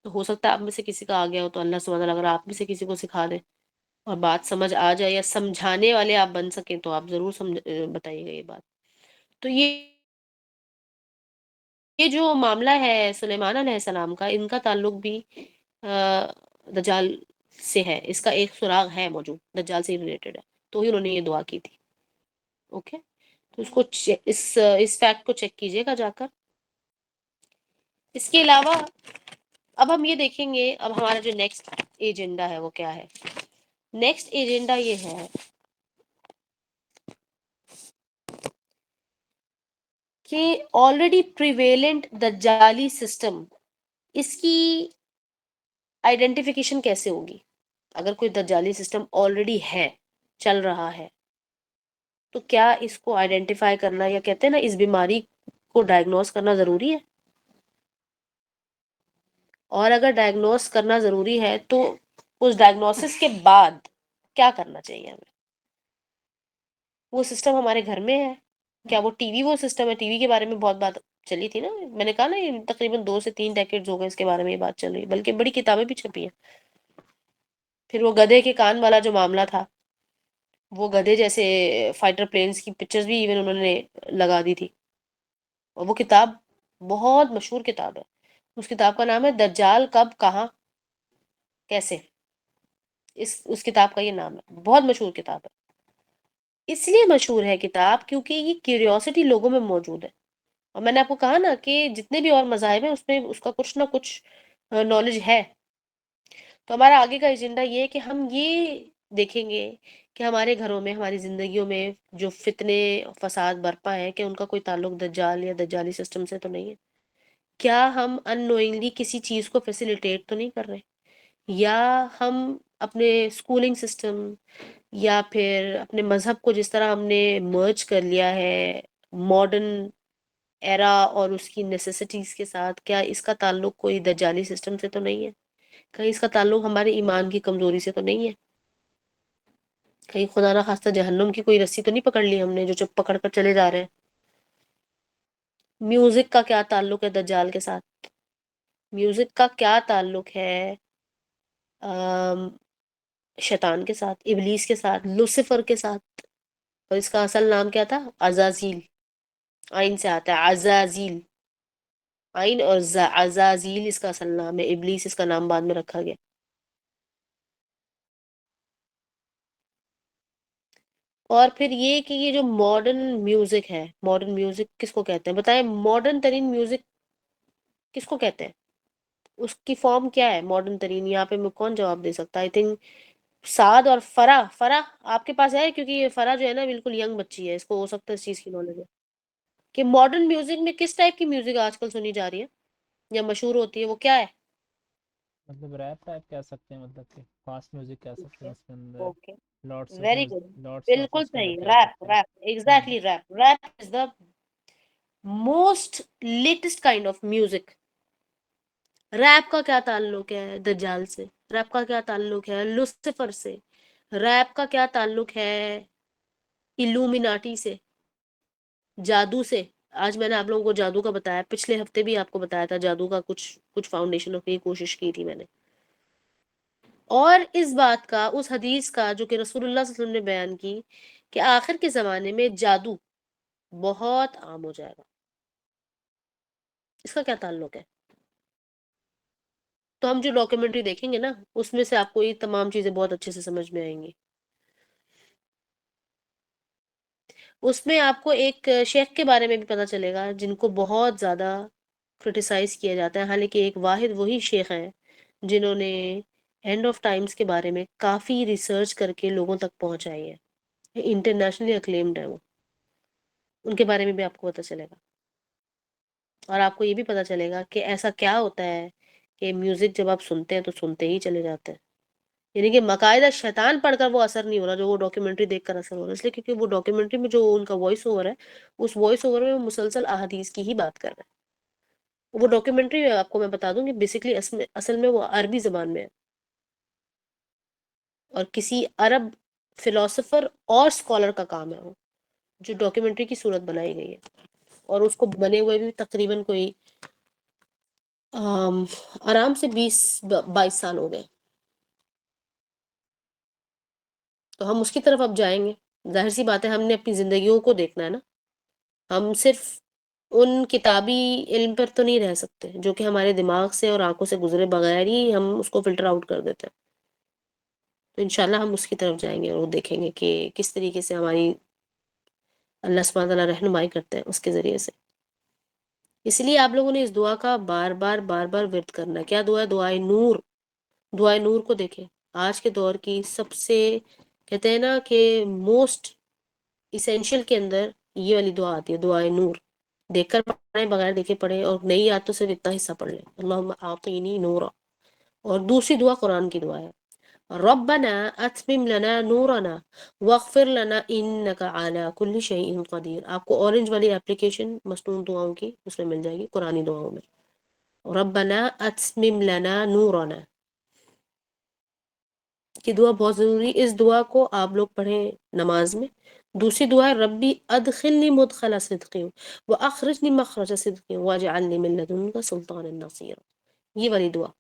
تو ہو سکتا ہے آپ میں سے کسی کا آ گیا ہو. تو اللہ سبحانہ اگر آپ میں سے کسی کو سکھا دے اور بات سمجھ آ جائے یا سمجھانے والے آپ بن سکیں تو آپ ضرور بتائیے گا یہ بات. تو یہ جو معاملہ ہے سلیمان علیہ السلام کا، ان کا تعلق بھی دجال سے ہے. اس کا ایک سراغ ہے موجود، دجال سے ریلیٹڈ ہے، تو ہی انہوں نے یہ دعا کی تھی. اوکے، تو اس کو اس فیکٹ کو چیک کیجئے گا جا کر. اس کے علاوہ اب ہم یہ دیکھیں گے، اب ہمارا جو نیکسٹ ایجنڈا ہے وہ کیا ہے. نیکسٹ ایجنڈا یہ ہے کہ آلریڈی پریویلنٹ دجالی سسٹم، اس کی آئیڈینٹیفیکیشن کیسے ہوگی. اگر کوئی دجالی سسٹم آلریڈی ہے، چل رہا ہے، تو کیا اس کو آئیڈینٹیفائی کرنا، یا کہتے ہیں نا اس بیماری کو ڈائگنوز کرنا ضروری ہے. اور اگر ڈائگنوز کرنا ضروری ہے تو اس ڈائگنوسس کے بعد کیا کرنا چاہیے ہمیں. وہ سسٹم ہمارے گھر میں ہے کیا؟ وہ ٹی وی وہ سسٹم ہے. ٹی وی کے بارے میں بہت بات چلی تھی نا، میں نے کہا نا یہ تقریباً 2 سے 3 ڈیکیڈز ہو گئے اس کے بارے میں یہ بات چل رہی ہے، بلکہ بڑی کتابیں بھی چھپی ہیں. پھر وہ گدھے کے کان والا جو معاملہ تھا، وہ گدھے جیسے فائٹر پلینز کی پکچرز بھی ایون انہوں نے لگا دی تھی. اور وہ کتاب بہت مشہور کتاب ہے. اس کتاب کا نام ہے دجال کب، کہاں، کیسے. اس کتاب کا یہ نام ہے، بہت مشہور کتاب ہے. اس لیے مشہور ہے کتاب کیونکہ یہ کیوریوسٹی لوگوں میں موجود ہے. اور میں نے آپ کو کہا نا کہ جتنے بھی اور مذاہب ہیں اس میں اس کا کچھ نہ کچھ نالج ہے. تو ہمارا آگے کا ایجنڈا یہ ہے کہ ہم یہ دیکھیں گے کہ ہمارے گھروں میں، ہماری زندگیوں میں جو فتنے فساد برپا ہے، کہ ان کا کوئی تعلق دجال یا دجالی سسٹم سے تو نہیں ہے. کیا ہم ان نوئنگلی کسی چیز کو فیسیلیٹیٹ تو نہیں کر رہے، یا ہم اپنے اسکولنگ سسٹم یا پھر اپنے مذہب کو جس طرح ہم نے مرج کر لیا ہے ماڈرن ایرا اور اس کی نیسیسٹیز کے ساتھ، کیا اس کا تعلق کوئی دجالی سسٹم سے تو نہیں ہے؟ کہیں اس کا تعلق ہمارے ایمان کی کمزوری سے تو نہیں ہے؟ کہیں خدا نہ خواستہ جہنم کی کوئی رسی تو نہیں پکڑ لی ہم نے جو چپ پکڑ کر چلے جا رہے ہیں. میوزک کا کیا تعلق ہے دجال کے ساتھ؟ میوزک کا کیا تعلق ہے شیطان کے ساتھ، ابلیس کے ساتھ، لوسیفر کے ساتھ؟ اور اس کا اصل نام کیا تھا؟ عزازیل. آئین سے آتا ہے عزازیل. آئین اور عزازیل اس کا اصل نام ہے. ابلیس اس کا نام بعد میں رکھا گیا. اور پھر یہ کہ یہ جو ماڈرن میوزک ہے، ماڈرن میوزک کس کو کہتے ہیں بتائیں؟ ماڈرن ترین میوزک کس کو کہتے ہیں؟ اس کی فارم کیا ہے ماڈرن ترین؟ یہاں پہ میں کون جواب دے سکتا؟ آئی تھنک سعد اور فرح آپ کے پاس ہے، کیونکہ یہ فرح جو ہے نا بالکل ینگ بچی ہے، اس کو ہو سکتا ہے اس چیز کی نالج ہے کہ ماڈرن میوزک میں کس ٹائپ کی میوزک آج کل سنی جا رہی ہے یا مشہور ہوتی ہے، وہ کیا ہے؟ مطلب ریپ ٹائپ کہہ سکتے ہیں، مطلب کہ فاسٹ میوزک کہہ سکتے ہیں، اس کے اندر okay, lots of very good, lots of بالکل اس کے اندر صحیح. کہہ ریپ سکتے ہیں. Rap exactly. Rap is the most latest kind of music. Rap کا کیا تعلق ہے دجال سے؟ ریپ کا کیا تعلق ہے لوسیفر سے؟ ریپ کا کیا تعلق ہے ایلومیناٹی سے، جادو سے؟ آج میں نے آپ لوگوں کو جادو کا بتایا، پچھلے ہفتے بھی آپ کو بتایا تھا جادو کا کچھ فاؤنڈیشن کی کوشش کی تھی میں نے. اور اس بات کا، اس حدیث کا جو کہ رسول اللہ صلی اللہ علیہ وسلم نے بیان کی کہ آخر کے زمانے میں جادو بہت عام ہو جائے گا، اس کا کیا تعلق ہے؟ تو ہم جو ڈاکیومنٹری دیکھیں گے نا اس میں سے آپ کو یہ تمام چیزیں بہت اچھے سے سمجھ میں آئیں گی. اس میں آپ کو ایک شیخ کے بارے میں بھی پتہ چلے گا جن کو بہت زیادہ کرٹیسائز کیا جاتا ہے، حالانکہ ایک واحد وہی شیخ ہیں جنہوں نے اینڈ آف ٹائمز کے بارے میں کافی ریسرچ کر کے لوگوں تک پہنچائی ہے، انٹرنیشنلی اکلیمڈ ہے وہ. ان کے بارے میں بھی آپ کو پتہ چلے گا. اور آپ کو یہ بھی پتہ چلے گا کہ ایسا کیا ہوتا ہے کہ میوزک جب آپ سنتے ہیں تو سنتے ہی چلے جاتے ہیں. یعنی کہ مقاعدہ شیطان پڑھ کر وہ اثر نہیں ہو رہا جو وہ ڈاکیومنٹری دیکھ کر اثر ہو رہا ہے، اس لیے کیونکہ وہ ڈاکیومنٹری میں جو ان کا وائس اوور ہے، اس وائس اوور میں وہ مسلسل احادیث کی ہی بات کر رہے ہیں. وہ ڈاکیومنٹری آپ کو میں بتا دوں گی بیسکلی اصل میں وہ عربی زبان میں ہے، اور کسی عرب فلاسفر اور اسکالر کا کام ہے وہ جو ڈاکیومنٹری کی صورت بنائی گئی ہے. اور اس کو بنے ہوئے بھی تقریباً کوئی آرام سے 20-22 سال ہو گئے. تو ہم اس کی طرف اب جائیں گے. ظاہر سی بات ہے ہم نے اپنی زندگیوں کو دیکھنا ہے نا. ہم صرف ان کتابی علم پر تو نہیں رہ سکتے جو کہ ہمارے دماغ سے اور آنکھوں سے گزرے بغیر ہی ہم اس کو فلٹر آؤٹ کر دیتے ہیں. تو انشاءاللہ ہم اس کی طرف جائیں گے اور دیکھیں گے کہ کس طریقے سے ہماری اللہ سبحانہ تعالیٰ رہنمائی کرتے ہیں اس کے ذریعے سے. اس لیے آپ لوگوں نے اس دعا کا بار بار ورد کرنا ہے. کیا دعا ہے؟ دعائے نور. دعائے نور کو دیکھیں، آج کے دور کی سب سے کہتے ہیں نا کہ موسٹ ایسینشل کے اندر یہ والی دعا آتی ہے، دعائے نور. دیکھ کر پڑھیں، بغیر دیکھے پڑھیں، اور نہیں یاد تو صرف اتنا حصہ پڑھ لیں، اللہم اعطینی نورا. اور دوسری دعا قرآن کی دعا ہے، ربنا اتمم لنا نورنا واغفر لنا انک علی کل شیء قدیر. آپ کو اورنج والی اپلیکیشن مسنون دعاؤں کی اس میں مل جائے گی، قرآنی دعاؤں میں. ربنا اتمم لنا نورنا کی دعا بہت ضروری. اس دعا کو آپ لوگ پڑھیں نماز میں. دوسری دعا ہے ربی ادخلنی مدخل صدق واخرجنی مخرج صدق واجعلنی من لدنک سلطانا نصیرا. یہ والی دعا،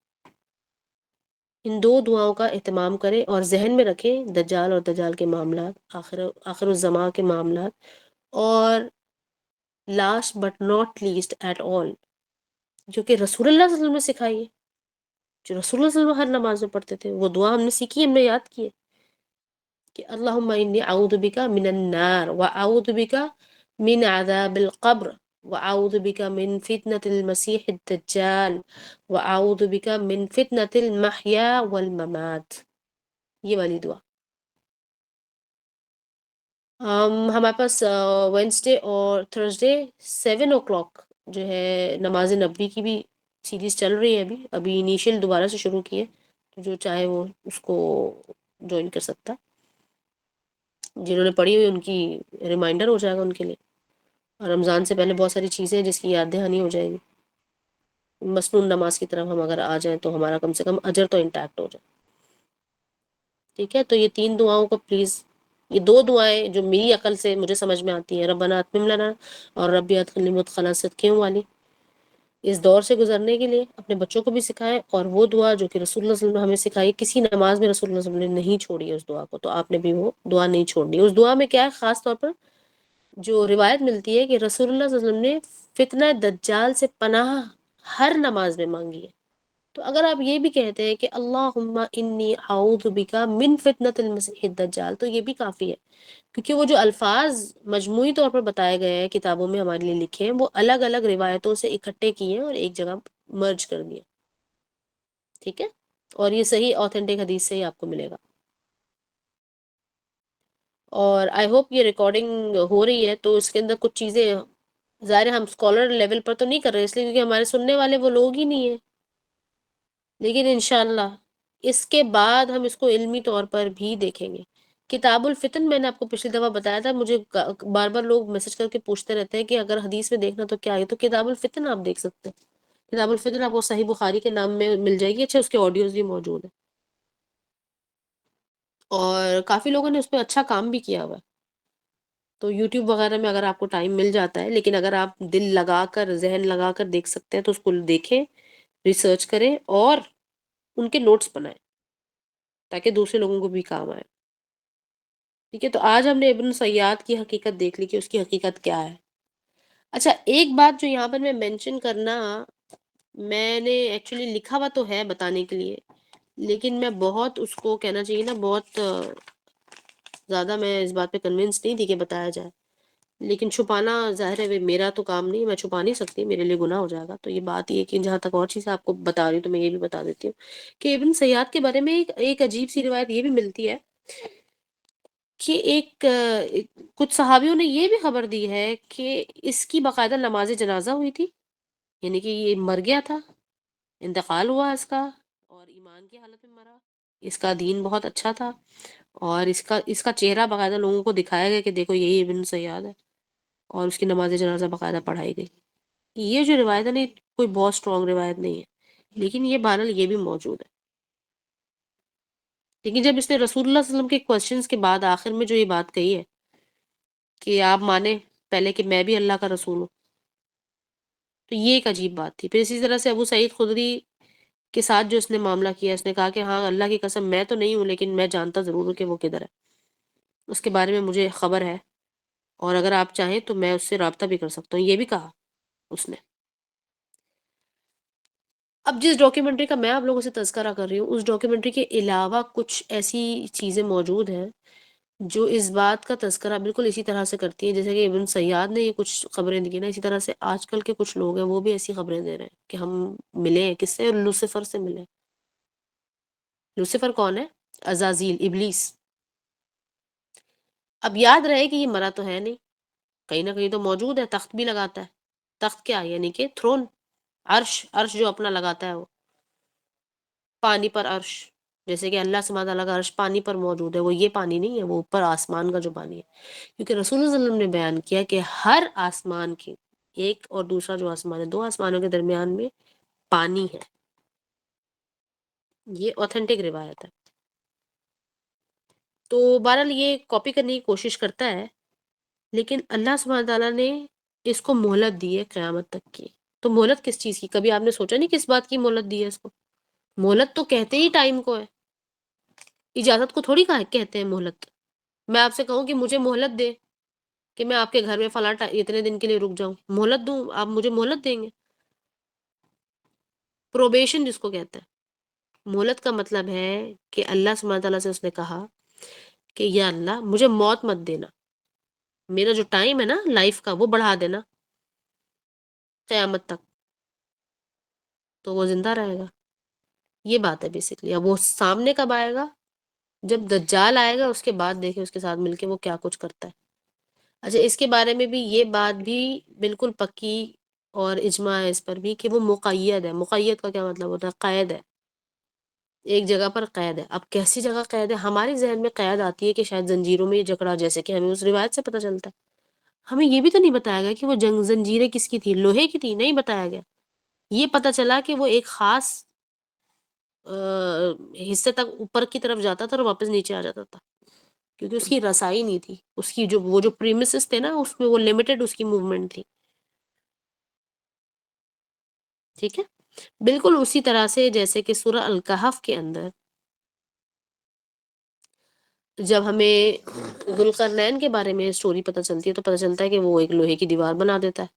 ان دو دعاؤں کا اہتمام کریں اور ذہن میں رکھیں دجال اور دجال کے معاملات، آخر الزمان کے معاملات، اور last but not least at all جو کہ رسول اللہ صلی اللہ علیہ وسلم نے سکھائی ہے، جو رسول اللہ صلی اللہ علیہ وسلم ہر نماز میں پڑھتے تھے. وہ دعا ہم نے سیکھی، ہم نے یاد کی ہے کہ اللہم انی اعوذ بک من النار واعوذ بک من عذاب القبر واعوذ بک من فتنة المسیح الدجال واعوذ بک من فتنة المحیا والممات. یہ والی دعا ہمارے پاس وینسڈے اور تھرسڈے 7 o'clock جو ہے نماز نبی کی بھی سیریز چل رہی ہے. ابھی انیشیل دوبارہ سے شروع کی ہے، تو جو چاہے وہ اس کو جوائن کر سکتا. جنہوں نے پڑھی ہوئی ان کی ریمائنڈر ہو جائے گا ان کے لیے. اور رمضان سے پہلے بہت ساری چیزیں ہیں جس کی یاد دہانی ہو جائے گی. مسنون نماز کی طرف ہم اگر آ جائیں تو ہمارا کم سے کم اجر تو انٹیکٹ ہو جائے. ٹھیک ہے، تو یہ 3 دعاؤں کو پلیز یہ دو دعائیں جو میری عقل سے مجھے سمجھ میں آتی ہیں، ربنا اتمم لنا اور رب ادخلنی مدخلا صدقیوں والی، اس دور سے گزرنے کے لیے اپنے بچوں کو بھی سکھائیں، اور وہ دعا جو کہ رسول اللہ صلی اللہ علیہ وسلم نے ہمیں سکھائی، کسی نماز میں رسول اللہ صلی اللہ علیہ وسلم نے نہیں چھوڑی ہے اس دعا کو، تو آپ نے بھی وہ دعا نہیں چھوڑنی۔ اس دعا میں کیا ہے خاص طور پر جو روایت ملتی ہے کہ رسول اللہ صلی اللہ علیہ وسلم نے فتنہ دجال سے پناہ ہر نماز میں مانگی ہے۔ تو اگر آپ یہ بھی کہتے ہیں کہ اللہم انی اعوذ بک من فتنۃ المسیح الدجال، تو یہ بھی کافی ہے، کیونکہ وہ جو الفاظ مجموعی طور پر بتائے گئے ہیں کتابوں میں ہمارے لیے لکھے ہیں، وہ الگ الگ روایتوں سے اکٹھے کیے ہیں اور ایک جگہ مرج کر دیے، ٹھیک ہے، اور یہ صحیح آتھینٹک حدیث سے ہی آپ کو ملے گا۔ اور آئی ہوپ یہ ریکارڈنگ ہو رہی ہے، تو اس کے اندر کچھ چیزیں ظاہر ہے ہم اسکالر لیول پر تو نہیں کر رہے، اس لیے کیونکہ ہمارے سننے والے وہ لوگ ہی نہیں ہیں، لیکن انشاءاللہ اس کے بعد ہم اس کو علمی طور پر بھی دیکھیں گے۔ کتاب الفتن میں نے آپ کو پچھلی دفعہ بتایا تھا، مجھے بار بار لوگ میسج کر کے پوچھتے رہتے ہیں کہ اگر حدیث میں دیکھنا تو کیا ہے، تو کتاب الفتن آپ دیکھ سکتے ہیں۔ کتاب الفتن آپ کو صحیح بخاری کے نام میں مل جائے گی، اچھا اس کے آڈیوز بھی موجود ہیں، اور کافی لوگوں نے اس پہ اچھا کام بھی کیا ہوا ہے، تو یوٹیوب وغیرہ میں اگر آپ کو ٹائم مل جاتا ہے، لیکن اگر آپ دل لگا کر ذہن لگا کر دیکھ سکتے ہیں تو اس کو دیکھیں، ریسرچ کریں اور ان کے نوٹس بنائیں تاکہ دوسرے لوگوں کو بھی کام آئے، ٹھیک ہے۔ تو آج ہم نے ابن سیاد کی حقیقت دیکھ لی کہ اس کی حقیقت کیا ہے۔ اچھا ایک بات جو یہاں پر میں مینشن کرنا، میں نے ایکچولی لکھا ہوا تو ہے بتانے کے لیے، لیکن میں بہت اس کو کہنا چاہیے نا، بہت زیادہ میں اس بات پہ کنونس نہیں تھی کہ بتایا جائے، لیکن چھپانا ظاہر ہے میرا تو کام نہیں، میں چھپا نہیں سکتی، میرے لیے گناہ ہو جائے گا۔ تو یہ بات یہ کہ جہاں تک اور چیزیں آپ کو بتا رہی ہوں تو میں یہ بھی بتا دیتی ہوں کہ ابن سیاد کے بارے میں ایک عجیب سی روایت یہ بھی ملتی ہے کہ کچھ صحابیوں نے یہ بھی خبر دی ہے کہ اس کی باقاعدہ نماز جنازہ ہوئی تھی، یعنی کہ یہ مر گیا تھا، انتقال ہوا اس کا، اور ایمان کی حالت میں مرا، اس کا دین بہت اچھا تھا، اور اس کا چہرہ باقاعدہ لوگوں کو دکھایا گیا کہ دیکھو یہی ابن سیاد ہے، اور اس کی نماز جنازہ باقاعدہ پڑھائی گئی۔ یہ جو روایت ہے نا، کوئی بہت اسٹرانگ روایت نہیں ہے، لیکن یہ بہرحال یہ بھی موجود ہے۔ لیکن جب اس نے رسول اللہ صلی اللہ علیہ وسلم کے کوشچنس کے بعد آخر میں جو یہ بات کہی ہے کہ آپ مانیں پہلے کہ میں بھی اللہ کا رسول ہوں، تو یہ ایک عجیب بات تھی۔ پھر اسی طرح سے ابو سعید خدری کے ساتھ جو اس نے معاملہ کیا، اس نے کہا کہ ہاں اللہ کی قسم میں تو نہیں ہوں، لیکن میں جانتا ضرور ہوں کہ وہ کدھر ہے، اس کے بارے میں مجھے خبر ہے، اور اگر آپ چاہیں تو میں اس سے رابطہ بھی کر سکتا ہوں، یہ بھی کہا اس نے۔ اب جس ڈاکیومنٹری کا میں آپ لوگوں سے تذکرہ کر رہی ہوں، اس ڈاکیومنٹری کے علاوہ کچھ ایسی چیزیں موجود ہیں جو اس بات کا تذکرہ بالکل اسی طرح سے کرتی ہیں جیسے کہ ابن سیاد نے یہ کچھ خبریں دی نا، اسی طرح سے آج کل کے کچھ لوگ ہیں وہ بھی ایسی خبریں دے رہے ہیں کہ ہم ملے ہیں کس سے، لوسیفر سے ملے۔ لوسیفر کون ہے؟ عزازیل، ابلیس۔ اب یاد رہے کہ یہ مرا تو ہے نہیں، کہیں نہ کہیں تو موجود ہے، تخت بھی لگاتا ہے۔ تخت کیا یعنی کہ تھرون، عرش جو اپنا لگاتا ہے، وہ پانی پر عرش، جیسے کہ اللہ سبحانہ تعالیٰ کا عرش پانی پر موجود ہے، وہ یہ پانی نہیں ہے، وہ اوپر آسمان کا جو پانی ہے، کیونکہ رسول اللہ صلی اللہ علیہ وسلم نے بیان کیا کہ ہر آسمان کی، ایک اور دوسرا جو آسمان ہے، دو آسمانوں کے درمیان میں پانی ہے، یہ اوتھینٹک روایت ہے۔ تو بہرحال یہ کاپی کرنے کی کوشش کرتا ہے، لیکن اللہ سبحانہ تعالیٰ نے اس کو مہلت دی ہے قیامت تک کی۔ تو مہلت کس چیز کی؟ کبھی آپ نے سوچا نہیں کس بات کی مہلت دی ہے اس کو؟ مہلت تو کہتے ہی ٹائم کو ہے، اجازت کو تھوڑی کہتے ہیں مہلت۔ میں آپ سے کہوں کہ مجھے مہلت دے کہ میں آپ کے گھر میں فلاں اتنے دن کے لیے رک جاؤں، مہلت دوں، آپ مجھے مہلت دیں گے؟ پروبیشن جس کو کہتے ہیں، مہلت کا مطلب ہے کہ اللہ سبحانہ تعالیٰ سے اس نے کہا کہ یا اللہ مجھے موت مت دینا، میرا جو ٹائم ہے نا لائف کا وہ بڑھا دینا قیامت تک، تو وہ زندہ رہے گا۔ یہ بات ہے بیسکلی۔ اب وہ سامنے کب آئے گا؟ جب دجال آئے گا، اس کے بعد دیکھیں اس کے ساتھ مل کے وہ کیا کچھ کرتا ہے۔ اچھا اس کے بارے میں بھی یہ بات بھی بالکل پکی اور اجماع ہے اس پر بھی کہ وہ مقید ہے۔ مقید کا کیا مطلب ہوتا ہے؟ قید ہے، ایک جگہ پر قید ہے۔ اب کیسی جگہ قید ہے؟ ہمارے ذہن میں قید آتی ہے کہ شاید زنجیروں میں یہ جکڑا، جیسے کہ ہمیں اس روایت سے پتہ چلتا ہے۔ ہمیں یہ بھی تو نہیں بتایا گیا کہ وہ زنجیریں کس کی تھی، لوہے کی تھی، نہیں بتایا گیا۔ یہ پتہ چلا کہ وہ ایک خاص حصے تک اوپر کی طرف جاتا تھا اور واپس نیچے آ جاتا تھا۔ کیونکہ اس کی رسائی نہیں تھی، اس کی وہ جو پریمیسز تھے نا اس میں وہ لمیٹڈ اس کی موومنٹ تھی. ٹھیک ہے، بالکل اسی طرح سے جیسے کہ سورہ الکہف کے اندر جب ہمیں ذوالقرنین کے بارے میں اسٹوری پتہ چلتی ہے تو پتہ چلتا ہے کہ وہ ایک لوہے کی دیوار بنا دیتا ہے،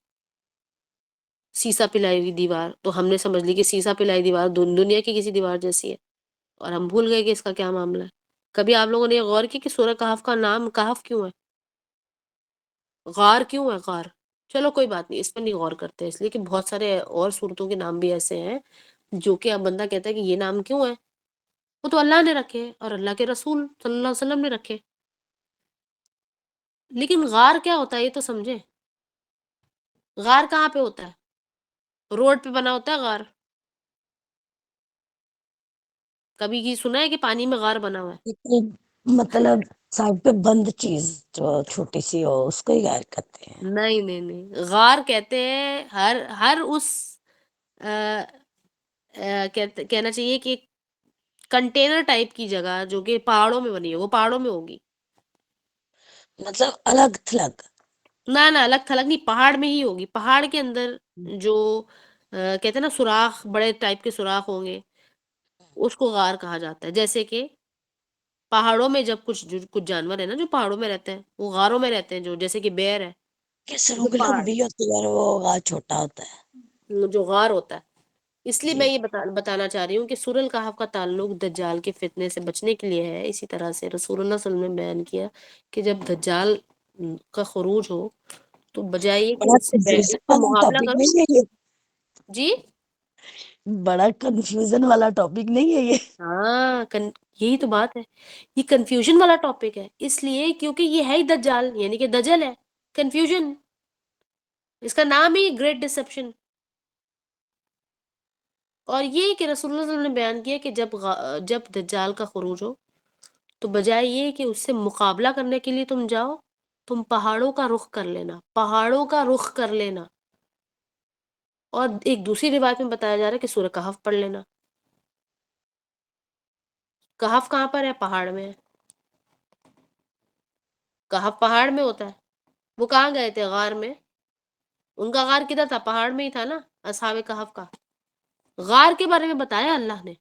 سیسا پلائی ہوئی دیوار. تو ہم نے سمجھ لی کہ سیسا پلائی دیوار دنیا کی کسی دیوار جیسی ہے، اور ہم بھول گئے کہ اس کا کیا معاملہ ہے. کبھی آپ لوگوں نے یہ غور کی کہ سورہ کہف کا نام کہف کیوں ہے، غار کیوں ہے، غار؟ چلو کوئی بات نہیں، اس پر نہیں غور کرتے، اس لیے کہ بہت سارے اور صورتوں کے نام بھی ایسے ہیں جو کہ اب بندہ کہتا ہے کہ یہ نام کیوں ہے، وہ تو اللہ نے رکھے اور اللہ کے رسول صلی اللہ علیہ وسلم نے رکھے. لیکن غار کیا ہوتا ہے یہ تو سمجھے. غار کہاں پہ ہوتا ہے؟ روڈ پہ بنا ہوتا ہے غار. کبھی کی سنا ہے کہ پانی میں غار بنا ہوا ہے؟ ایک مطلب سائڈ پہ بند چیز جو چھوٹی سی ہو اس کو ہی غار کرتے ہیں. نہیں نہیں نہیں، غار کہتے ہیں ہر اس کہنا چاہیے کہ کنٹینر ٹائپ کی جگہ جو کہ پہاڑوں میں بنی ہے، وہ پہاڑوں میں ہوگی. مطلب الگ تھلگ. نہ الگ تھلگ نہیں، پہاڑ میں ہی ہوگی. پہاڑ کے اندر جو کہتے ہیں نا سوراخ، بڑے ٹائپ کے سوراخ ہوں گے، اس کو غار کہا جاتا ہے. جیسے کہ پہاڑوں میں جب کچھ جانور ہیں نا جو پہاڑوں میں رہتے ہیں وہ غاروں میں رہتے ہیں، جو جیسے کہ بیر ہے کس جو روک پہاڑ، لمبی ہوتی ہے اور وہ غار چھوٹا ہوتا ہے. جو غار ہوتا ہے. اس لیے جی میں یہ بتانا چاہ رہی ہوں کہ سورہ الکہف کا تعلق دجال کے فتنے سے بچنے کے لیے ہے. اسی طرح سے رسول اللہ صلی اللہ علیہ وسلم نے بیان کیا کہ جب دجال کا خروج ہو تو بجائے یہ کہ بڑا اس کنفیوژن سے والا مقابلہ ٹاپک کرو. نہیں ہے یہ. جی بڑا کنفیوژن والا ٹاپک نہیں ہے یہ. ہاں یہی تو بات ہے، یہ کنفیوژن والا ٹاپک ہے اس لیے کیونکہ یہ ہے ہی دجال، یعنی کہ دجل ہے. کنفیوژن، اس کا نام ہی گریٹ ڈسپشن. اور یہ کہ رسول اللہ صلی اللہ علیہ وسلم نے بیان کیا کہ جب دجال کا خروج ہو تو بجائے یہ کہ اس سے مقابلہ کرنے کے لیے تم جاؤ، تم پہاڑوں کا رخ کر لینا، پہاڑوں کا رخ کر لینا. اور ایک دوسری روایت میں بتایا جا رہا ہے کہ سورہ کہف پڑھ لینا. کہف کہاں پر ہے؟ پہاڑ میں ہے. کہف پہاڑ میں ہوتا ہے. وہ کہاں گئے تھے؟ غار میں. ان کا غار کدھر تھا؟ پہاڑ میں ہی تھا نا اصحاب کہف کا. غار کے بارے میں بتایا اللہ نے،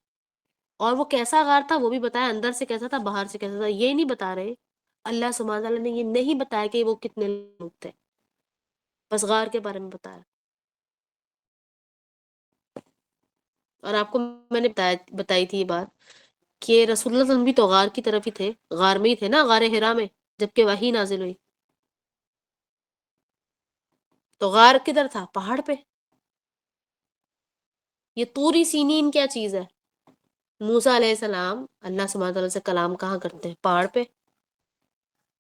اور وہ کیسا غار تھا وہ بھی بتایا، اندر سے کیسا تھا باہر سے کیسا تھا. یہ نہیں بتا رہے اللہ سبحانہ تعالیٰ نے، یہ نہیں بتایا کہ وہ کتنے لوگ تھے، بس غار کے بارے میں بتایا. اور آپ کو میں نے بتائی تھی یہ بات کہ رسول اللہ صلی اللہ علیہ وسلم بھی تو غار کی طرف ہی تھے، غار میں ہی تھے نا، غار حرا میں، جبکہ وحی نازل ہوئی. تو غار کدھر تھا؟ پہاڑ پہ. یہ طور سینین کیا چیز ہے؟ موسیٰ علیہ السلام اللہ سبحانہ تعالیٰ سے کلام کہاں کرتے ہیں؟ پہاڑ پہ.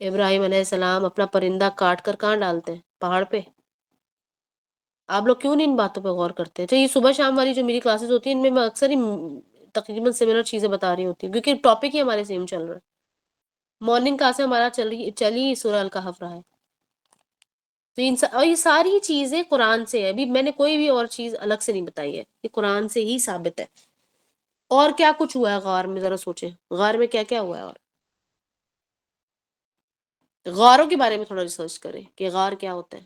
ابراہیم علیہ السلام اپنا پرندہ کاٹ کر کہاں ڈالتے ہیں؟ پہاڑ پہ. آپ لوگ کیوں نہیں ان باتوں پہ غور کرتے ہیں؟ تو یہ صبح شام والی جو میری کلاسز ہوتی ہیں ان میں میں اکثر ہی تقریباً سملر چیزیں بتا رہی ہوتی ہوں، کیونکہ ٹاپک ہی ہمارے سیم چل رہا ہے. مارننگ کلاس ہمارا چلی سورہ الکہف رہا ہے. تو اور یہ ساری چیزیں قرآن سے ہے. ابھی میں نے کوئی بھی اور چیز الگ سے نہیں بتائی ہے، یہ قرآن سے ہی ثابت ہے. اور کیا کچھ ہوا ہے غار میں؟ ذرا سوچیں غار میں کیا کیا ہوا ہے. اور غاروں کے بارے میں تھوڑا ریسرچ کریں کہ غار کیا ہوتا ہے،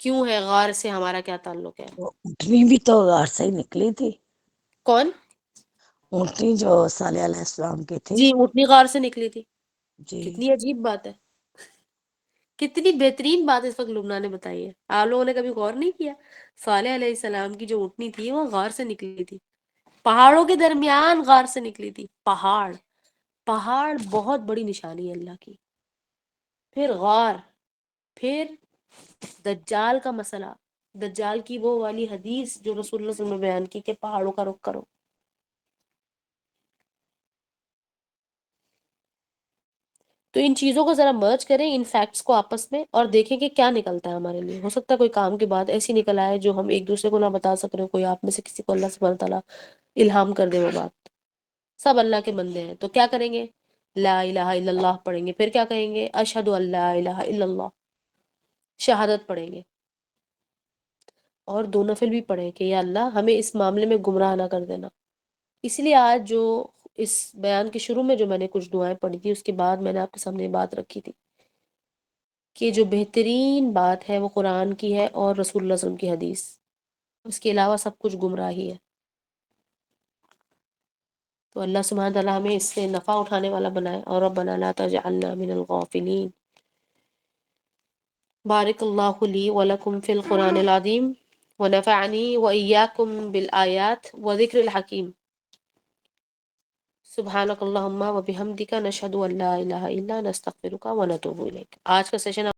کیوں ہے، غار سے ہمارا کیا تعلق ہے. وہ اونٹنی بھی تو غار سے ہی نکلی تھی. کون؟ اونٹنی جو صالح علیہ السلام کی تھی. جی اونٹنی غار سے نکلی تھی. جی کتنی عجیب بات ہے، کتنی بہترین بات اس وقت لبنہ نے بتائی ہے. آپ لوگوں نے کبھی غور نہیں کیا؟ صالح علیہ السلام کی جو اونٹنی تھی وہ غار سے نکلی تھی، پہاڑوں کے درمیان غار سے نکلی تھی. پہاڑ بہت بڑی نشانی ہے اللہ کی. پھر غار، پھر دجال کا مسئلہ، دجال کی وہ والی حدیث جو رسول اللہ صلی اللہ علیہ وسلم نے بیان کی کہ پہاڑوں کا رخ کرو. تو ان چیزوں کو ذرا مرج کریں، ان فیکٹس کو آپس میں، اور دیکھیں کہ کیا نکلتا ہے ہمارے لیے. ہو سکتا ہے کوئی کام کی بات ایسی نکل آئے جو ہم ایک دوسرے کو نہ بتا سک رہے ہو، کوئی آپ میں سے کسی کو اللہ سبحانہ تعالیٰ الہام کر دے وہ بات. سب اللہ کے بندے ہیں تو کیا کریں گے؟ لا الہ الا اللہ پڑھیں گے. پھر کیا کہیں گے؟ اشہد ان لا الہ الا اللہ، شہادت پڑھیں گے. اور دو نفل بھی پڑھیں کہ یا اللہ ہمیں اس معاملے میں گمراہ نہ کر دینا. اس لیے آج جو اس بیان کے شروع میں جو میں نے کچھ دعائیں پڑھی تھی، اس کے بعد میں نے آپ کے سامنے یہ بات رکھی تھی کہ جو بہترین بات ہے وہ قرآن کی ہے اور رسول اللہ صلی اللہ علیہ وسلم کی حدیث، اس کے علاوہ سب کچھ گمراہی ہے. تو اللہ سبحانہ تعالیٰ ہمیں اس سے نفع اٹھانے والا بنائے. اور ربنا لا تجعلنا من الغافلین. بارک اللہ لی ولکم فی القرآن العظیم ونفعنی وإیاکم بالآیات وذکر الحکیم. سبحانک اللہم وبحمدک نشہد ان لا الہ الا انت نستغفرک ونتوب الیک. آج کا سیشن